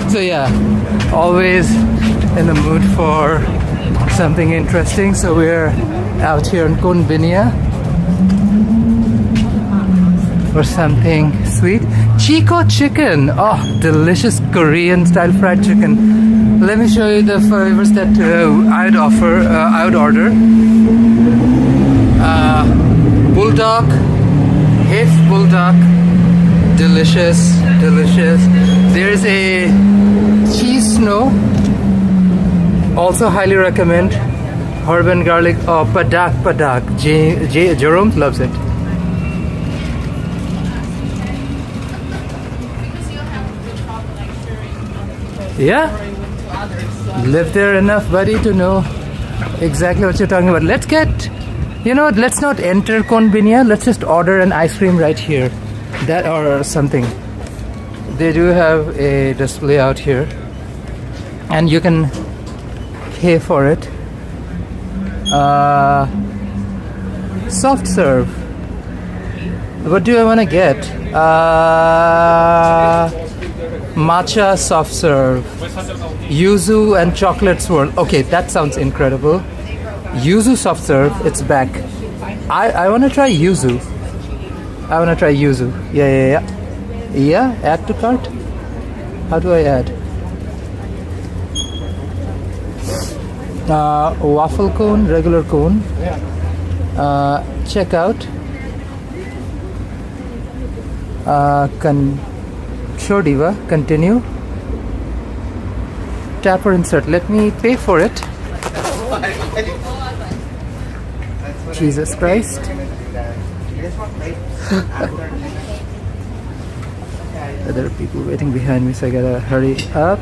S1: So yeah, always in the mood for something interesting. So we're out here in Konbinia for something sweet. Chico chicken. Oh, delicious Korean style fried chicken. Let me show you the flavors that I would order. Bulldog, half bulldog, delicious. There's a cheese snow, also highly recommend. Herb and garlic, padak. Jerome loves it. Yeah? Lived there enough, buddy, to know exactly what you're talking about. Let's get, you know what, let's not enter Konbinia. Let's just order an ice cream right here. That or something. They do have a display out here. And you can pay for it. Soft serve. What do I want to get? Matcha soft serve. Yuzu and chocolate swirl. Okay, that sounds incredible. Yuzu soft serve, it's back. I want to try Yuzu. I want to try Yuzu. Yeah. Yeah, add to cart. How do I add? Waffle cone, regular cone. Checkout. Sure, Diva. Continue. Tap or insert. Let me pay for it. Jesus Christ. There are people waiting behind me, so I gotta hurry up.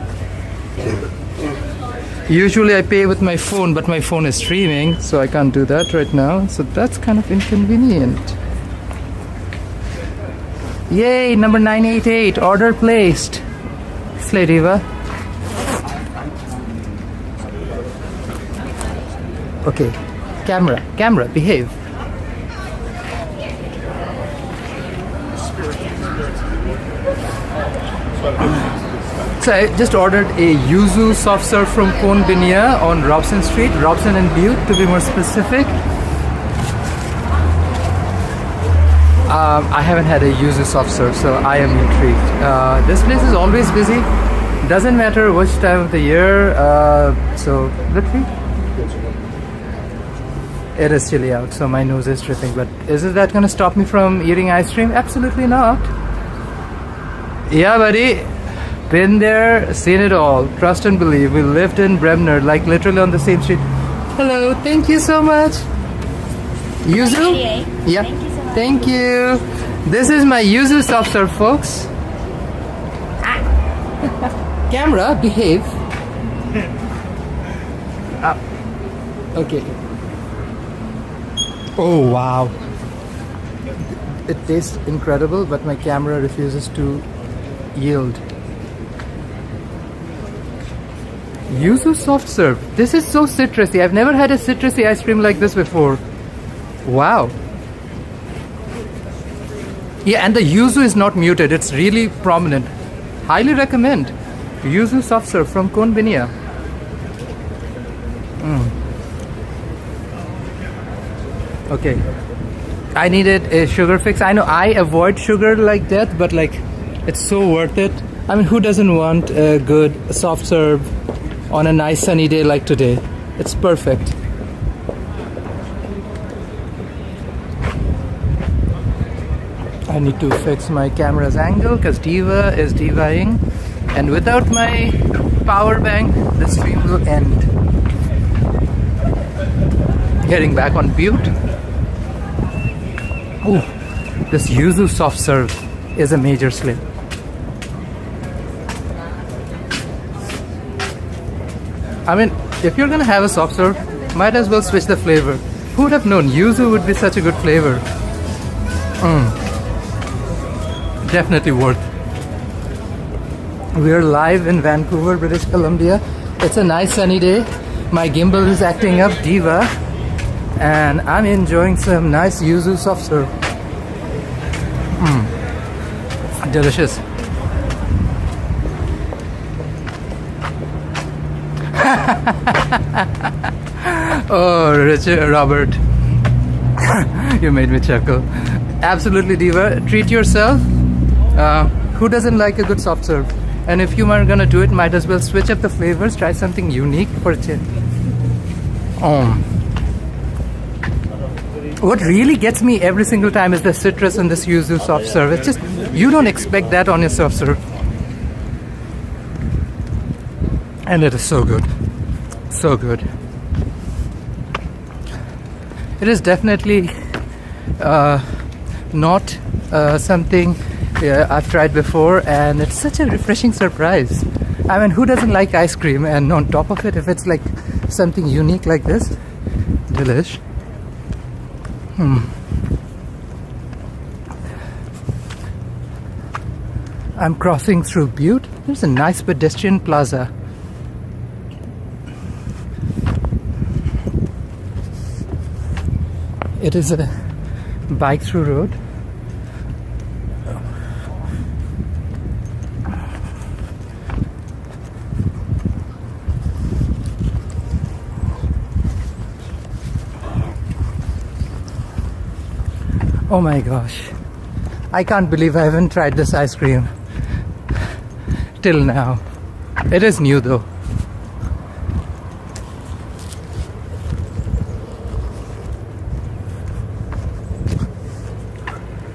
S1: Usually I pay with my phone, but my phone is streaming, so I can't do that right now. So that's kind of inconvenient. Yay, number 988, order placed. Slay Diva. Okay, camera, behave. So I just ordered a Yuzu soft serve from Konbinia on Robson Street, Robson and Butte to be more specific. I haven't had a Yuzu soft serve, so I am intrigued. This place is always busy. Doesn't matter which time of the year. So let's see. It is chilly out, so my nose is dripping. But is that going to stop me from eating ice cream? Absolutely not. Yeah, buddy. Been there, seen it all. Trust and believe. We lived in Bremner, like literally on the same street. Hello, thank you so much. Yuzu? Yeah. Thank you so much. Thank you. This is my Yuzu soft serve, folks. Camera, behave. Okay. Oh, wow. It tastes incredible, but my camera refuses to yield. Yuzu soft serve. This is so citrusy. I've never had a citrusy ice cream like this before. Wow. Yeah, and the yuzu is not muted. It's really prominent. Highly recommend. Yuzu soft serve from Konbinia. Okay. I needed a sugar fix. I know I avoid sugar like that, but like it's so worth it. I mean, who doesn't want a good soft serve on a nice sunny day like today? It's perfect. I need to fix my camera's angle because Diva is divaing, and without my power bank the stream will end. Getting back on Butte. Ooh, this Yuzu soft serve is a major slip. I mean, if you're gonna have a soft serve, might as well switch the flavor. Who would have known Yuzu would be such a good flavor? Definitely worth. We're live in Vancouver, British Columbia. It's a nice sunny day. My gimbal is acting up, Diva, and I'm enjoying some nice Yuzu soft serve. Delicious. Oh, Richard, Robert, you made me chuckle. Absolutely, Diva. Treat yourself. Who doesn't like a good soft serve? And if you are gonna do it, might as well switch up the flavors. Try something unique for a change. What really gets me every single time is the citrus in this Yuzu soft serve. It's just, you don't expect that on your soft serve. And it is so good. So good. It is definitely not something I've tried before, and it's such a refreshing surprise. I mean, who doesn't like ice cream? And on top of it, if it's like something unique like this, delish. I'm crossing through Butte. There's a nice pedestrian plaza. It is a bike through road. Oh my gosh, I can't believe I haven't tried this ice cream till now. It is new though.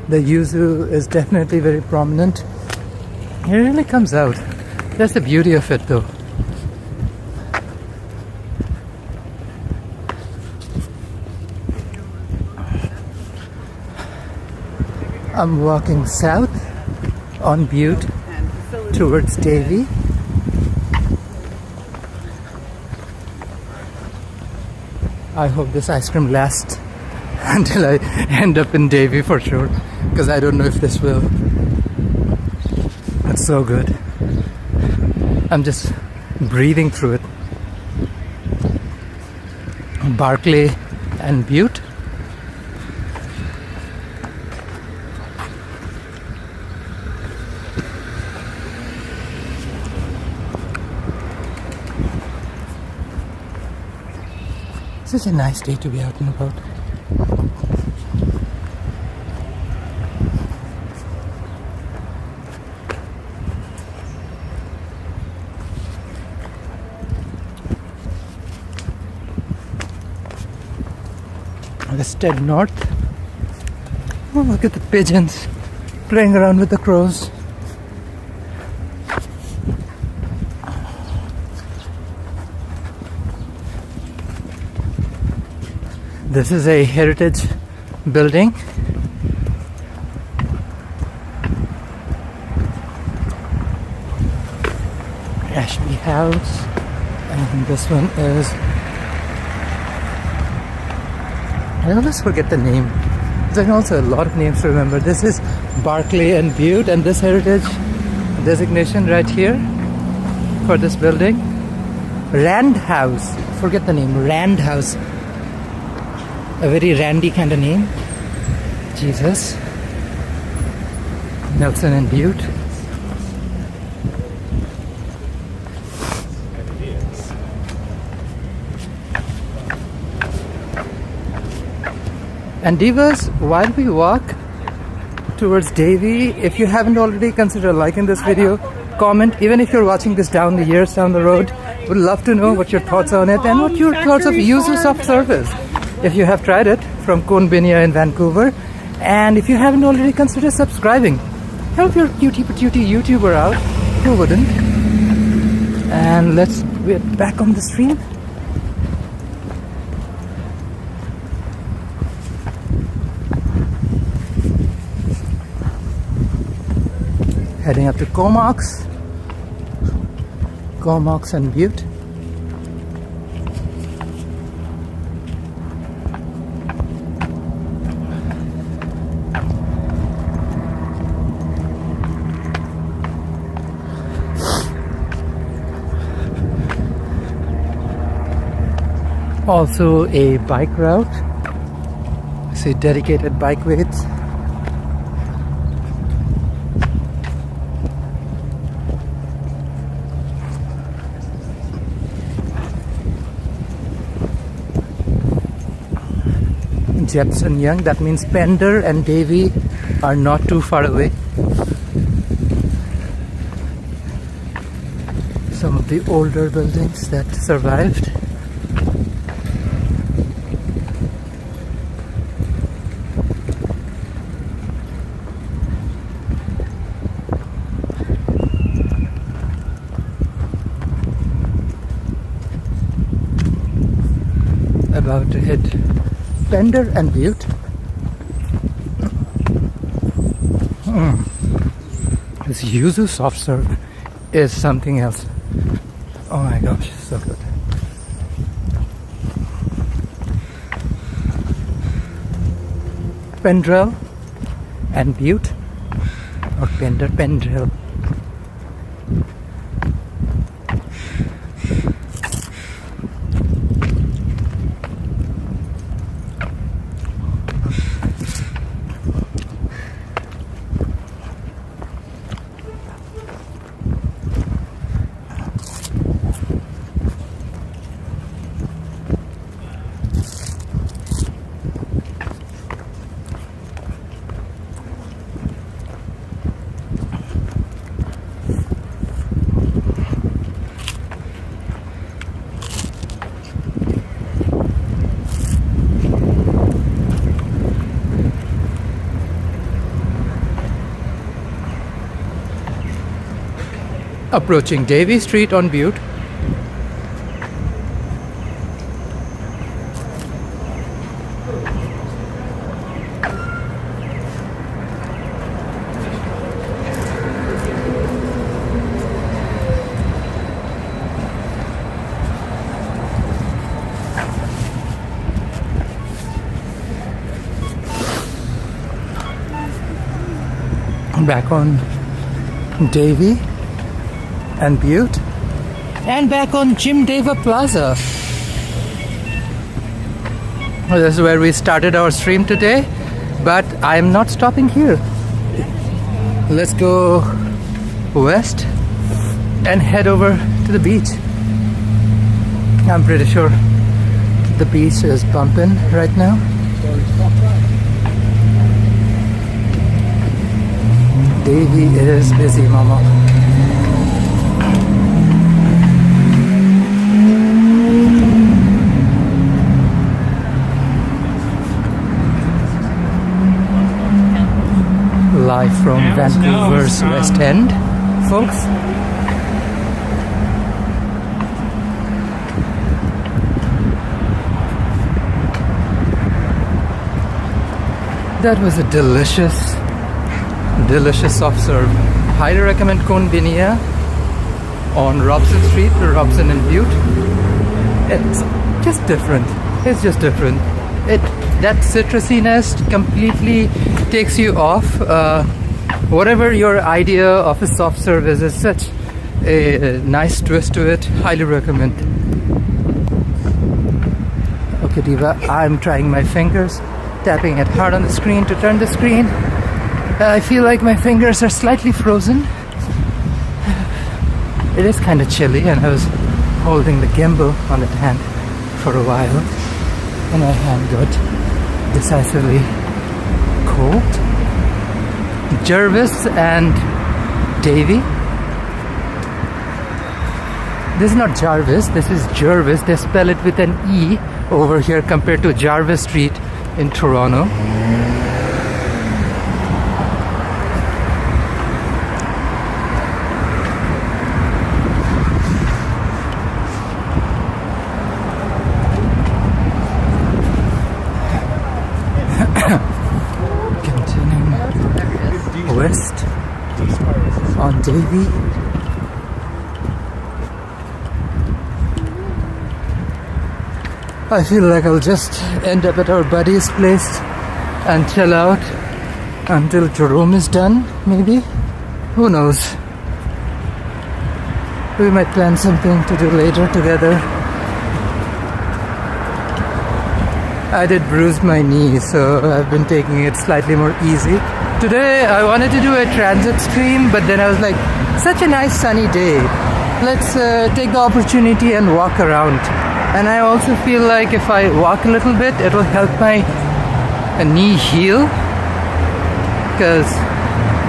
S1: The Yuzu is definitely very prominent. It really comes out. That's the beauty of it though. I'm walking south on Butte towards Davie. I hope this ice cream lasts until I end up in Davie for sure, because I don't know if this will. It's so good. I'm just breathing through it. Barclay and Butte. Such a nice day to be out and about. Let's head north. Oh, look at the pigeons playing around with the crows. This is a heritage building. Ashby House. And this one is... I always forget the name. There's also a lot of names to remember. This is Barclay and Butte, and this heritage designation right here for this building. Rand House. Forget the name. Rand House. A very randy kind of name. Jesus. Nelson and Butte. And divas, while we walk towards Davie, if you haven't already, consider liking this video, comment, even if you're watching this down the years down the road. Would love to know what your thoughts on it and what your thoughts of Yuzu soft service. If you have tried it from Conbinia in Vancouver, and if you haven't already, consider subscribing. Help your cutie patootie YouTuber out. Who wouldn't? And we're back on the stream. Heading up to Comox and Butte. Also a bike route. See dedicated bike ways. Jepson Young, that means Pender and Davie are not too far away. Some of the older buildings that survived. About to hit Pender and Butte. This Yuzu soft serve is something else. Oh my gosh, so good. Pendrell and Butte, or Pendrell. Approaching Davy Street on Butte. Back on Davy and Butte, and back on Jim Deva Plaza. Well, this is where we started our stream today, but I am not stopping here. Let's go west and head over to the beach. I'm pretty sure the beach is bumping right now. Davy is busy, mama. Live from Vancouver's West End, folks. That was a delicious soft serve. Highly recommend Cone Binia on Robson Street, Robson and Butte. It's just different. It's just different. That citrusiness completely takes you off. Whatever your idea of a soft serve is such a nice twist to it. Highly recommend. Okay, Diva, I'm trying my fingers, tapping it hard on the screen to turn the screen. I feel like my fingers are slightly frozen. It is kind of chilly, and I was holding the gimbal on that hand for a while, and my hand got decisively cold. Jervis and Davy. This is not Jarvis, this is Jervis. They spell it with an E over here compared to Jarvis Street in Toronto. West on Davy. I feel like I'll just end up at our buddy's place and chill out until Jerome is done, maybe. Who knows? We might plan something to do later together. I did bruise my knee, so I've been taking it slightly more easy. Today I wanted to do a transit stream, but then I was like, such a nice sunny day. Let's take the opportunity and walk around. And I also feel like if I walk a little bit, it will help my knee heal. Because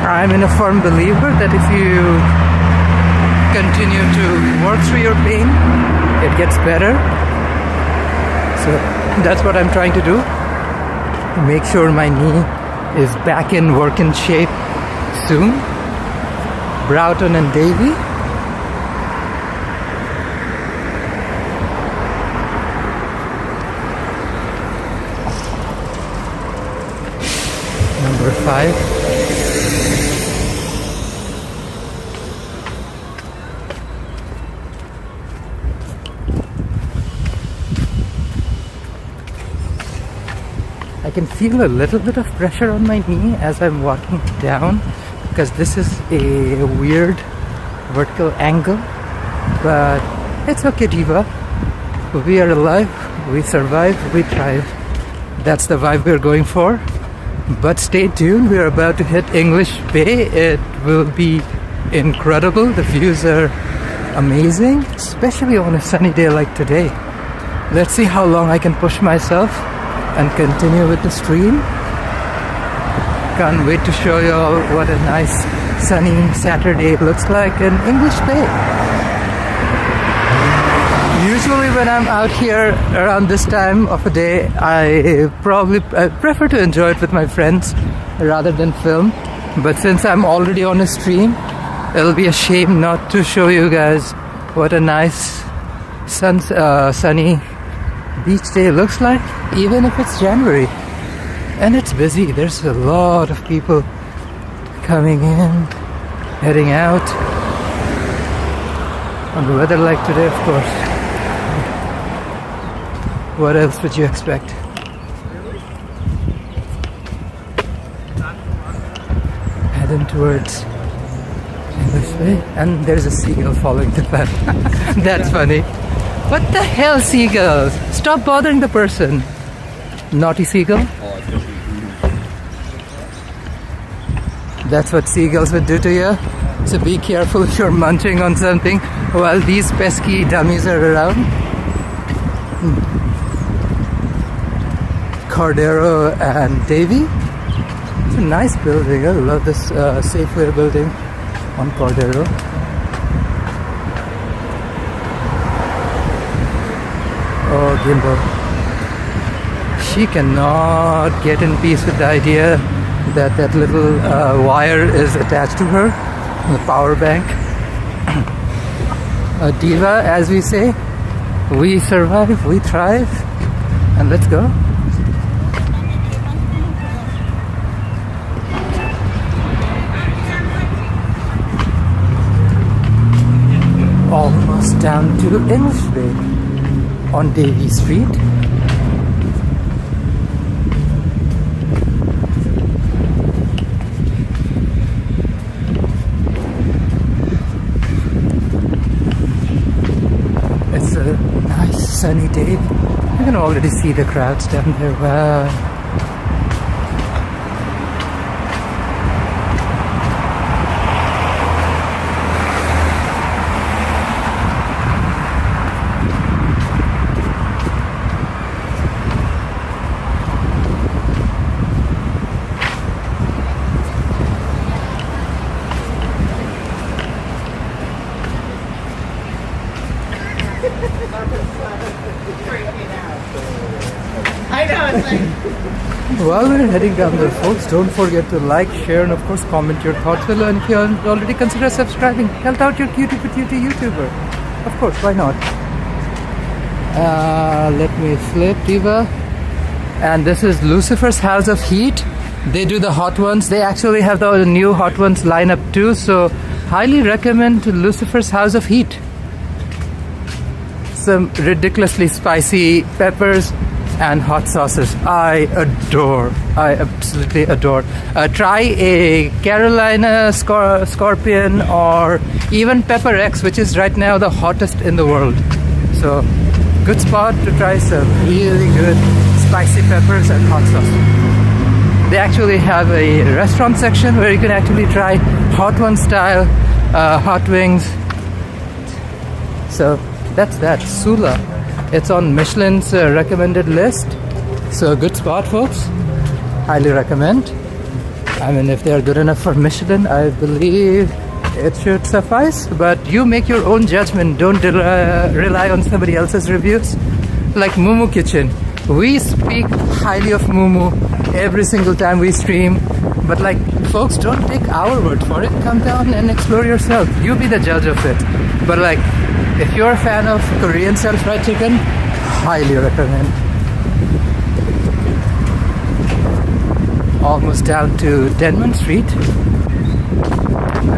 S1: I'm in a firm believer that if you continue to work through your pain, it gets better. So that's what I'm trying to do. Make sure my knee is back in working shape soon. Broughton and Davy. Number 5. I can feel a little bit of pressure on my knee as I'm walking down because this is a weird vertical angle, but it's okay, Diva. We are alive, we survive, we thrive. That's the vibe we're going for. But stay tuned, we're about to hit English Bay. It will be incredible. The views are amazing, especially on a sunny day like today. Let's see how long I can push myself and continue with the stream. Can't wait to show you all what a nice sunny Saturday looks like in English Bay. Usually when I'm out here around this time of the day, I prefer to enjoy it with my friends rather than film. But since I'm already on a stream, it'll be a shame not to show you guys what a nice sunny beach day looks like, even if it's January. And it's busy. There's a lot of people coming in, heading out. On the weather like today, of course. What else would you expect? Heading towards English Bay, and there's a seagull following the path. That's funny. What the hell, seagulls? Stop bothering the person. Naughty seagull. That's what seagulls would do to you. So be careful if you're munching on something while these pesky dummies are around. Cordova and Davy. It's a nice building. I love this Safeway building on Cordova. Oh, Gimbal. She cannot get in peace with the idea that that little wire is attached to her, the power bank. A diva, as we say. We survive, we thrive, and let's go. Almost down to English Bay on Davy Street. It's a nice sunny day. You can already see the crowds down there. Wow. While we're heading down there, folks, don't forget to like, share, and of course comment your thoughts below. And if you haven't already, consider subscribing. Help out your cutie patootie YouTuber. Of course, why not? Let me flip, Diva. And this is Lucifer's House of Heat. They do the hot ones. They actually have the new hot ones lineup too. So highly recommend Lucifer's House of Heat. Some ridiculously spicy peppers and hot sauces. I absolutely adore. Try a Carolina Scorpion or even Pepper X, which is right now the hottest in the world. So good spot to try some really good spicy peppers and hot sauce. They actually have a restaurant section where you can actually try hot one style hot wings. So that's that. Sula. It's on Michelin's recommended list. So a good spot, folks. Highly recommend. I mean, if they are good enough for Michelin, I believe it should suffice. But you make your own judgment. Don't rely on somebody else's reviews. Like Mumu Kitchen. We speak highly of Mumu every single time we stream. But like, folks, don't take our word for it. Come down and explore yourself. You be the judge of it. But like, if you're a fan of Korean style fried chicken, highly recommend. Almost down to Denman Street.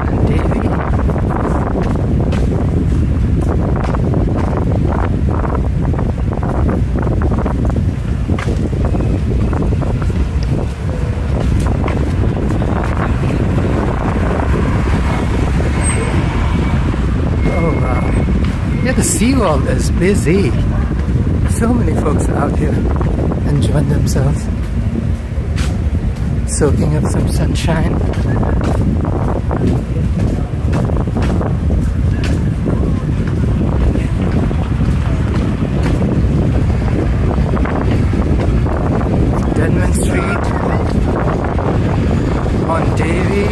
S1: And Davy. seawall is busy. So many folks out here enjoying themselves, soaking up some sunshine. Denman Street on Davy.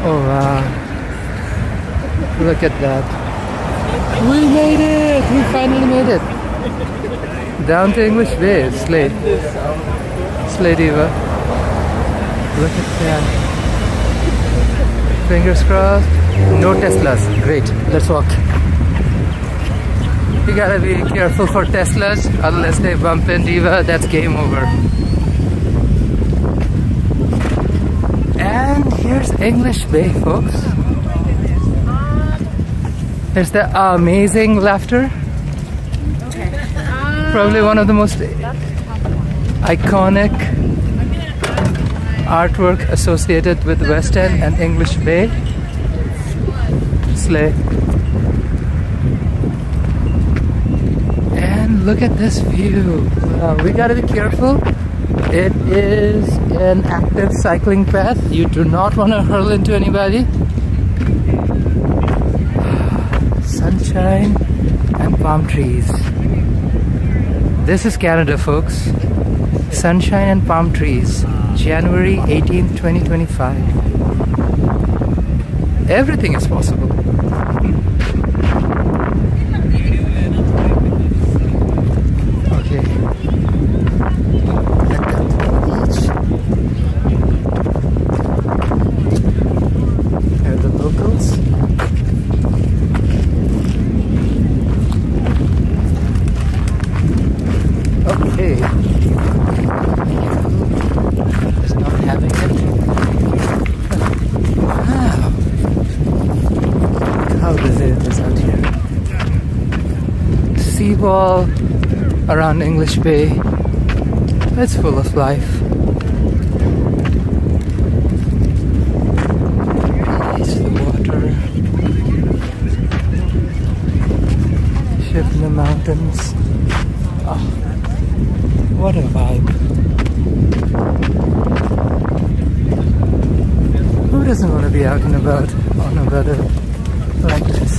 S1: Oh wow, look at that. We made it! We finally made it! Down to English Bay, Slade. Slade Diva. Look at that. Fingers crossed. No Teslas. Great, let's walk. You gotta be careful for Teslas, unless they bump in Diva, that's game over. And here's English Bay, folks. There's the amazing laughter. Probably one of the most iconic artwork associated with West End and English Bay. Slay. And look at this view. We gotta be careful. It is an active cycling path. You do not want to hurl into anybody. Sunshine and palm trees. This is Canada, folks. Sunshine and palm trees. January 18th, 2025. Everything is possible. Okay. Here are the locals. Okay. Is not having it. Wow. How busy it is out here. Seawall around English Bay. It's full of life. It's the water. Ship in the mountains. Oh, what a vibe. Who doesn't want to be out and about on a weather like this?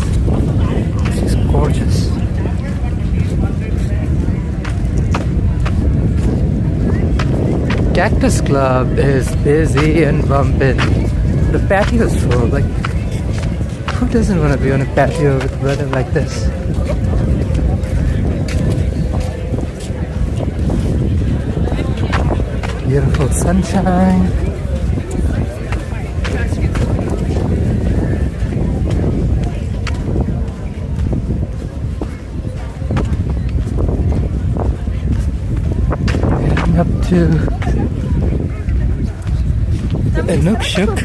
S1: This is gorgeous. Cactus Club is busy and bumping. The patio is full. Like, who doesn't want to be on a patio with weather like this? Beautiful sunshine. Heading up to Inukshuk,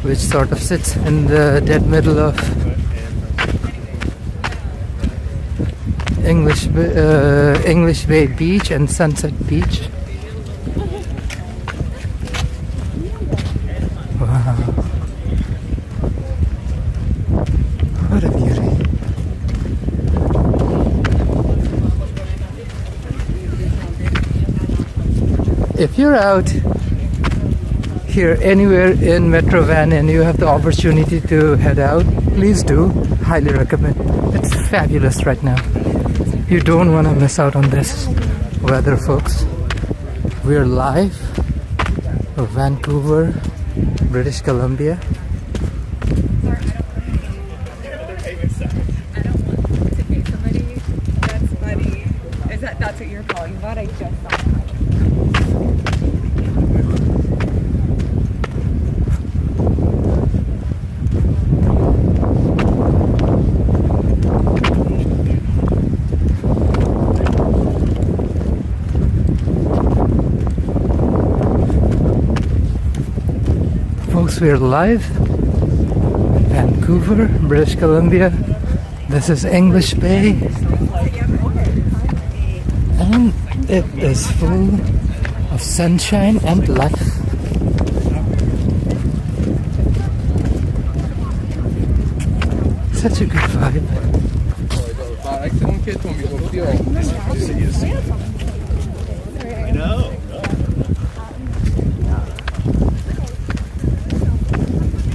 S1: which sort of sits in the dead middle of English Bay Beach and Sunset Beach. Wow, what a beauty. If you're out here anywhere in Metro Van and you have the opportunity to head out, please do. Highly recommend. It's fabulous right now. You don't want to miss out on this weather, folks. We're live from Vancouver, British Columbia.
S7: That's what you're calling about? I just saw that.
S1: Folks, we're live in Vancouver, British Columbia. This is English Bay. And it is full of sunshine and life. Such a good vibe.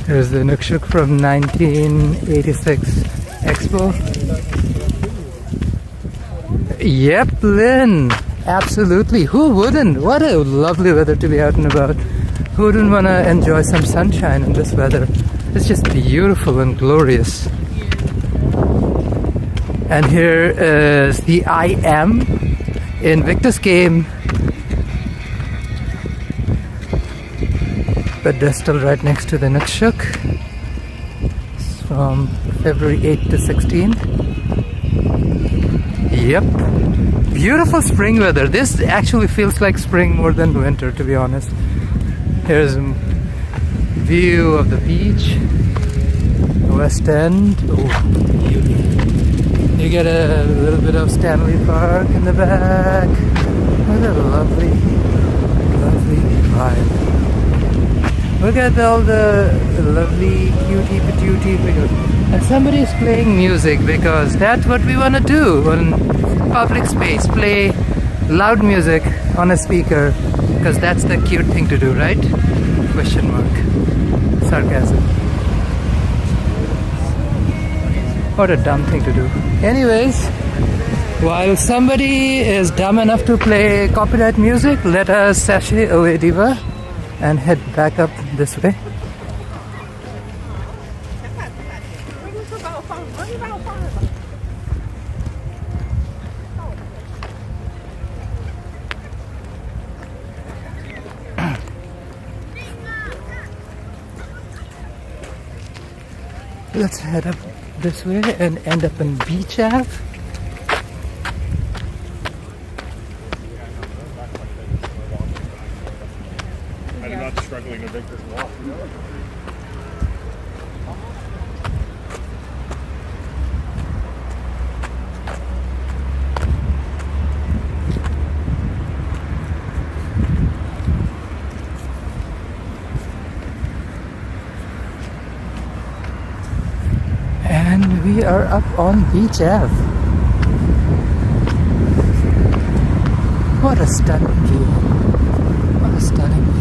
S1: Here's the Nukshuk from 1986 Expo. Yep, Lynn. Absolutely. Who wouldn't? What a lovely weather to be out and about. Who wouldn't want to enjoy some sunshine in this weather? It's just beautiful and glorious. And here is the I Am in Victor's game. But they're still right next to the Nukshuk. It's from February 8th to 16th. Yep. Beautiful spring weather. This actually feels like spring more than winter, to be honest. Here's a view of the beach, West End. Oh, beauty. You get a little bit of Stanley Park in the back. What a lovely, lovely vibe. Look at all the lovely cutie patootie figures. And somebody's playing music because that's what we want to do on public space. Play loud music on a speaker because that's the cute thing to do, right? Question mark. Sarcasm. What a dumb thing to do. Anyways, while somebody is dumb enough to play copyright music, let us sashay away, Diva, and head back up this way. Let's head up this way and end up in Beach Ave.
S2: I'm not struggling to make this walk.
S1: And we are up on Beach Ave. What a stunning view. What a stunning view.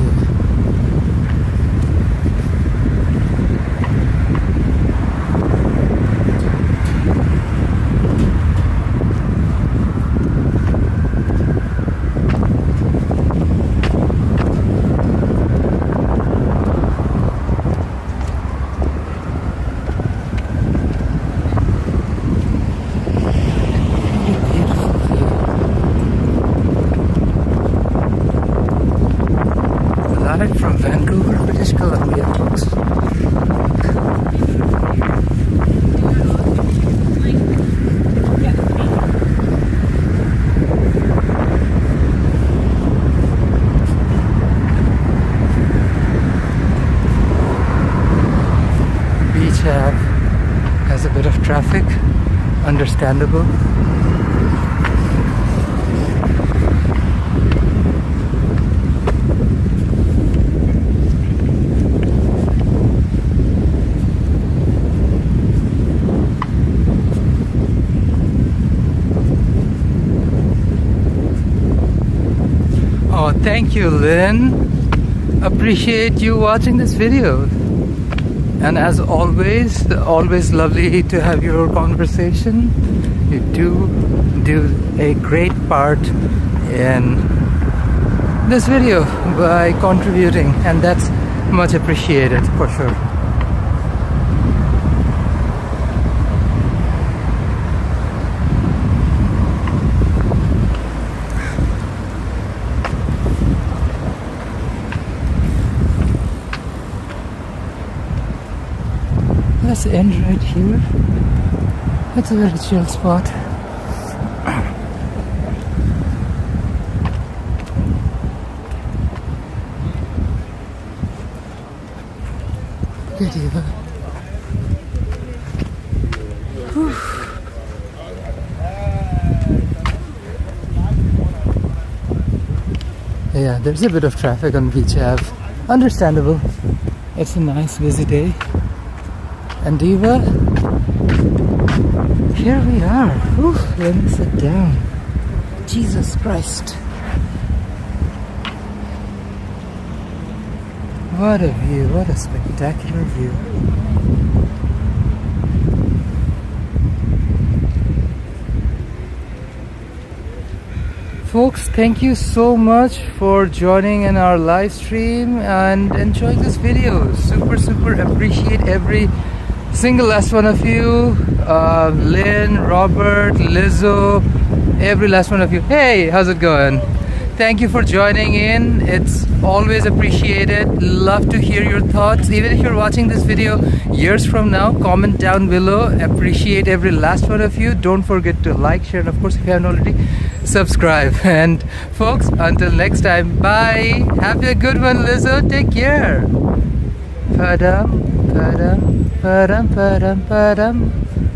S1: Live from Vancouver, British Columbia, folks. Beach Ave has a bit of traffic, understandable. Oh, thank you, Lynn. Appreciate you watching this video. And as always, always lovely to have your conversation. You do a great part in this video by contributing, and that's much appreciated for sure. Let's end right here. It's a very chill spot. Good evening. Yeah, there's a bit of traffic on Beach Ave. Understandable. It's a nice busy day. And Diva, here we are. Whew, let me sit down. Jesus Christ. What a view, what a spectacular view. Folks, thank you so much for joining in our live stream and enjoying this video. Super appreciate every single last one of you. Lynn, Robert, Lizzo, every last one of you. Hey, how's it going? Thank you for joining in. It's always appreciated. Love to hear your thoughts. Even if you're watching this video years from now, comment down below. Appreciate every last one of you. Don't forget to like, share, and of course, if you haven't already, subscribe. And folks, until next time, bye. Have a good one, Lizzo. Take care. Padam, padam, padam, padam, padam.